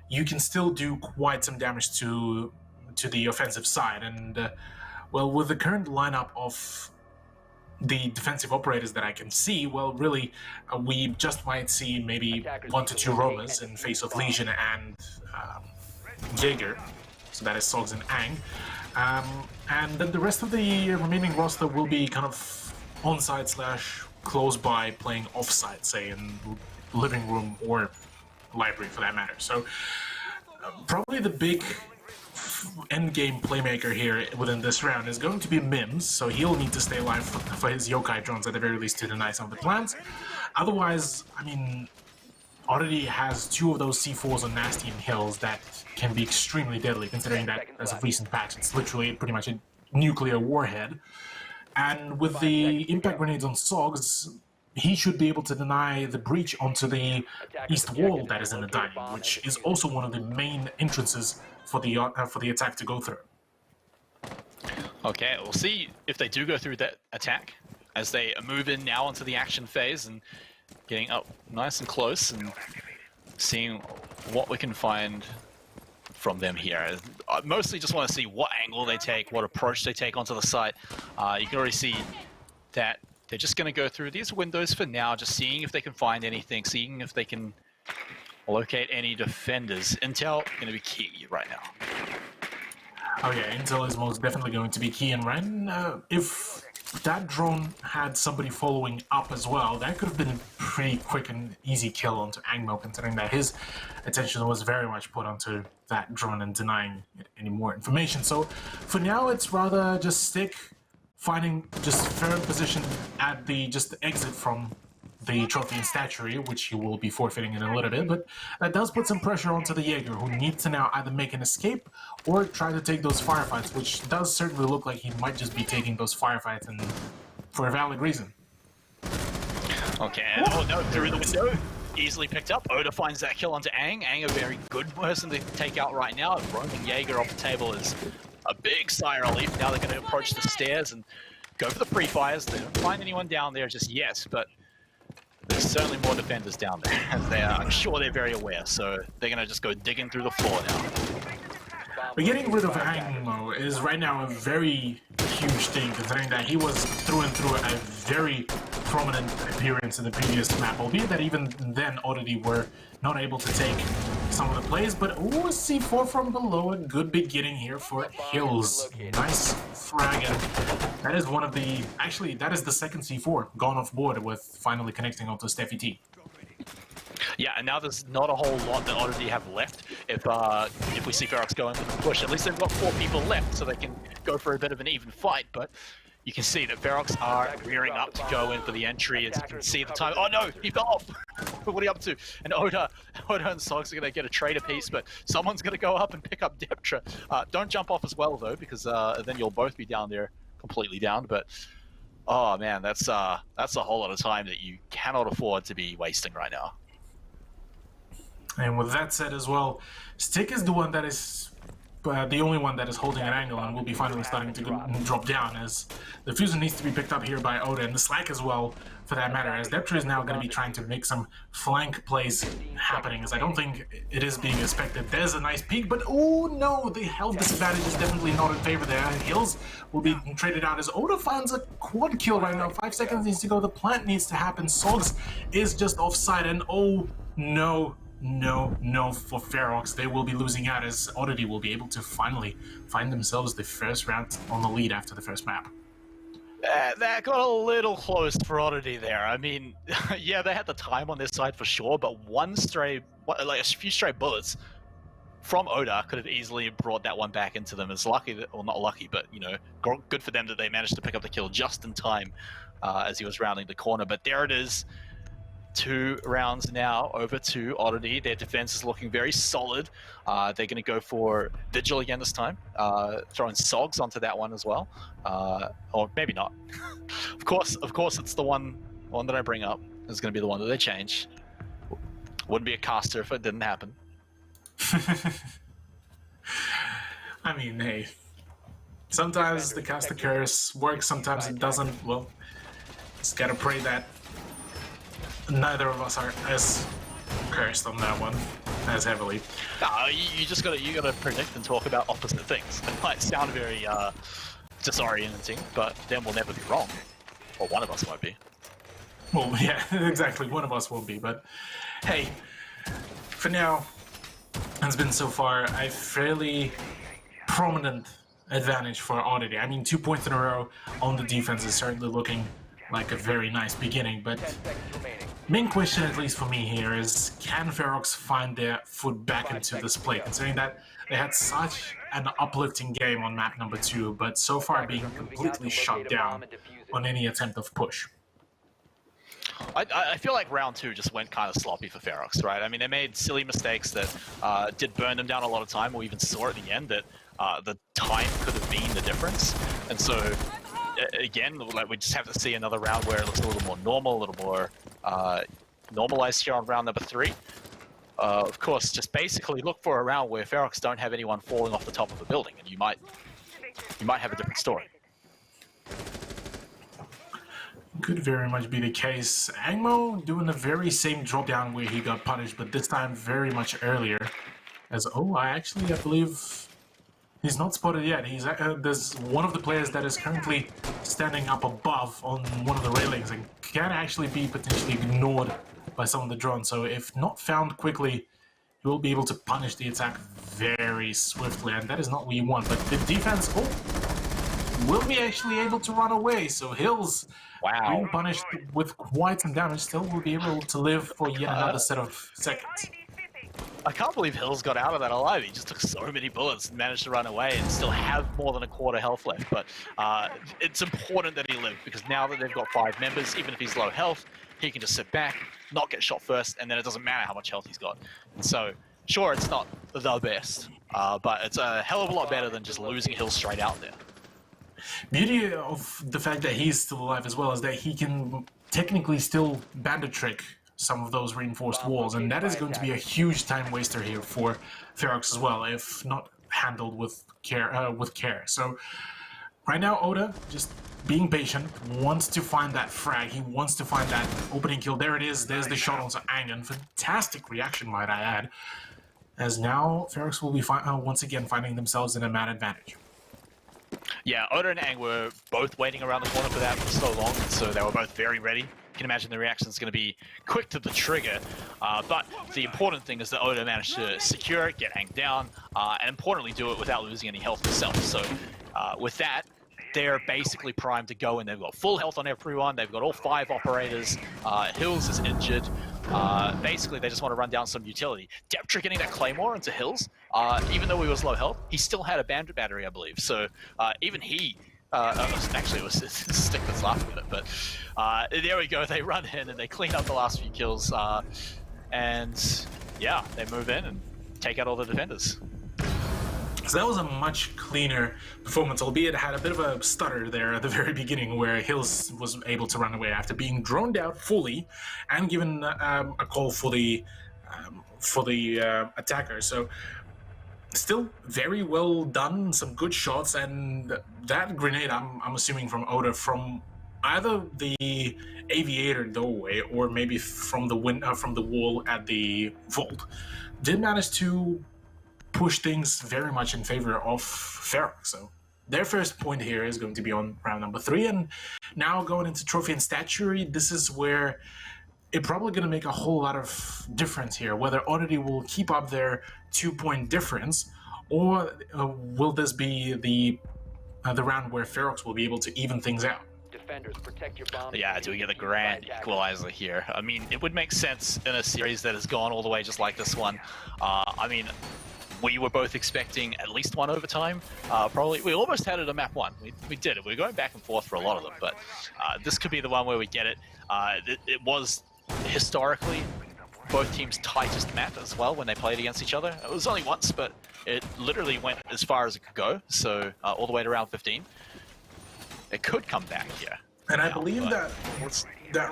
you can still do quite some damage to the offensive side. And well, with the current lineup of the defensive operators that I can see, well, really, we just might see maybe 1 to 2 roamers in face of Legion and Jaeger, so that is Sogs and Ang, and then the rest of the remaining roster will be kind of on-site / close by, playing off-site, say in living room or library for that matter. So probably the big end-game playmaker here within this round is going to be Mims, so he'll need to stay alive for his yokai drones at the very least to deny some of the plans. Otherwise, I mean, Oddity has 2 of those C4s on Nasty and Hills that can be extremely deadly, considering that as a recent patch, it's literally pretty much a nuclear warhead. And with the impact grenades on Sogs, he should be able to deny the breach onto the east wall that is in the dining, which is also one of the main entrances for the attack to go through. Okay, we'll see if they do go through that attack as they move in now into the action phase and getting up nice and close and seeing what we can find from them here. I mostly just want to see what angle they take, what approach they take onto the site. You can already see that they're just going to go through these windows for now, just seeing if they can find anything, seeing if they can locate any defenders. Intel going to be key right now. Oh yeah, Intel is most definitely going to be key, and right, if that drone had somebody following up as well, that could have been a pretty quick and easy kill onto Angmo, considering that his attention was very much put onto that drone and denying it any more information. So for now, it's rather just stick, finding just firm position at the exit from the trophy and statuary, which he will be forfeiting in a little bit, but that does put some pressure onto the Jaeger, who needs to now either make an escape or try to take those firefights, which does certainly look like he might just be taking those firefights, and for a valid reason. Okay, and oh no, through the window, easily picked up. Oda finds that kill onto Ang. Ang, a very good person to take out right now. Roaming Jaeger off the table is a big sigh of relief. Now they're going to approach the stairs and go for the pre-fires. They don't find anyone down there just yet, but there's certainly more defenders down there, as I'm sure they're very aware, so they're going to just go digging through the floor now. But getting rid of Angmo is right now a very huge thing, considering that he was through and through a very prominent appearance in the previous map, albeit that even then Oddity were not able to take some of the plays, but ooh, a C4 from below, a good beginning here for Hills. Nice frag, and that is one of the, actually that is the second C4 gone off board with finally connecting onto Steffi T. Yeah, and now there's not a whole lot that Oddity have left. If we see Ferox going for the push, at least they've got 4 people left, so they can go for a bit of an even fight, but you can see that Ferox are rearing up to go in for the entry, as you can see the time. Oh no, he fell off! What are you up to? And Oda and Sogs are going to get a trade apiece, but someone's going to go up and pick up Deptra. Don't jump off as well, though, because then you'll both be down there, completely down. But, oh man, that's a whole lot of time that you cannot afford to be wasting right now. And with that said as well, Stick is the one that is the only one that is holding an angle and will be finally starting to drop down, as the fusion needs to be picked up here by Oda, and the slack as well, for that matter, as Deptra is now going to be trying to make some flank plays happening, as I don't think it is being expected. There's a nice peek, but oh no, the health disadvantage is definitely not in favor there. Hills will be traded out as Oda finds a quad kill right now. 5 seconds needs to go, the plant needs to happen. Sogs is just offside, and oh no, for Ferox. They will be losing out, as Oddity will be able to finally find themselves the first round on the lead after the first map. That got a little close for Oddity there. I mean, yeah, they had the time on their side for sure, but like a few stray bullets from Oda could have easily brought that one back into them. It's lucky that, or not lucky, but you know, good for them that they managed to pick up the kill just in time as he was rounding the corner. But there it is. 2 rounds now over to Oddity. Their defense is looking very solid. They're going to go for Vigil again this time, throwing Sogs onto that one as well, or maybe not. Of course, it's the one that I bring up is going to be the one that they change. Wouldn't be a caster if it didn't happen. I mean, hey, sometimes the caster curse works, sometimes it doesn't. Well, just gotta pray that neither of us are as cursed on that one as heavily. No, you gotta predict and talk about opposite things. It might sound very disorienting, but then we'll never be wrong, or one of us won't be. Well, yeah, exactly. One of us won't be, but hey, for now, it's been so far a fairly prominent advantage for Oddity. I mean, 2 points in a row on the defense is certainly looking like a very nice beginning, but main question, at least for me here, is can Ferox find their foot back into this play, considering that they had such an uplifting game on map number 2, but so far being completely shut down on any attempt of push. I feel like round 2 just went kind of sloppy for Ferox, right? I mean, they made silly mistakes that did burn them down a lot of time. We even saw at the end that the time could have been the difference. And so, again, like, we just have to see another round where it looks a little more normal, a little more normalized here on round number 3. Of course, just basically look for a round where Ferox don't have anyone falling off the top of a building, and you might have a different story. Could very much be the case. Angmo doing the very same drop down where he got punished, but this time very much earlier. As I believe he's not spotted yet. He's there's one of the players that is currently standing up above on one of the railings and can actually be potentially ignored by some of the drones. So if not found quickly, he will be able to punish the attack very swiftly, and that is not what you want. But the defense will be actually able to run away. So Hills, being punished with quite some damage, still will be able to live for yet another set of seconds. I can't believe Hills got out of that alive. He just took so many bullets and managed to run away and still have more than a quarter health left. But it's important that he lived, because now that they've got 5 members, even if he's low health, he can just sit back, not get shot first, and then it doesn't matter how much health he's got. And so, sure, it's not the best, but it's a hell of a lot better than just losing Hills straight out there. Beauty of the fact that he's still alive as well is that he can technically still bandit trick some of those reinforced walls, and that is going to be a huge time waster here for Ferox as well, if not handled with care. So right now, Oda just being patient, wants to find that frag. He wants to find that opening kill. There it is. There's the shot onto Angan. Fantastic reaction, might I add. As now, Ferox will be once again finding themselves in a man advantage. Yeah, Oda and Ang were both waiting around the corner for that for so long, so they were both very ready. You can imagine the reaction is going to be quick to the trigger, but the important thing is that Oda managed to secure it, get Ang down, and importantly do it without losing any health themselves. So with that, they're basically primed to go, and they've got full health on everyone. They've got all 5 operators. Hills is injured. Basically, they just want to run down some utility. Deptra getting that Claymore into Hills, even though he was low health, he still had a bandit battery, I believe. So even he, actually it was his stick that's laughing at it, but there we go. They run in and they clean up the last few kills, and yeah, they move in and take out all the defenders. So that was a much cleaner performance, albeit it had a bit of a stutter there at the very beginning where Hills was able to run away after being droned out fully and given a call for the attacker. So still very well done, some good shots, and that grenade, I'm assuming from Oda, from either the aviator doorway or maybe from the wall at the vault, did manage to push things very much in favor of Ferox. So their first point here is going to be on round number 3, and now going into trophy and statuary, this is where it's probably going to make a whole lot of difference here, whether Oddity will keep up their 2-point difference, or will this be the round where Ferox will be able to even things out. Defenders, protect your bomb. Yeah, do we get a grand equalizer here? I mean, it would make sense in a series that has gone all the way just like this one. I mean, we were both expecting at least one overtime. Probably, we almost had it at map 1. We did it. We were going back and forth for a lot of them, but this could be the one where we get it. It was historically both teams' tightest map as well when they played against each other. It was only once, but it literally went as far as it could go, so all the way to round 15. It could come back here. And I believe that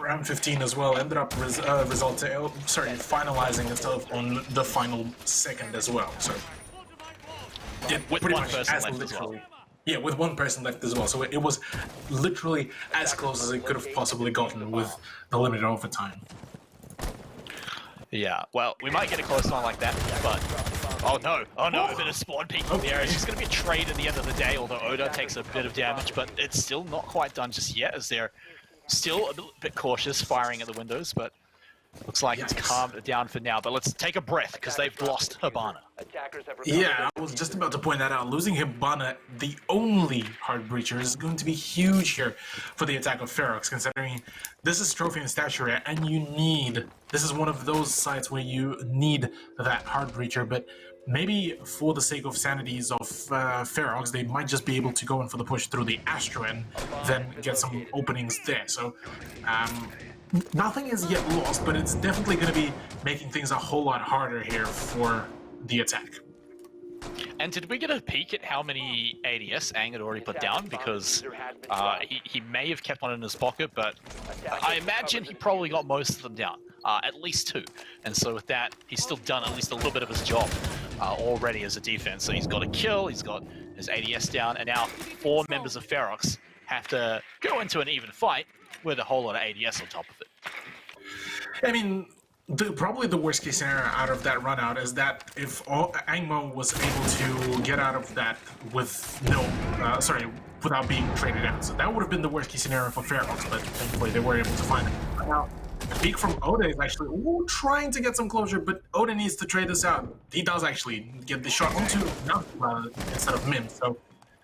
round 15 as well ended up finalizing itself on the final second as well. So with one person left as well. Yeah, with one person left as well. So it was literally as close as it could have possibly gotten with the limited overtime. Yeah, well, we might get a close one like that, but... Oh no, a bit of spawn peek in the area. It's just going to be a trade at the end of the day, although Oda takes a bit of damage, but it's still not quite done just yet, as they're still a bit cautious firing at the windows, but looks like it's calmed down for now. But let's take a breath, because they've lost Hibana. Yeah, I was just about to point that out. Losing Hibana, the only hard breacher, is going to be huge here for the attack of Ferox, considering this is trophy and stature, and this is one of those sites where you need that hard breacher, but maybe for the sake of sanities of Ferox, they might just be able to go in for the push through the Astro and then get some openings there. So nothing is yet lost, but it's definitely going to be making things a whole lot harder here for the attack. And did we get a peek at how many ADS Aang had already put down? Because he may have kept one in his pocket, but I imagine he probably got most of them down, at least 2. And so with that, he's still done at least a little bit of his job already as a defense. So he's got a kill, he's got his ADS down, and now 4 members of Ferox have to go into an even fight with a whole lot of ADS on top of it. I mean, probably the worst case scenario out of that run out is that if Angmo was able to get out of that with without being traded out. So that would have been the worst case scenario for Ferox, but thankfully they were able to find it. Now, the peek from Oda is actually trying to get some closure, but Oda needs to trade this out. He does actually get the shot onto instead of Mims. So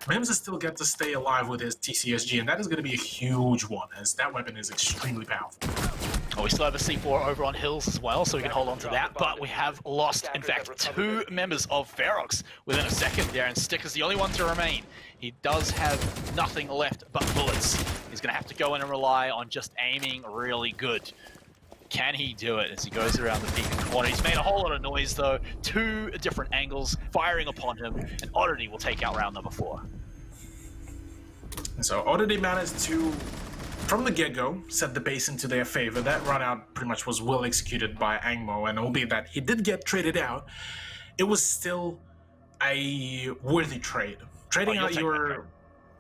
Mims is still get to stay alive with his TCSG, and that is going to be a huge one, as that weapon is extremely powerful. Oh, we still have a C4 over on Hills as well, so we can hold on to that, but we have lost, in fact, 2 members of Ferox within a second there, and Stick is the only one to remain. He does have nothing left but bullets. He's going to have to go in and rely on just aiming really good. Can he do it as he goes around the peak corner? He's made a whole lot of noise, though. 2 different angles firing upon him, and Oddity will take out round number 4. And so Oddity managed to, from the get-go, set the base into their favor. That run out pretty much was well executed by Angmo, and albeit that he did get traded out, it was still a worthy trade. Trading out your...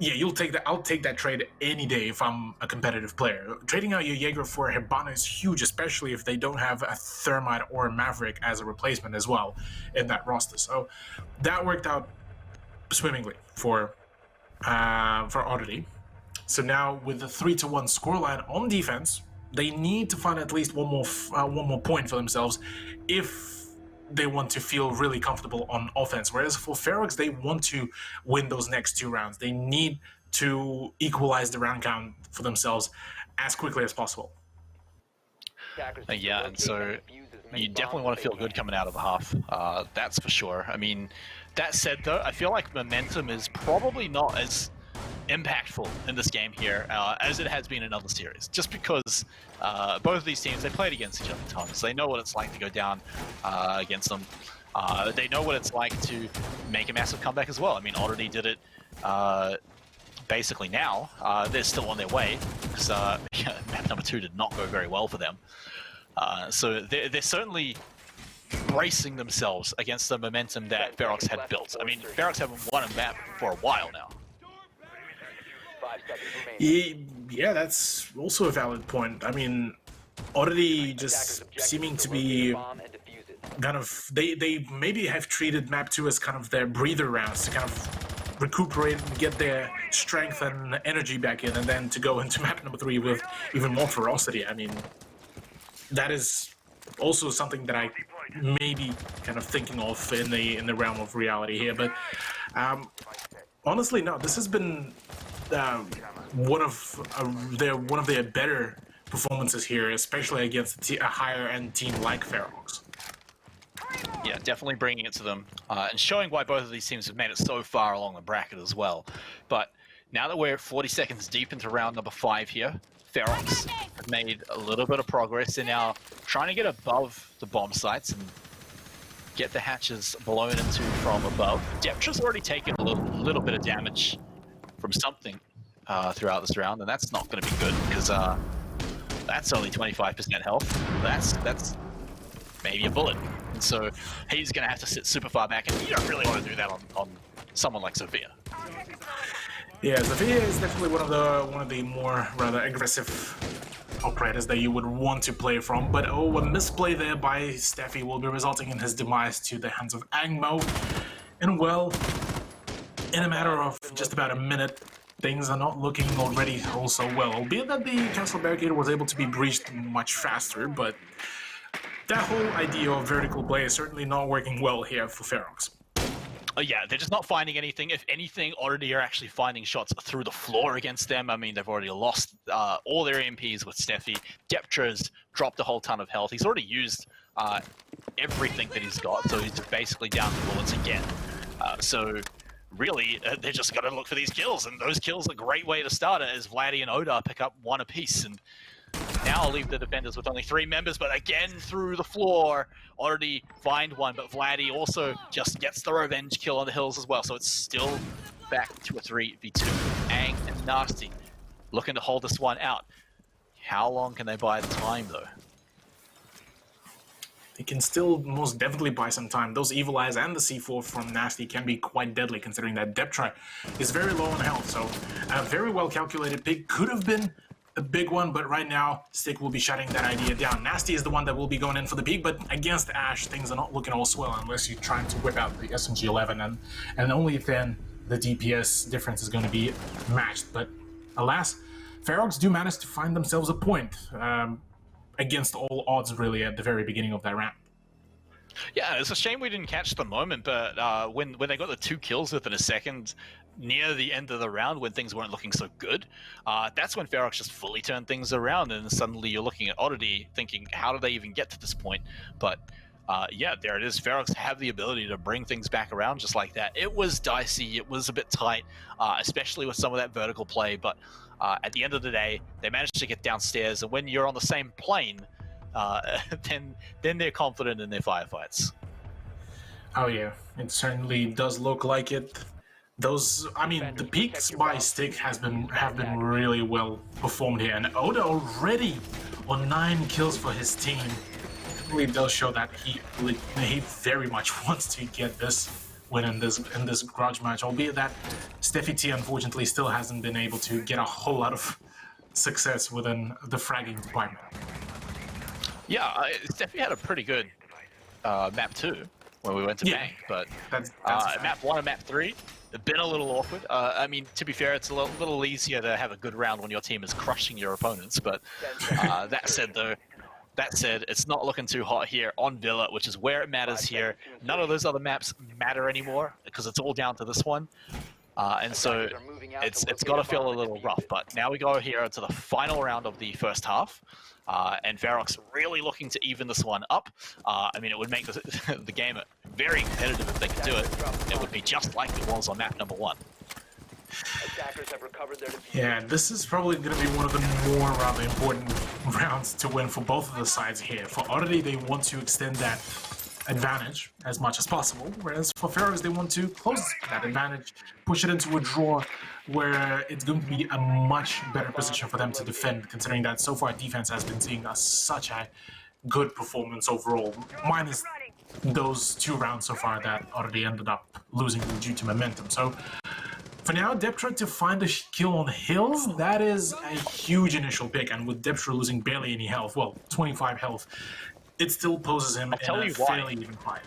Yeah, you'll take that. I'll take that trade any day if I'm a competitive player. Trading out your Jaeger for Hibana is huge, especially if they don't have a Thermite or a Maverick as a replacement as well in that roster. So that worked out swimmingly for Oddity. So now with the 3-1 scoreline on defense, they need to find at least one more point for themselves if they want to feel really comfortable on offense. Whereas for Ferox, they want to win those next 2 rounds. They need to equalize the round count for themselves as quickly as possible. Yeah, and so you definitely want to feel good coming out of the half. That's for sure. I mean, that said though, I feel like momentum is probably not as impactful in this game here as it has been in other series, just because both of these teams, they played against each other tons. They know what it's like to go down against them. They know what it's like to make a massive comeback as well. I mean, Oddity did it basically now. They're still on their way, because map number 2 did not go very well for them. So they're certainly bracing themselves against the momentum that Ferox had built. I mean, Ferox haven't won a map for a while now. 5 seconds remaining. Yeah, that's also a valid point. I mean, Oddity just seeming to be Bomb and defuse it. kind of they maybe have treated map 2 as kind of their breather rounds to kind of recuperate and get their strength and energy back in, and then to go into map number 3 with even more ferocity. I mean, that is also something that I may be kind of thinking of in the realm of reality here. But honestly, no, this has been one of their better performances here, especially against a higher end team like Ferox. Yeah, definitely bringing it to them and showing why both of these teams have made it so far along the bracket as well. But now that we're 40 seconds deep into round number 5 here, Ferox have made a little bit of progress. They're now trying to get above the bomb sites and get the hatches blown into from above. Deptra's already taken a little bit of damage from something throughout this round, and that's not going to be good because that's only 25% health. That's maybe a bullet. And so he's going to have to sit super far back, and you don't really want to do that on someone like Sophia. Yeah, Sophia is definitely one of the more rather aggressive operators that you would want to play from. But a misplay there by Steffi will be resulting in his demise to the hands of Angmo. And well, in a matter of just about a minute, things are not looking already also well. Albeit that the castle barricade was able to be breached much faster, but that whole idea of vertical play is certainly not working well here for Ferox. Yeah, they're just not finding anything. If anything, Oddity are actually finding shots through the floor against them. I mean, they've already lost all their EMPs with Steffi. Deptra's dropped a whole ton of health. He's already used everything that he's got, so he's basically down to bullets again. So really, they're just got to look for these kills, and those kills are a great way to start it, as Vladdy and Oda pick up one apiece. And now I'll leave the defenders with only 3 members, but again through the floor, already find one, but Vladdy also just gets the revenge kill on the hills as well, so it's still back to a 3v2. Ang and Nasty looking to hold this one out. How long can they buy the time though? They can still most definitely buy some time. Those Evil Eyes and the C4 from Nasty can be quite deadly, considering that Deptra is very low on health, so a very well calculated pick. Could have been a big one, but right now Stick will be shutting that idea down. Nasty is the one that will be going in for the peak, but against Ash things are not looking all swell unless you're trying to whip out the SMG-11, and only then the DPS difference is going to be matched. But alas, Ferox do manage to find themselves a point against all odds really at the very beginning of that round. Yeah, it's a shame we didn't catch the moment, but when they got the 2 kills within a second near the end of the round, when things weren't looking so good, that's when Ferox just fully turned things around, and suddenly you're looking at Oddity thinking, how did they even get to this point? But yeah, there it is. Ferox have the ability to bring things back around just like that. It was dicey, it was a bit tight, especially with some of that vertical play, but at the end of the day, they managed to get downstairs, and when you're on the same plane, then they're confident in their firefights. Oh yeah, it certainly does look like it. Those, I mean, the peaks by Stick have been really well performed here, and Oda already on 9 kills for his team. It really does show that he very much wants to get this win in this grudge match, albeit that Steffi T unfortunately still hasn't been able to get a whole lot of success within the fragging department. Yeah, Steffi had a pretty good map 2 when we went to Bank, but that's map 1 and map 3 have been a little awkward. I mean, to be fair, it's a little easier to have a good round when your team is crushing your opponents, but that said, it's not looking too hot here on Villa, which is where it matters here. None of those other maps matter anymore because it's all down to this one. And so it's got to feel a little rough, but now we go here to the final round of the first half. And Ferox really looking to even this one up. I mean, it would make the game very competitive if they could do it. It would be just like it was on map number 1. Attackers have recovered their defuse. Yeah, this is probably going to be one of the more rather important rounds to win for both of the sides here. For Oddity, they want to extend that advantage as much as possible, whereas for Ferox, they want to close that advantage, push it into a draw where it's going to be a much better position for them to defend, considering that so far defense has been seeing such a good performance overall, minus those 2 rounds so far that Oddity ended up losing due to momentum. So for now, Deptra to find a kill on Hills, that is a huge initial pick, and with Deptra losing barely any health, well, 25 health, it still poses him in a fairly even fight.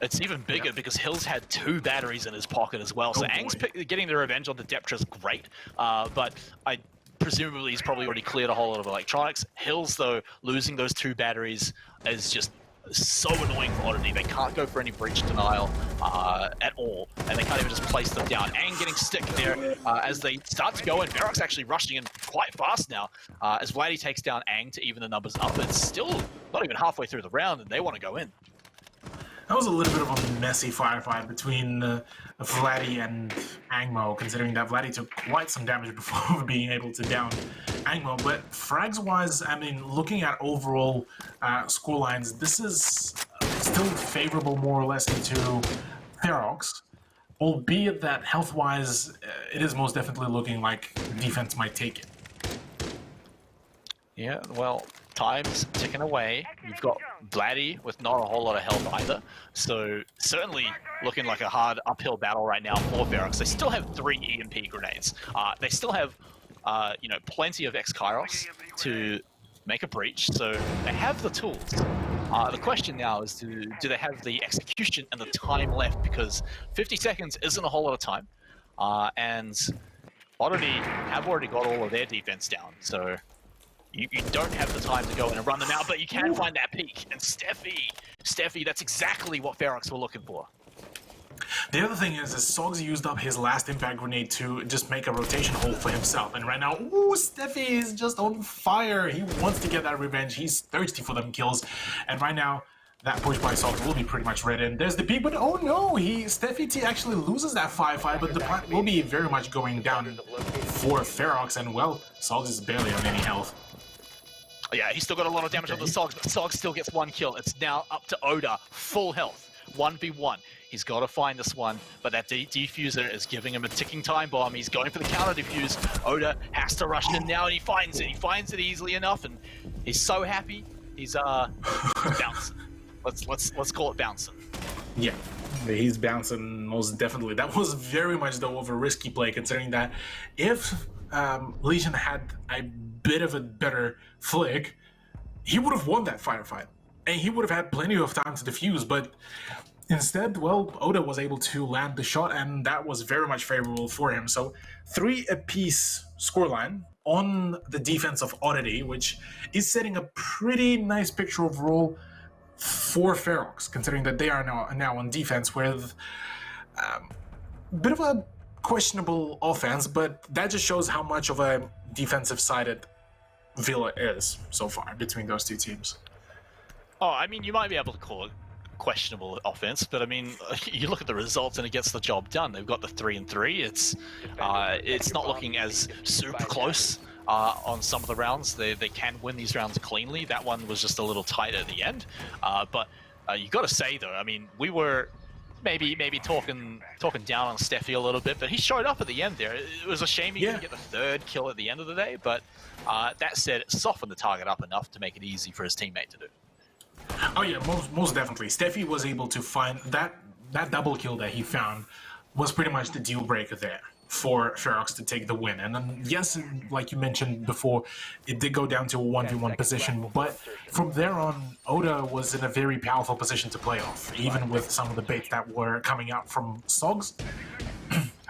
It's even bigger because Hills had 2 batteries in his pocket as well. So Ang's getting the revenge on the Deptra is great, but presumably he's probably already cleared a whole lot of electronics. Hills, though, losing those 2 batteries is just so annoying for Oddity. They can't go for any breach denial at all, and they can't even just place them down. Ang getting stick there as they start to go in. Barracks actually rushing in quite fast now as Vladdy takes down Ang to even the numbers up. It's still not even halfway through the round, and they want to go in. That was a little bit of a messy firefight between Vladdy and Angmo, considering that Vladdy took quite some damage before being able to down Angmo. But frags-wise, I mean, looking at overall score lines, this is still favorable more or less to Ferox, albeit that health-wise, it is most definitely looking like defense might take it. Yeah, well, time's ticking away. You've got Vladdy with not a whole lot of health either, so certainly looking like a hard uphill battle right now for Barracks. They still have 3 EMP grenades. They still have, you know, plenty of X-Kairos to make a breach, so they have the tools. The question now is, do they have the execution and the time left? Because 50 seconds isn't a whole lot of time, and Oddity have already got all of their defense down, so you don't have the time to go in and run them out, but you can find that peak. And Steffi, that's exactly what Ferox were looking for. The other thing is Sogs used up his last impact grenade to just make a rotation hole for himself. And right now, ooh, Steffi is just on fire. He wants to get that revenge. He's thirsty for them kills. And right now, that push by Sogs will be pretty much red in. There's the peak, but oh no, Steffi T actually loses that 5-5, but the plant will be very much going down for Ferox. And well, Sogs is barely on any health. Yeah, he's still got a lot of damage on the Sogs, but Sogs still gets 1 kill. It's now up to Oda, full health, 1v1. He's got to find this one, but that defuser is giving him a ticking time bomb. He's going for the counter defuse. Oda has to rush in now, and he finds it. He finds it easily enough, and he's so happy. He's bouncing. Let's call it bouncing. Yeah, he's bouncing most definitely. That was very much though of a risky play, considering that if Legion had a bit of a better flick, he would have won that firefight, and he would have had plenty of time to defuse, but instead, well, Oda was able to land the shot, and that was very much favorable for him. So 3 apiece scoreline on the defense of Oddity, which is setting a pretty nice picture overall for Ferox, considering that they are now on defense with a bit of a questionable offense, but that just shows how much of a defensive-sided Villa is so far between those 2 teams. Oh, I mean, you might be able to call it questionable offense, but I mean, you look at the results and it gets the job done. They've got the 3-3. It's not looking as super close on some of the rounds. They can win these rounds cleanly. That one was just a little tight at the end, but you got to say though, I mean, we were maybe talking down on Steffi a little bit, but he showed up at the end there. It was a shame he didn't get the 3rd kill at the end of the day, but that said, it softened the target up enough to make it easy for his teammate to do. Oh yeah, most definitely. Steffi was able to find that double kill that he found was pretty much the deal breaker there for Ferox to take the win. And then yes, like you mentioned before, it did go down to a 1v1 position, but from there on, Oda was in a very powerful position to play off, even with some of the baits that were coming out from Sogs.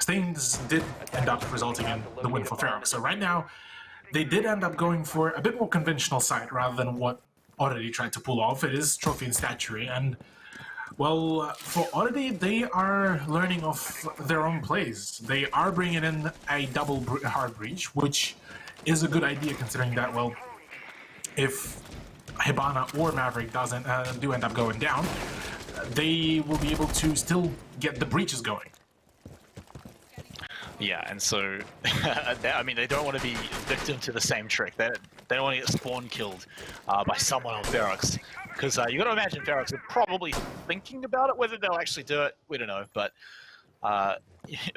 Things did end up resulting in the win for Ferox. So right now, they did end up going for a bit more conventional side rather than what Oddity tried to pull off. It is trophy and statuary, and well, for Oddity, they are learning off their own plays. They are bringing in a double hard breach, which is a good idea considering that, well, if Hibana or Maverick do end up going down, they will be able to still get the breaches going. Yeah, and so, I mean, they don't want to be victim to the same trick. They don't want to get spawn killed by someone on Barracks. Because you got to imagine Barracks are probably thinking about it. Whether they'll actually do it, we don't know. But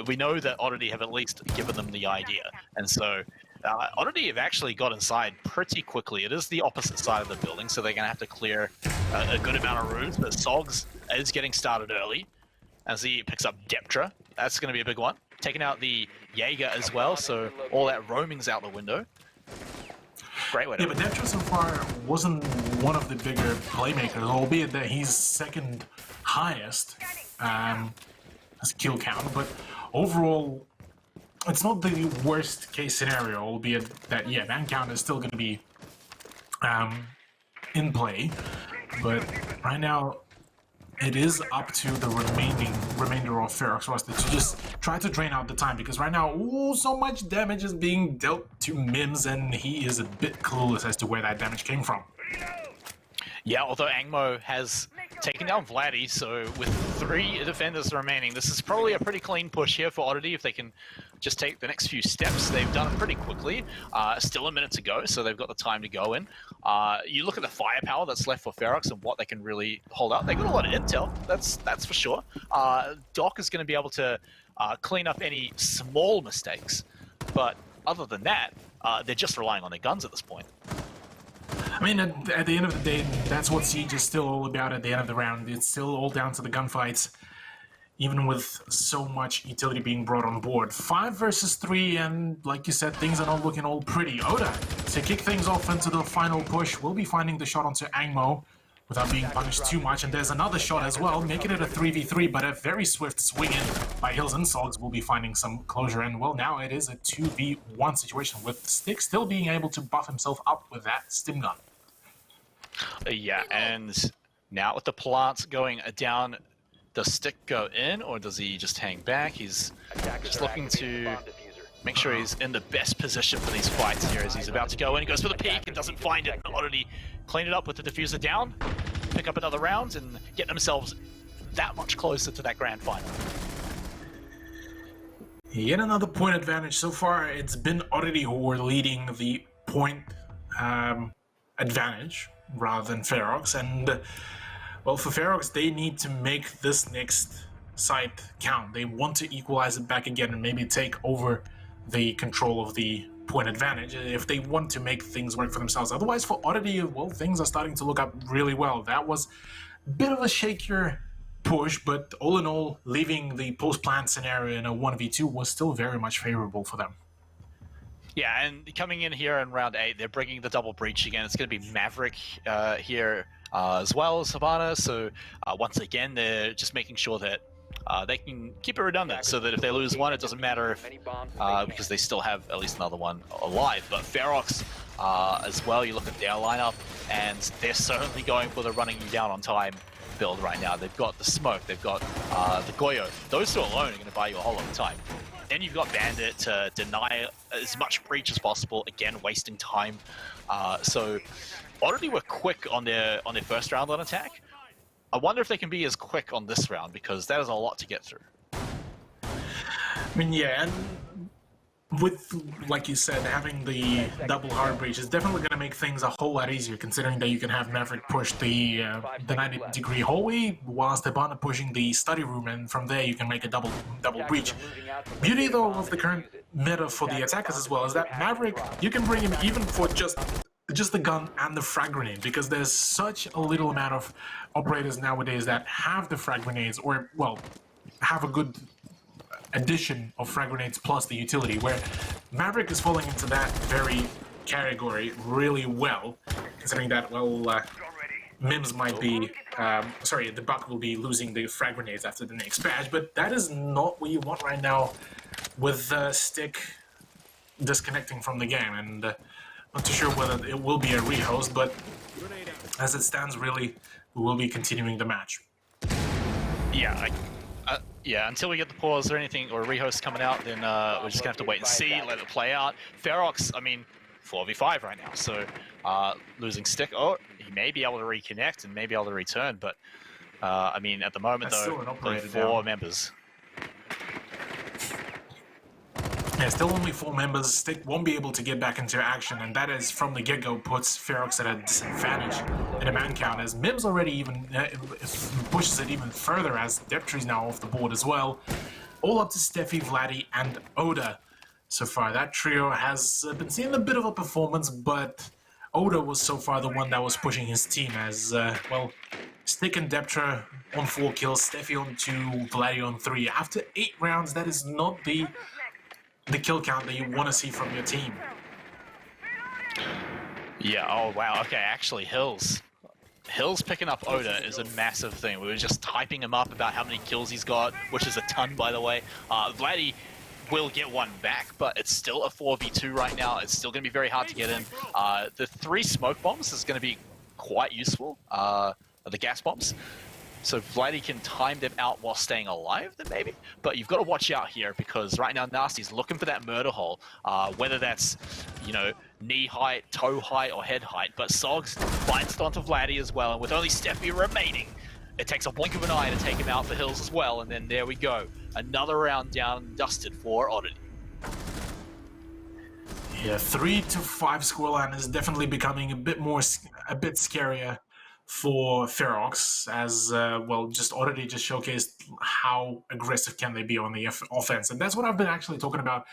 we know that Oddity have at least given them the idea. And so Oddity have actually got inside pretty quickly. It is the opposite side of the building, so they're going to have to clear a good amount of rooms, but Sogs is getting started early as he picks up Deptra. That's going to be a big one. Taking out the Jaeger as well, so all that roaming's out the window. Great way to... Yeah, but Deptra so far wasn't one of the bigger playmakers, albeit that he's second highest as kill count, but overall, it's not the worst case scenario, albeit that, yeah, man count is still going to be in play, but right now it is up to the remainder of Ferox roster to just try to drain out the time, because right now, ooh, so much damage is being dealt to Mims, and he is a bit clueless as to where that damage came from. Yeah, although Angmo has taken down Vladdy, so with 3 defenders remaining, this is probably a pretty clean push here for Oddity if they can just take the next few steps. They've done it pretty quickly. Still a minute to go, so they've got the time to go in. You look at the firepower that's left for Ferox and what they can really hold out. They've got a lot of intel, that's for sure. Doc is going to be able to clean up any small mistakes, but other than that, they're just relying on their guns at this point. I mean, at the end of the day, that's what Siege is still all about at the end of the round. It's still all down to the gunfights, even with so much utility being brought on board. 5 versus 3, and like you said, things are not looking all pretty. Oda, to kick things off into the final push, will be finding the shot onto Angmo without being punished too much, and there's another shot as well, making it a 3v3, but a very swift swing in by Hills and Sogs will be finding some closure, and well, now it is a 2v1 situation with Stick still being able to buff himself up with that stim gun. Yeah, and now with the plants going down, does Stick go in, or does he just hang back? He's just looking to make sure he's in the best position for these fights here as he's about to go in. He goes for the peek and doesn't find it. Oddity clean it up with the diffuser down, pick up another round, and get themselves that much closer to that grand final. Yet another point advantage. So far, it's been Oddity who are leading the point advantage rather than Ferox. And, well, for Ferox, they need to make this next site count. They want to equalize it back again and maybe take over the control of the point advantage if they want to make things work for themselves. Otherwise, for Oddity, well, things are starting to look up really well. That was a bit of a shakier push, but all in all, leaving the post-plant scenario in a 1v2 was still very much favorable for them. Yeah, and coming in here in round 8, they're bringing the double breach again. It's going to be Maverick here as well as Havana. So once again, they're just making sure that they can keep it redundant so that if they lose one, it doesn't matter if, because they still have at least another one alive. But Ferox as well, you look at their lineup, and they're certainly going for the running you down on time build right now. They've got the smoke, they've got the Goyo. Those two alone are going to buy you a whole lot of time. Then you've got Bandit to deny as much breach as possible, again wasting time. So Oddity were quick on their first round on attack. I wonder if they can be as quick on this round, because that is a lot to get through. I mean, yeah, and with, like you said, having the double hard breach is definitely going to make things a whole lot easier, considering that you can have Maverick push the 90-degree hallway, whilst Habana pushing the study room, and from there you can make a double breach. Beauty, though, of the current meta for the attackers as well is that Maverick, you can bring him even for just the gun and the frag grenade, because there's such a little amount of operators nowadays that have the frag grenades, or, well, have a good addition of frag grenades plus the utility, where Maverick is falling into that very category really well, considering that, well, Mims might be, the Buck will be losing the frag grenades after the next patch, but that is not what you want right now with Stick disconnecting from the game, and not too sure whether it will be a rehost, but as it stands, really, we will be continuing the match. Yeah, yeah, until we get the pause or anything, or a rehost coming out, then we're just going to have to wait and see, let it play out. Ferox, I mean, 4v5 right now, so losing Stick, he may be able to reconnect and may be able to return, but I mean, at the moment, though, only 4 members. Yeah, still only 4 members. Stick won't be able to get back into action, and that is from the get-go puts Ferox at a disadvantage in a man count, as Mims already even pushes it even further, as Deptree's now off the board as well. All up to Steffi, Vladdy, and Oda so far. That trio has been seeing a bit of a performance, but Oda was so far the one that was pushing his team as, well, Stick and Deptra on 4 kills, Steffi on 2, Vladdy on 3. After 8 rounds, that is not the kill count that you want to see from your team. Yeah, oh wow, okay, actually Hills picking up Oda is a massive thing. We were just typing him up about how many kills he's got, which is a ton, by the way. Vladdy will get one back, but it's still a 4v2 right now. It's still going to be very hard to get in. The 3 smoke bombs is going to be quite useful, the gas bombs. So Vladdy can time them out while staying alive, then maybe. But you've got to watch out here because right now Nasty's looking for that murder hole, whether that's, you know, knee height, toe height, or head height. But Sogs bites onto Vladdy as well, and with only Steffi remaining, it takes a blink of an eye to take him out for Hills as well. And then there we go, another round down and dusted for Oddity. Yeah, 3 to 5 scoreline is definitely becoming a bit scarier for Ferox, as well, just Oddity just showcased how aggressive can they be on the offense, and that's what I've been actually talking about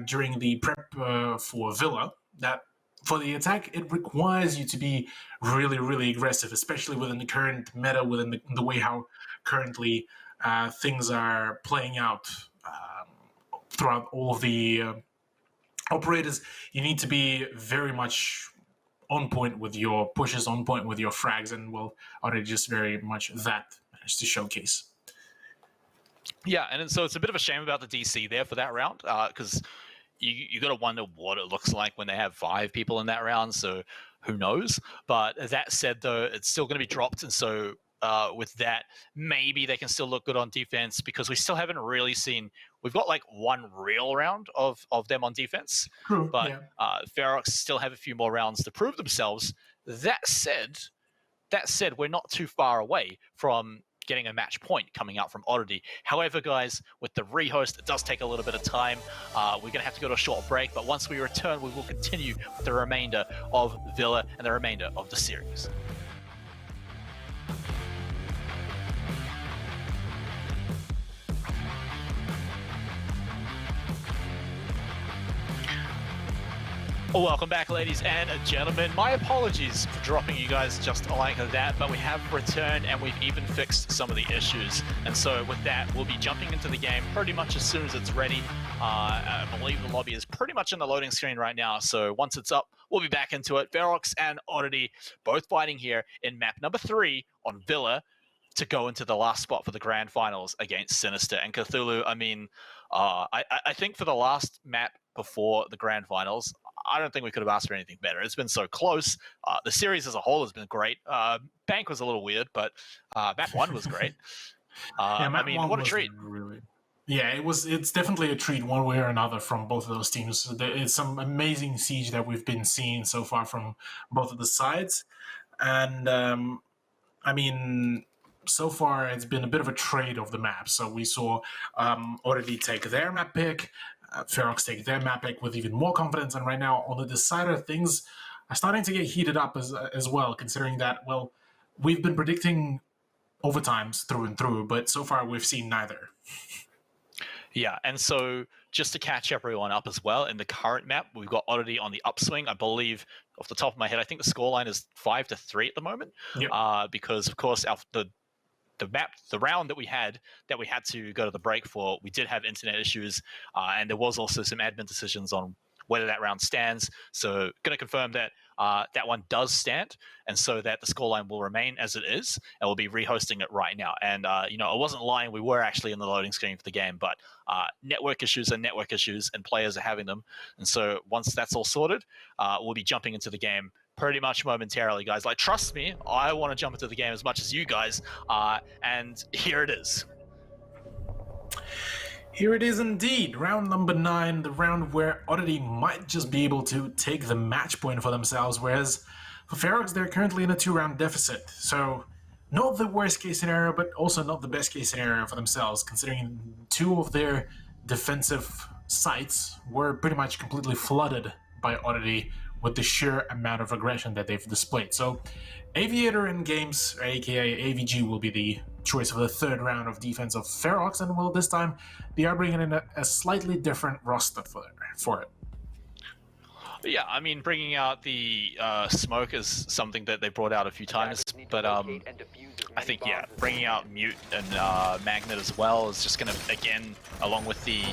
during the prep for Villa. That for the attack, it requires you to be really, really aggressive, especially within the current meta, within the way how currently things are playing out throughout all of the operators. You need to be very much on point with your pushes, on point with your frags, and well, Oddity just very much that managed to showcase. Yeah, and so it's a bit of a shame about the DC there for that round, because you got to wonder what it looks like when they have 5 people in that round, so who knows. But that said, though, it's still going to be dropped, and so with that, maybe they can still look good on defense, because we still haven't really seen. We've got like 1 real round of them on defense, True, but yeah. Ferox still have a few more rounds to prove themselves. That said, we're not too far away from getting a match point coming out from Oddity. However, guys, with the rehost, it does take a little bit of time. We're going to have to go to a short break, but once we return, we will continue with the remainder of Villa and the remainder of the series. Welcome back, ladies and gentlemen. My apologies for dropping you guys just like that, but we have returned and we've even fixed some of the issues. And so with that, we'll be jumping into the game pretty much as soon as it's ready. I believe the lobby is pretty much on the loading screen right now. So once it's up, we'll be back into it. Ferox and Oddity both fighting here in map number 3 on Villa to go into the last spot for the grand finals against Sinister and Cthulhu. I mean, I think for the last map before the grand finals, I don't think we could have asked for anything better. It's been so close. The series as a whole has been great. Bank was a little weird, but map 1 was great. Yeah, I mean, what a treat. Really, yeah, it's definitely a treat one way or another from both of those teams. It's some amazing siege that we've been seeing so far from both of the sides. And, I mean, so far it's been a bit of a trade of the map. So we saw Oddity take their map pick, Ferox take their map pick with even more confidence, and right now on the decider, things are starting to get heated up as well, considering that, well, we've been predicting overtimes through and through, but so far we've seen neither. Yeah, and so just to catch everyone up as well, in the current map, we've got Oddity on the upswing. I believe, off the top of my head, I think the scoreline is 5-3 at the moment, because, of course, the round that we had to go to the break for, we did have internet issues, and there was also some admin decisions on whether that round stands. So going to confirm that that one does stand, and so that the scoreline will remain as it is, and we'll be rehosting it right now. And you know, I wasn't lying; we were actually in the loading screen for the game, but network issues are network issues, and players are having them. And so once that's all sorted, we'll be jumping into the game pretty much momentarily, guys. Like, trust me, I want to jump into the game as much as you guys, and here it is. Here it is indeed, round number 9, the round where Oddity might just be able to take the match point for themselves, whereas for Ferox, they're currently in a 2-round deficit. So not the worst case scenario, but also not the best case scenario for themselves, considering 2 of their defensive sites were pretty much completely flooded by Oddity with the sheer amount of aggression that they've displayed. So Aviator in games, aka AVG, will be the choice for the 3rd round of defense of Ferox, and well, this time they are bringing in a slightly different roster for for it. Yeah, I mean, bringing out the smoke is something that they brought out a few times, but I think, yeah, bringing out Mute and Magnet as well is just going to, again, along with the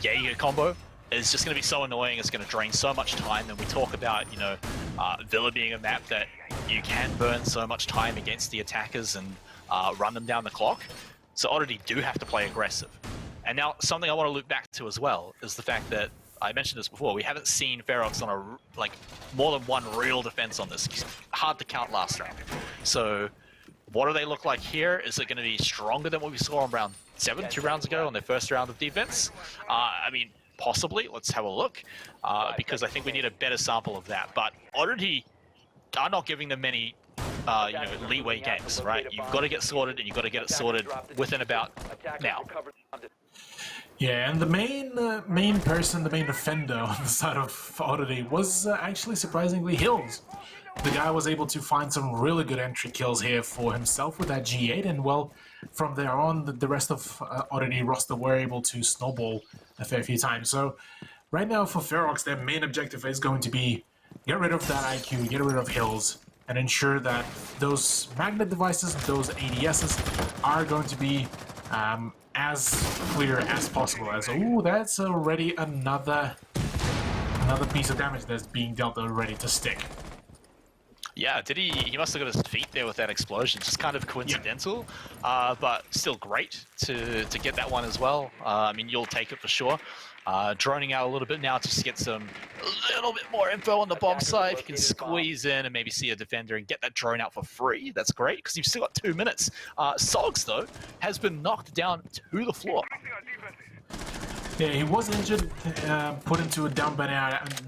Jaeger combo, is just going to be so annoying. It's going to drain so much time, and we talk about, you know, Villa being a map that you can burn so much time against the attackers and run them down the clock. So Oddity do have to play aggressive. And now, something I want to loop back to as well is the fact that I mentioned this before. We haven't seen Ferox on a more than one real defense on this. Hard to count last round. So, what do they look like here? Is it going to be stronger than what we saw on round 7, 2 rounds ago, on their first round of defense? I mean, possibly. Let's have a look, because I think we need a better sample of that. But Oddity are not giving them many, you know, leeway games, right? You've got to get sorted, and you've got to get it sorted within about now. Yeah, and the main person, the main offender on the side of Oddity was actually surprisingly Hills. The guy was able to find some really good entry kills here for himself with that G8, and well, from there on, the rest of Oddity roster were able to snowball a fair few times. So right now for Ferox, their main objective is going to be get rid of that IQ, get rid of Hills, and ensure that those magnet devices, those ADSs, are going to be as clear as possible. As that's already another piece of damage that's being dealt already to Stick. Yeah, did he must have got his feet there with that explosion. Just kind of coincidental, but still great to get that one as well. I mean, you'll take it for sure. Droning out a little bit now just to get a little bit more info on the bomb site. If you can squeeze in and maybe see a defender and get that drone out for free, that's great, because you've still got 2 minutes. Sogs, though, has been knocked down to the floor. Yeah, he was injured, put into a down but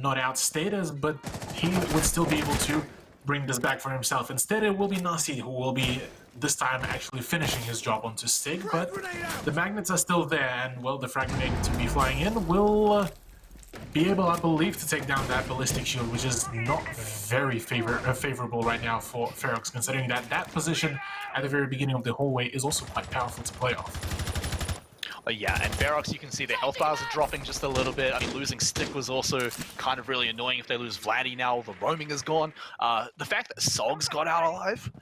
not out status, but he would still be able to bring this back for himself. Instead, it will be Nasi who will be, this time, actually finishing his job onto Stick, but the magnets are still there, and, well, the frag grenade to be flying in will be able, I believe, to take down that ballistic shield, which is not very favorable right now for Ferox, considering that that position at the very beginning of the hallway is also quite powerful to play off. Yeah, and Barracks, you can see their health bars are dropping just a little bit. I mean, losing Stick was also kind of really annoying. If they lose Vladdy now, the roaming is gone. The fact that Sogs got out alive,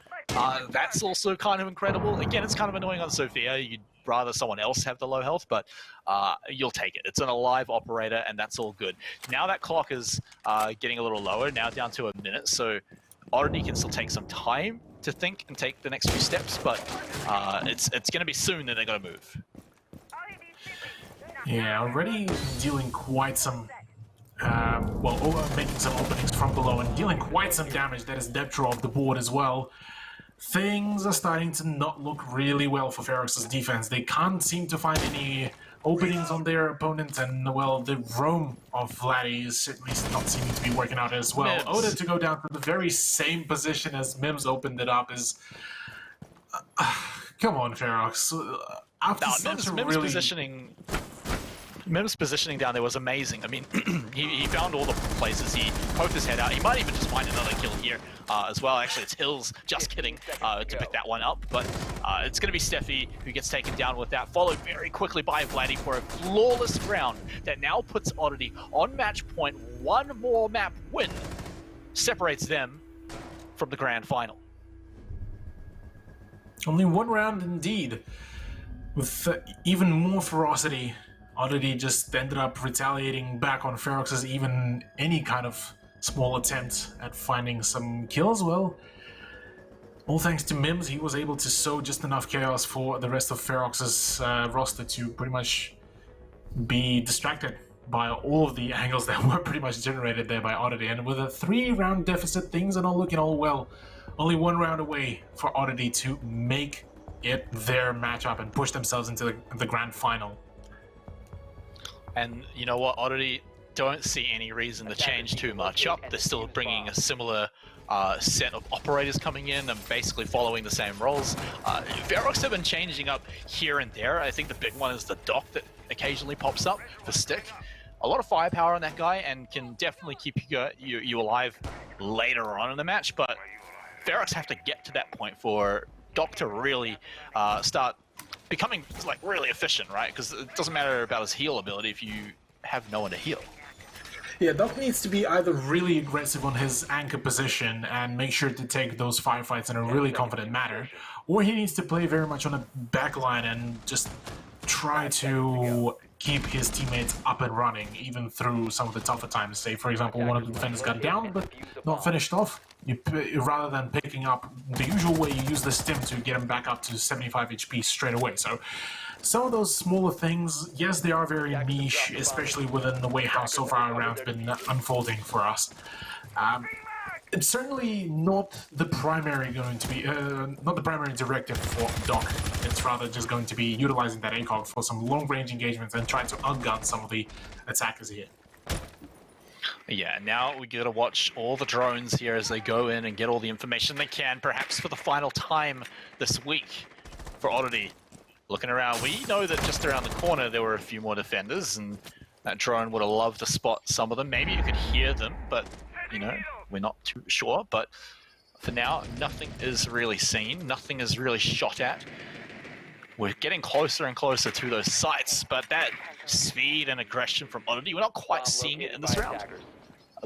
that's also kind of incredible. Again, it's kind of annoying on Sophia. You'd rather someone else have the low health, but you'll take it. It's an alive operator, and that's all good. Now that clock is getting a little lower, now down to a minute, so Oddity can still take some time to think and take the next few steps, but it's going to be soon that they're going to move. Yeah, already dealing quite some, making some openings from below and dealing quite some damage. That is depth draw of the board as well. Things are starting to not look really well for Ferox's defense. They can't seem to find any openings on their opponent, and, well, the roam of Vladdy is certainly not seeming to be working out as well. Mims. Oda to go down to the very same position as Mims opened it up is... come on, Ferox. Mim's positioning down there was amazing. I mean, he found all the places. He poked his head out. He might even just find another kill here as well. Actually, it's Hills, just kidding, to pick that one up. But it's going to be Steffi who gets taken down with that, followed very quickly by Vladdy for a flawless round that now puts Oddity on match point. One more map win separates them from the grand final. Only one round indeed. With even more ferocity, Oddity just ended up retaliating back on Ferox's even any kind of small attempt at finding some kills. Well, all thanks to Mims, he was able to sow just enough chaos for the rest of Ferox's roster to pretty much be distracted by all of the angles that were pretty much generated there by Oddity. And with a 3-round deficit, things are not looking all well. Only 1 round away for Oddity to make it their matchup and push themselves into the grand final. And you know what, Oddity don't see any reason to change too much up. They're still bringing a similar set of operators coming in and basically following the same roles. Ferox have been changing up here and there. I think the big one is the Doc that occasionally pops up for Stick. A lot of firepower on that guy and can definitely keep you alive later on in the match, but Ferox have to get to that point for Doc to really start becoming like really efficient, right? Because it doesn't matter about his heal ability if you have no one to heal. Yeah, Doc needs to be either really aggressive on his anchor position and make sure to take those firefights in a really confident manner, or he needs to play very much on a backline and just try to keep his teammates up and running, even through some of the tougher times. Say, for example, one of the defenders got down, but not finished off. Rather than picking up the usual way, you use the stim to get him back up to 75 HP straight away. So some of those smaller things, yes, they are very niche, especially within the way how so far around has been unfolding for us. It's certainly not the primary directive for Doc. It's rather just going to be utilizing that ACOG for some long-range engagements and trying to outgun some of the attackers here. Yeah, now we gotta watch all the drones here as they go in and get all the information they can, perhaps for the final time this week for Oddity. Looking around, we know that just around the corner there were a few more defenders, and that drone would have loved to spot some of them. Maybe you could hear them, but, you know, we're not too sure. But for now, nothing is really seen, nothing is really shot at. We're getting closer and closer to those sites, but that speed and aggression from Oddity, we're not quite seeing it in this round.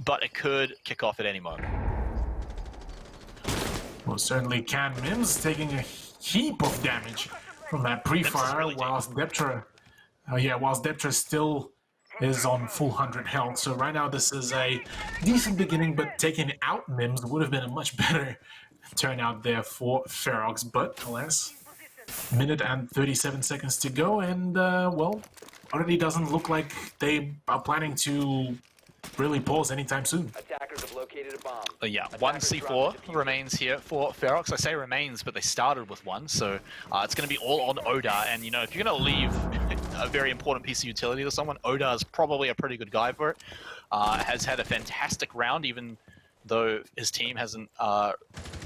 But it could kick off at any moment. Well, certainly can. Mims taking a heap of damage from that pre-fire, really whilst Deptra still is on full 100 health. So right now this is a decent beginning, but taking out Mims would have been a much better turnout there for Ferox. But alas, minute and 37 seconds to go, and well, already doesn't look like they are planning to really pause anytime soon. Attackers have located a bomb. Yeah, one C4 remains here for Ferox. I say remains, but they started with one, so it's going to be all on Oda. And, you know, if you're going to leave a very important piece of utility to someone, Oda is probably a pretty good guy for it. Has had a fantastic round, even though his team hasn't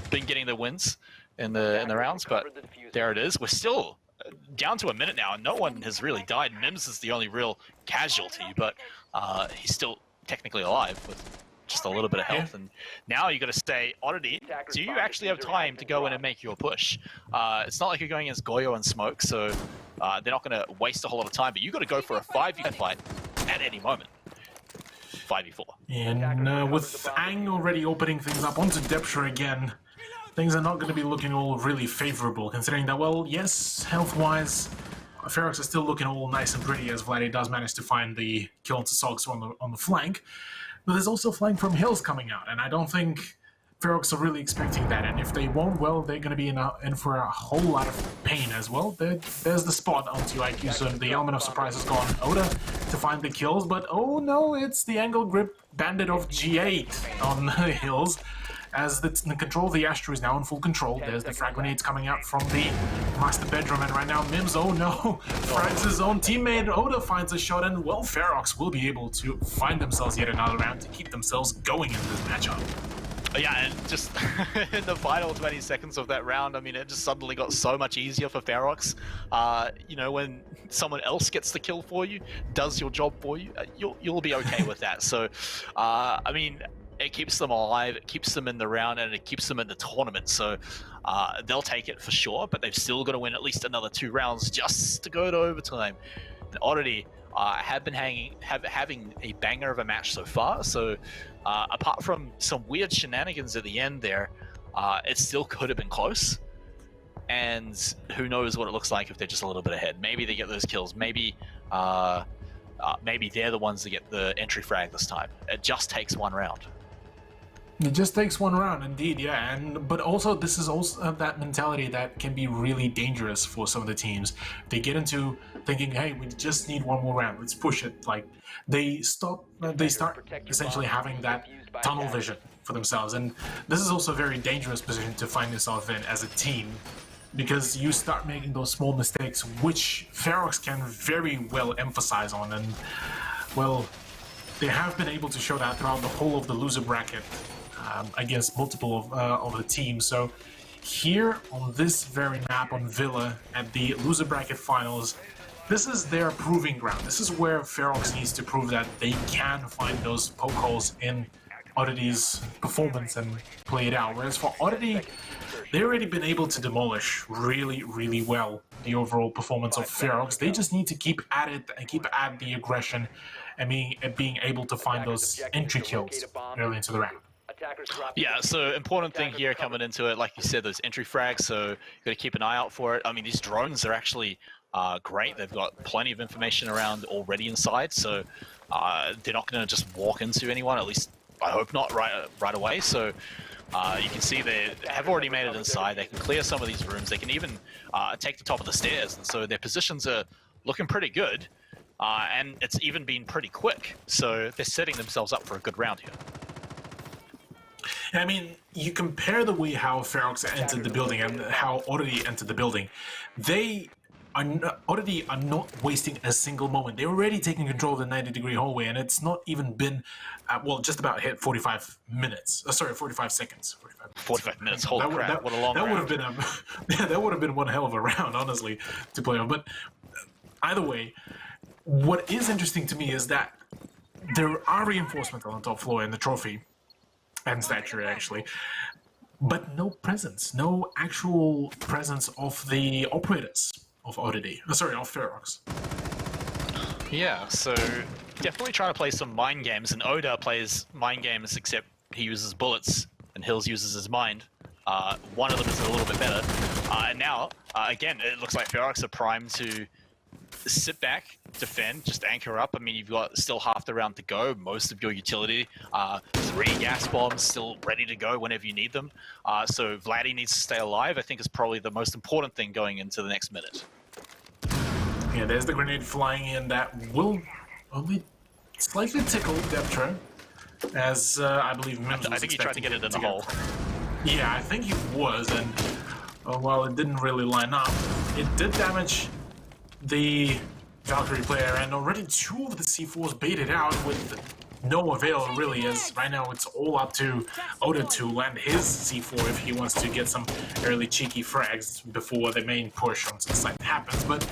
been getting the wins in the rounds. But there it is. We're still down to a minute now, and no one has really died. Mims is the only real casualty, but he's still technically alive with just a little bit of health. And now you got to say, Oddity, do you actually have time to go in and make your push? It's not like you're going against Goyo and Smoke, so they're not going to waste a whole lot of time, but you got to go for a 5v fight at any moment. 5v4. And with Ang already opening things up onto Deptra again, things are not going to be looking all really favorable, considering that, well, yes, health-wise, Ferox is still looking all nice and pretty as Vladdy does manage to find the kill onto Sogs on the flank. But there's also flank from Hills coming out, and I don't think Ferox are really expecting that. And if they won't, well, they're going to be in for a whole lot of pain as well. There's the spot onto IQ, so the element of surprise is gone. Oda to find the kills, but oh no, it's the angle grip bandit of G8 on Hills. As the control of the Astro is now in full control. There's the frag grenades coming out from the master bedroom, and right now Mims, oh no, frags his own teammate. Oda finds a shot, and well, Ferox will be able to find themselves yet another round to keep themselves going in this matchup. Yeah, and just in the final 20 seconds of that round, I mean, it just suddenly got so much easier for Ferox. You know, when someone else gets the kill for you, does your job for you, you'll be okay with that. So, I mean, it keeps them alive, it keeps them in the round, and it keeps them in the tournament. So they'll take it for sure, but they've still got to win at least another 2 rounds just to go to overtime. And Oddity have been having a banger of a match so far. So apart from some weird shenanigans at the end there, it still could have been close. And who knows what it looks like if they're just a little bit ahead. Maybe they get those kills. Maybe they're the ones that get the entry frag this time. It just takes 1 round. It just takes 1 round, indeed, yeah. But also, this is also that mentality that can be really dangerous for some of the teams. They get into thinking, hey, we just need 1 more round, let's push it. Like, they start essentially having that tunnel vision for themselves. And this is also a very dangerous position to find yourself in as a team, because you start making those small mistakes, which Ferox can very well emphasize on. And, well, they have been able to show that throughout the whole of the loser bracket against multiple of the teams. So here on this very map on Villa at the loser bracket finals, this is their proving ground. This is where Ferox needs to prove that they can find those poke holes in Oddity's performance and play it out. Whereas for Oddity, they've already been able to demolish really, really well the overall performance of Ferox. They just need to keep at it and keep at the aggression and being able to find those entry kills early into the round. Yeah, so important thing here coming into it, like you said, those entry frags, so you got to keep an eye out for it. I mean, these drones are actually great. They've got plenty of information around already inside, so they're not going to just walk into anyone, at least I hope not right away. So you can see they have already made it inside. They can clear some of these rooms. They can even take the top of the stairs, and so their positions are looking pretty good. And it's even been pretty quick, so they're setting themselves up for a good round here. I mean, you compare the way how Ferox entered the building and how Oddity entered the building. Oddity are not wasting a single moment. They're already taking control of the 90-degree hallway, and it's not even been, well, just about hit 45 minutes. Sorry, 45 seconds. 45 minutes. Holy crap! What a long round. Would have been that would have been one hell of a round, honestly, to play on. But either way, what is interesting to me is that there are reinforcements on the top floor in the trophy and statue, actually, but no presence, no actual presence of the operators of Oddity. Sorry, of Ferox. Yeah, so definitely trying to play some mind games, and Oda plays mind games, except he uses bullets and Hills uses his mind. One of them is a little bit better. And now, again, it looks like Ferox are primed to sit back, defend, just anchor up. I mean, you've got still half the round to go, most of your utility, 3 gas bombs still ready to go whenever you need them. So Vladdy needs to stay alive, I think, is probably the most important thing going into the next minute. Yeah, there's the grenade flying in that will only slightly tickle Deptra, as I believe Mims was I think he tried to get it in the hole. Yeah, I think he was, and while it didn't really line up, it did damage the Valkyrie player, and already 2 of the C4s baited out with no avail, really, as right now it's all up to Oda to land his C4 if he wants to get some early cheeky frags before the main push onto the site happens. But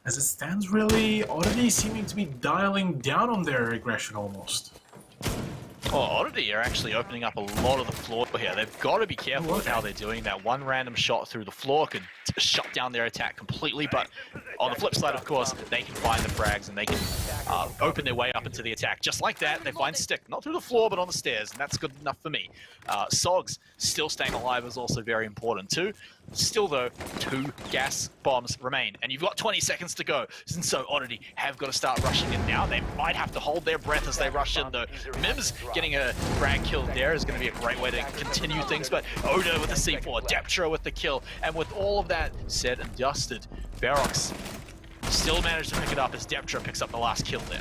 as it stands, really, Oddity seeming to be dialing down on their aggression almost. Oh, Oddity are actually opening up a lot of the floor here. They've got to be careful with how they're doing that. One random shot through the floor could shut down their attack completely, but on the flip side, of course, they can find the frags and they can open their way up into the attack. Just like that, they find Stick, not through the floor, but on the stairs, and that's good enough for me. Sogs still staying alive is also very important too. Still, though, 2 gas bombs remain, and you've got 20 seconds to go. And so Oddity have got to start rushing in now. They might have to hold their breath as they rush in, though. Mims getting a frag kill there is going to be a great way to continue things, but Oda with the C4, Deptra with the kill, and with all of that said and dusted, Barracks still managed to pick it up as Deptra picks up the last kill there.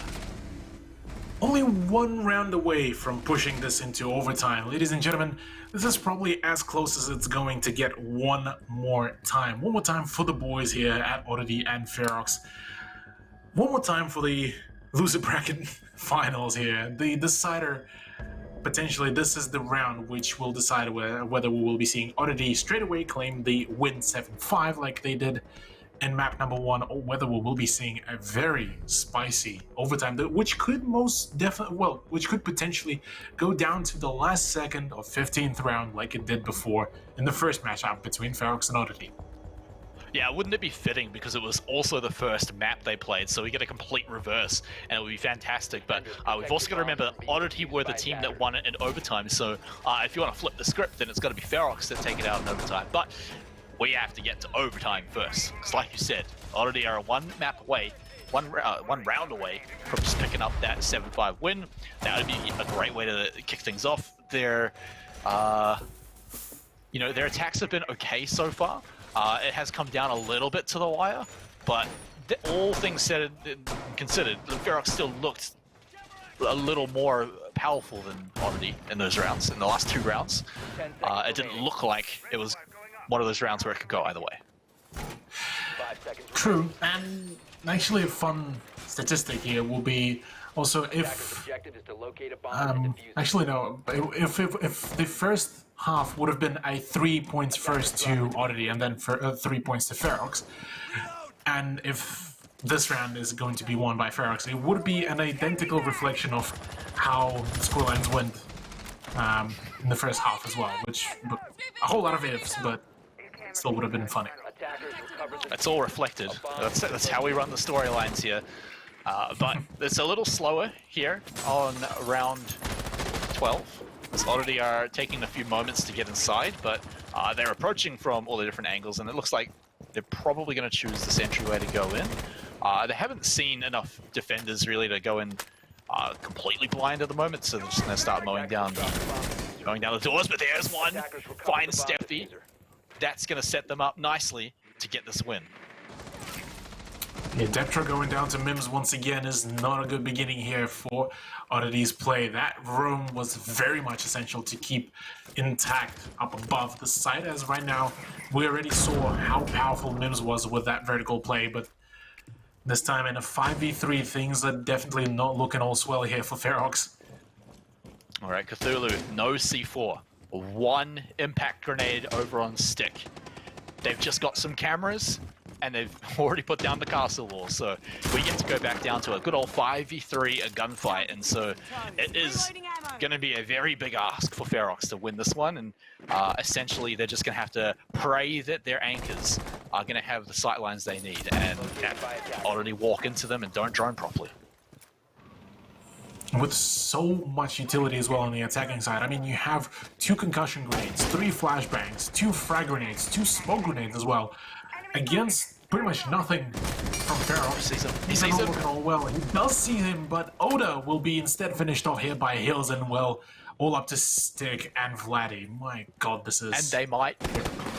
Only 1 round away from pushing this into overtime. Ladies and gentlemen, this is probably as close as it's going to get one more time. One more time for the boys here at Oddity and Ferox. One more time for the loser bracket finals here. The decider, potentially this is the round which will decide whether we will be seeing Oddity straight away claim the win 7-5 like they did in map number 1, or whether we will be seeing a very spicy overtime, which could most definitely, well, which could potentially go down to the last second of 15th round like it did before in the first matchup between Ferox and Oddity. Yeah, wouldn't it be fitting, because it was also the first map they played, so we get a complete reverse, and it would be fantastic. But we've also got to remember, Oddity were the team that won it in overtime, so if you want to flip the script, then it's got to be Ferox that take it out in overtime. But we have to get to overtime first, because like you said, Oddity are one map away, one round away from just picking up that 7-5 win. That would be a great way to kick things off. Their attacks have been okay so far. It has come down a little bit to the wire, but all things said and considered, Ferox still looked a little more powerful than Oddity in those rounds, in the last 2 rounds. It didn't look like it was one of those rounds where it could go either way. True, and actually a fun statistic here will be also if actually no, if the first half would have been a 3 points first to Oddity and then 3 points to Ferox, and if this round is going to be won by Ferox, it would be an identical reflection of how the scorelines went in the first half as well, which a whole lot of ifs, but still would have been funny. That's all reflected. That's how we run the storylines here. But it's a little slower here on round 12. As Oddity are taking a few moments to get inside, but they're approaching from all the different angles, and it looks like they're probably going to choose the sentryway to go in. They haven't seen enough defenders really to go in completely blind at the moment, so they're just going to start mowing down the doors. But there's one fine Steffi. That's going to set them up nicely to get this win. Yeah, Deptra going down to Mims once again is not a good beginning here for Oddity's play. That room was very much essential to keep intact up above the site, as right now we already saw how powerful Mims was with that vertical play, but this time in a 5v3, things are definitely not looking all swell here for Ferox. Alright, Cthulhu, no C4. One impact grenade over on stick. They've just got some cameras, and they've already put down the castle wall, so we get to go back down to a good old 5v3, a gunfight, and so it is going to be a very big ask for Ferox to win this one, and essentially they're just going to have to pray that their anchors are going to have the sightlines they need, and already walk into them and don't drone properly. With so much utility as well on the attacking side. I mean, you have 2 concussion grenades, 3 flashbangs, 2 frag grenades, 2 smoke grenades as well, against pretty much nothing from Ferox. He sees him. Looking all well. He does see him, but Oda will be instead finished off here by Hills and, well, all up to Stick and Vladdy. My god, this is... And they might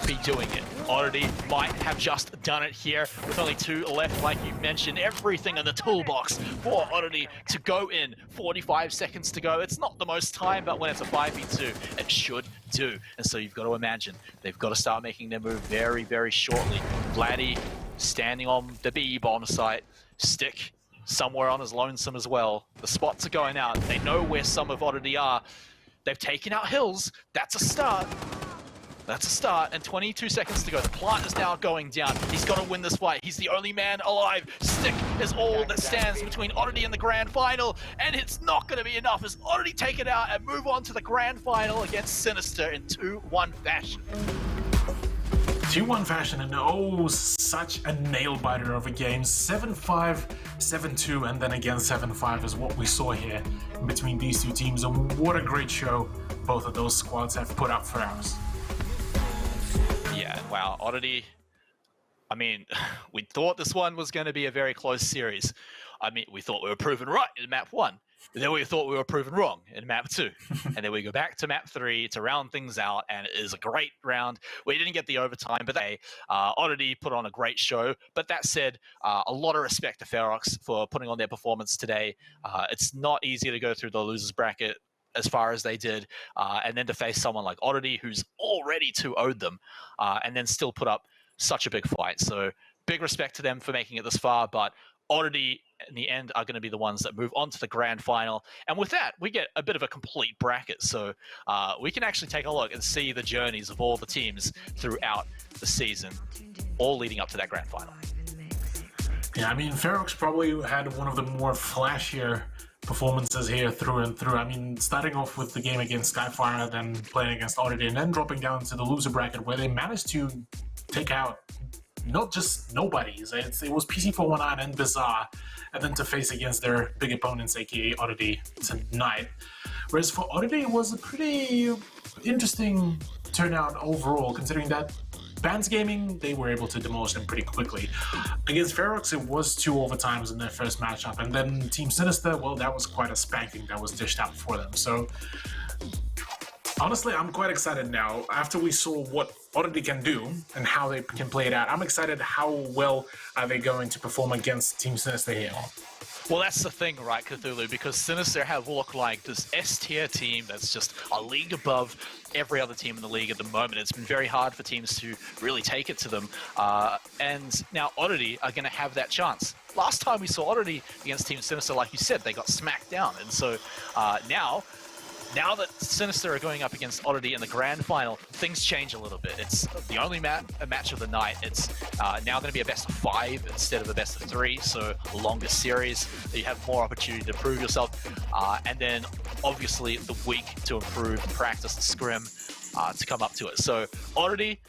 be doing it. Oddity might have just done it here with only 2 left, like you mentioned. Everything in the toolbox for Oddity to go in. 45 seconds to go. It's not the most time, but when it's a 5v2, it should do. And so you've got to imagine they've got to start making their move very, very shortly. Vladdy standing on the B bomb site. Stick somewhere on his lonesome as well. The spots are going out. They know where some of Oddity are. They've taken out Hills. That's a start. That's a start, and 22 seconds to go. The plant is now going down. He's got to win this fight. He's the only man alive. Stick is all that stands between Oddity and the grand final, and it's not going to be enough as Oddity take it out and move on to the grand final against Sinister in 2-1 fashion. 2-1 fashion, and oh, such a nail-biter of a game. 7-5, 7-2, and then again 7-5 is what we saw here between these 2 teams, and what a great show both of those squads have put up for us. Yeah, wow, Oddity, I mean, we thought this one was going to be a very close series. I mean, we thought we were proven right in map 1. Then we thought we were proven wrong in map 2. And then we go back to map 3 to round things out, and it is a great round. We didn't get the overtime, but Oddity put on a great show. But that said, a lot of respect to Ferox for putting on their performance today. It's not easy to go through the losers bracket as far as they did, and then to face someone like Oddity, who's already 2-0'd them, and then still put up such a big fight. So big respect to them for making it this far, but Oddity in the end are going to be the ones that move on to the grand final. And with that, we get a bit of a complete bracket. So we can actually take a look and see the journeys of all the teams throughout the season, all leading up to that grand final. Yeah, I mean, Ferox probably had one of the more flashier performances here through and through. I mean, starting off with the game against Skyfire, then playing against Oddity, and then dropping down to the loser bracket where they managed to take out not just nobodies. It was PC419 and Bizarre, and then to face against their big opponents, aka Oddity, tonight. Whereas for Oddity, it was a pretty interesting turnout overall, considering that Bands Gaming, they were able to demolish them pretty quickly. Against Ferox, it was 2 overtimes in their first matchup, and then Team Sinister, well, that was quite a spanking that was dished out for them. So honestly, I'm quite excited now. After we saw what Oddity can do and how they can play it out, I'm excited how well are they going to perform against Team Sinister here. Well, that's the thing, right, Cthulhu, because Sinister have looked like this S-tier team that's just a league above every other team in the league at the moment. It's been very hard for teams to really take it to them, and now Oddity are going to have that chance. Last time we saw Oddity against Team Sinister, like you said, they got smacked down, and so now that Sinister are going up against Oddity in the grand final, things change a little bit. It's the only match of the night. It's now going to be a best of 5 instead of a best of 3, so a longer series. You have more opportunity to prove yourself, and then obviously the week to improve, practice, the scrim to come up to it. So Oddity,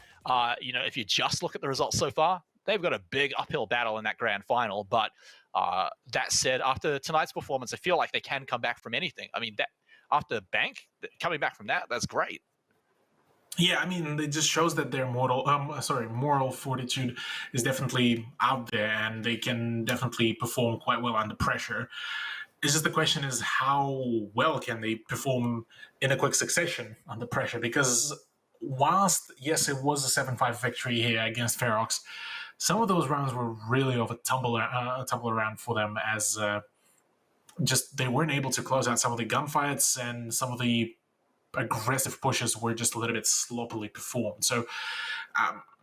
you know, if you just look at the results so far, they've got a big uphill battle in that grand final. But that said, after tonight's performance, I feel like they can come back from anything. I mean, that after Bank coming back from that, that's great. Yeah, I mean, it just shows that their moral fortitude is definitely out there, and they can definitely perform quite well under pressure. It's just the question is how well can they perform in a quick succession under pressure? Because whilst, yes, it was a 7-5 victory here against Ferox, some of those rounds were really of a tumble around for them, as just they weren't able to close out some of the gunfights, and some of the aggressive pushes were just a little bit sloppily performed. So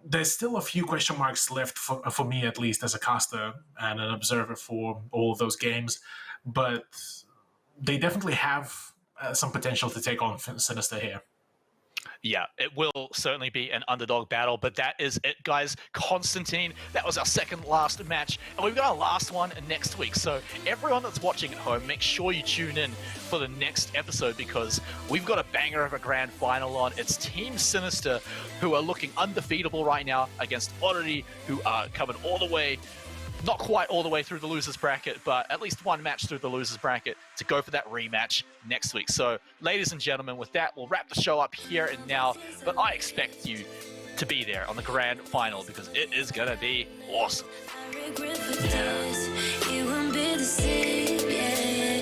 there's still a few question marks left for me, at least as a caster and an observer for all of those games. But they definitely have some potential to take on Sinister here. Yeah, it will certainly be an underdog battle, but that is it, guys. Constantine, that was our second last match, and we've got our last one next week. So everyone that's watching at home, make sure you tune in for the next episode, because we've got a banger of a grand final on. It's Team Sinister, who are looking undefeatable right now against Oddity, who are coming all the way, not quite all the way through the losers bracket, but at least one match through the losers bracket to go for that rematch next week. So, ladies and gentlemen, with that, we'll wrap the show up here and now, but I expect you to be there on the grand final, because it is going to be awesome. It won't be the same, I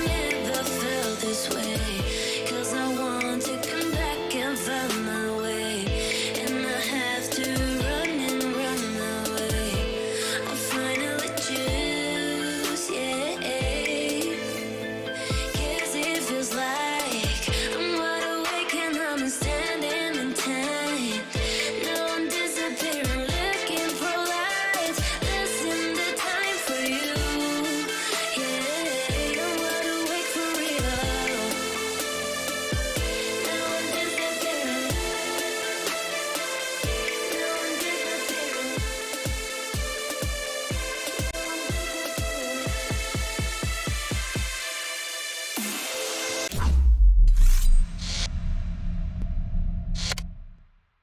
never felt this way, 'cause I want to come back and find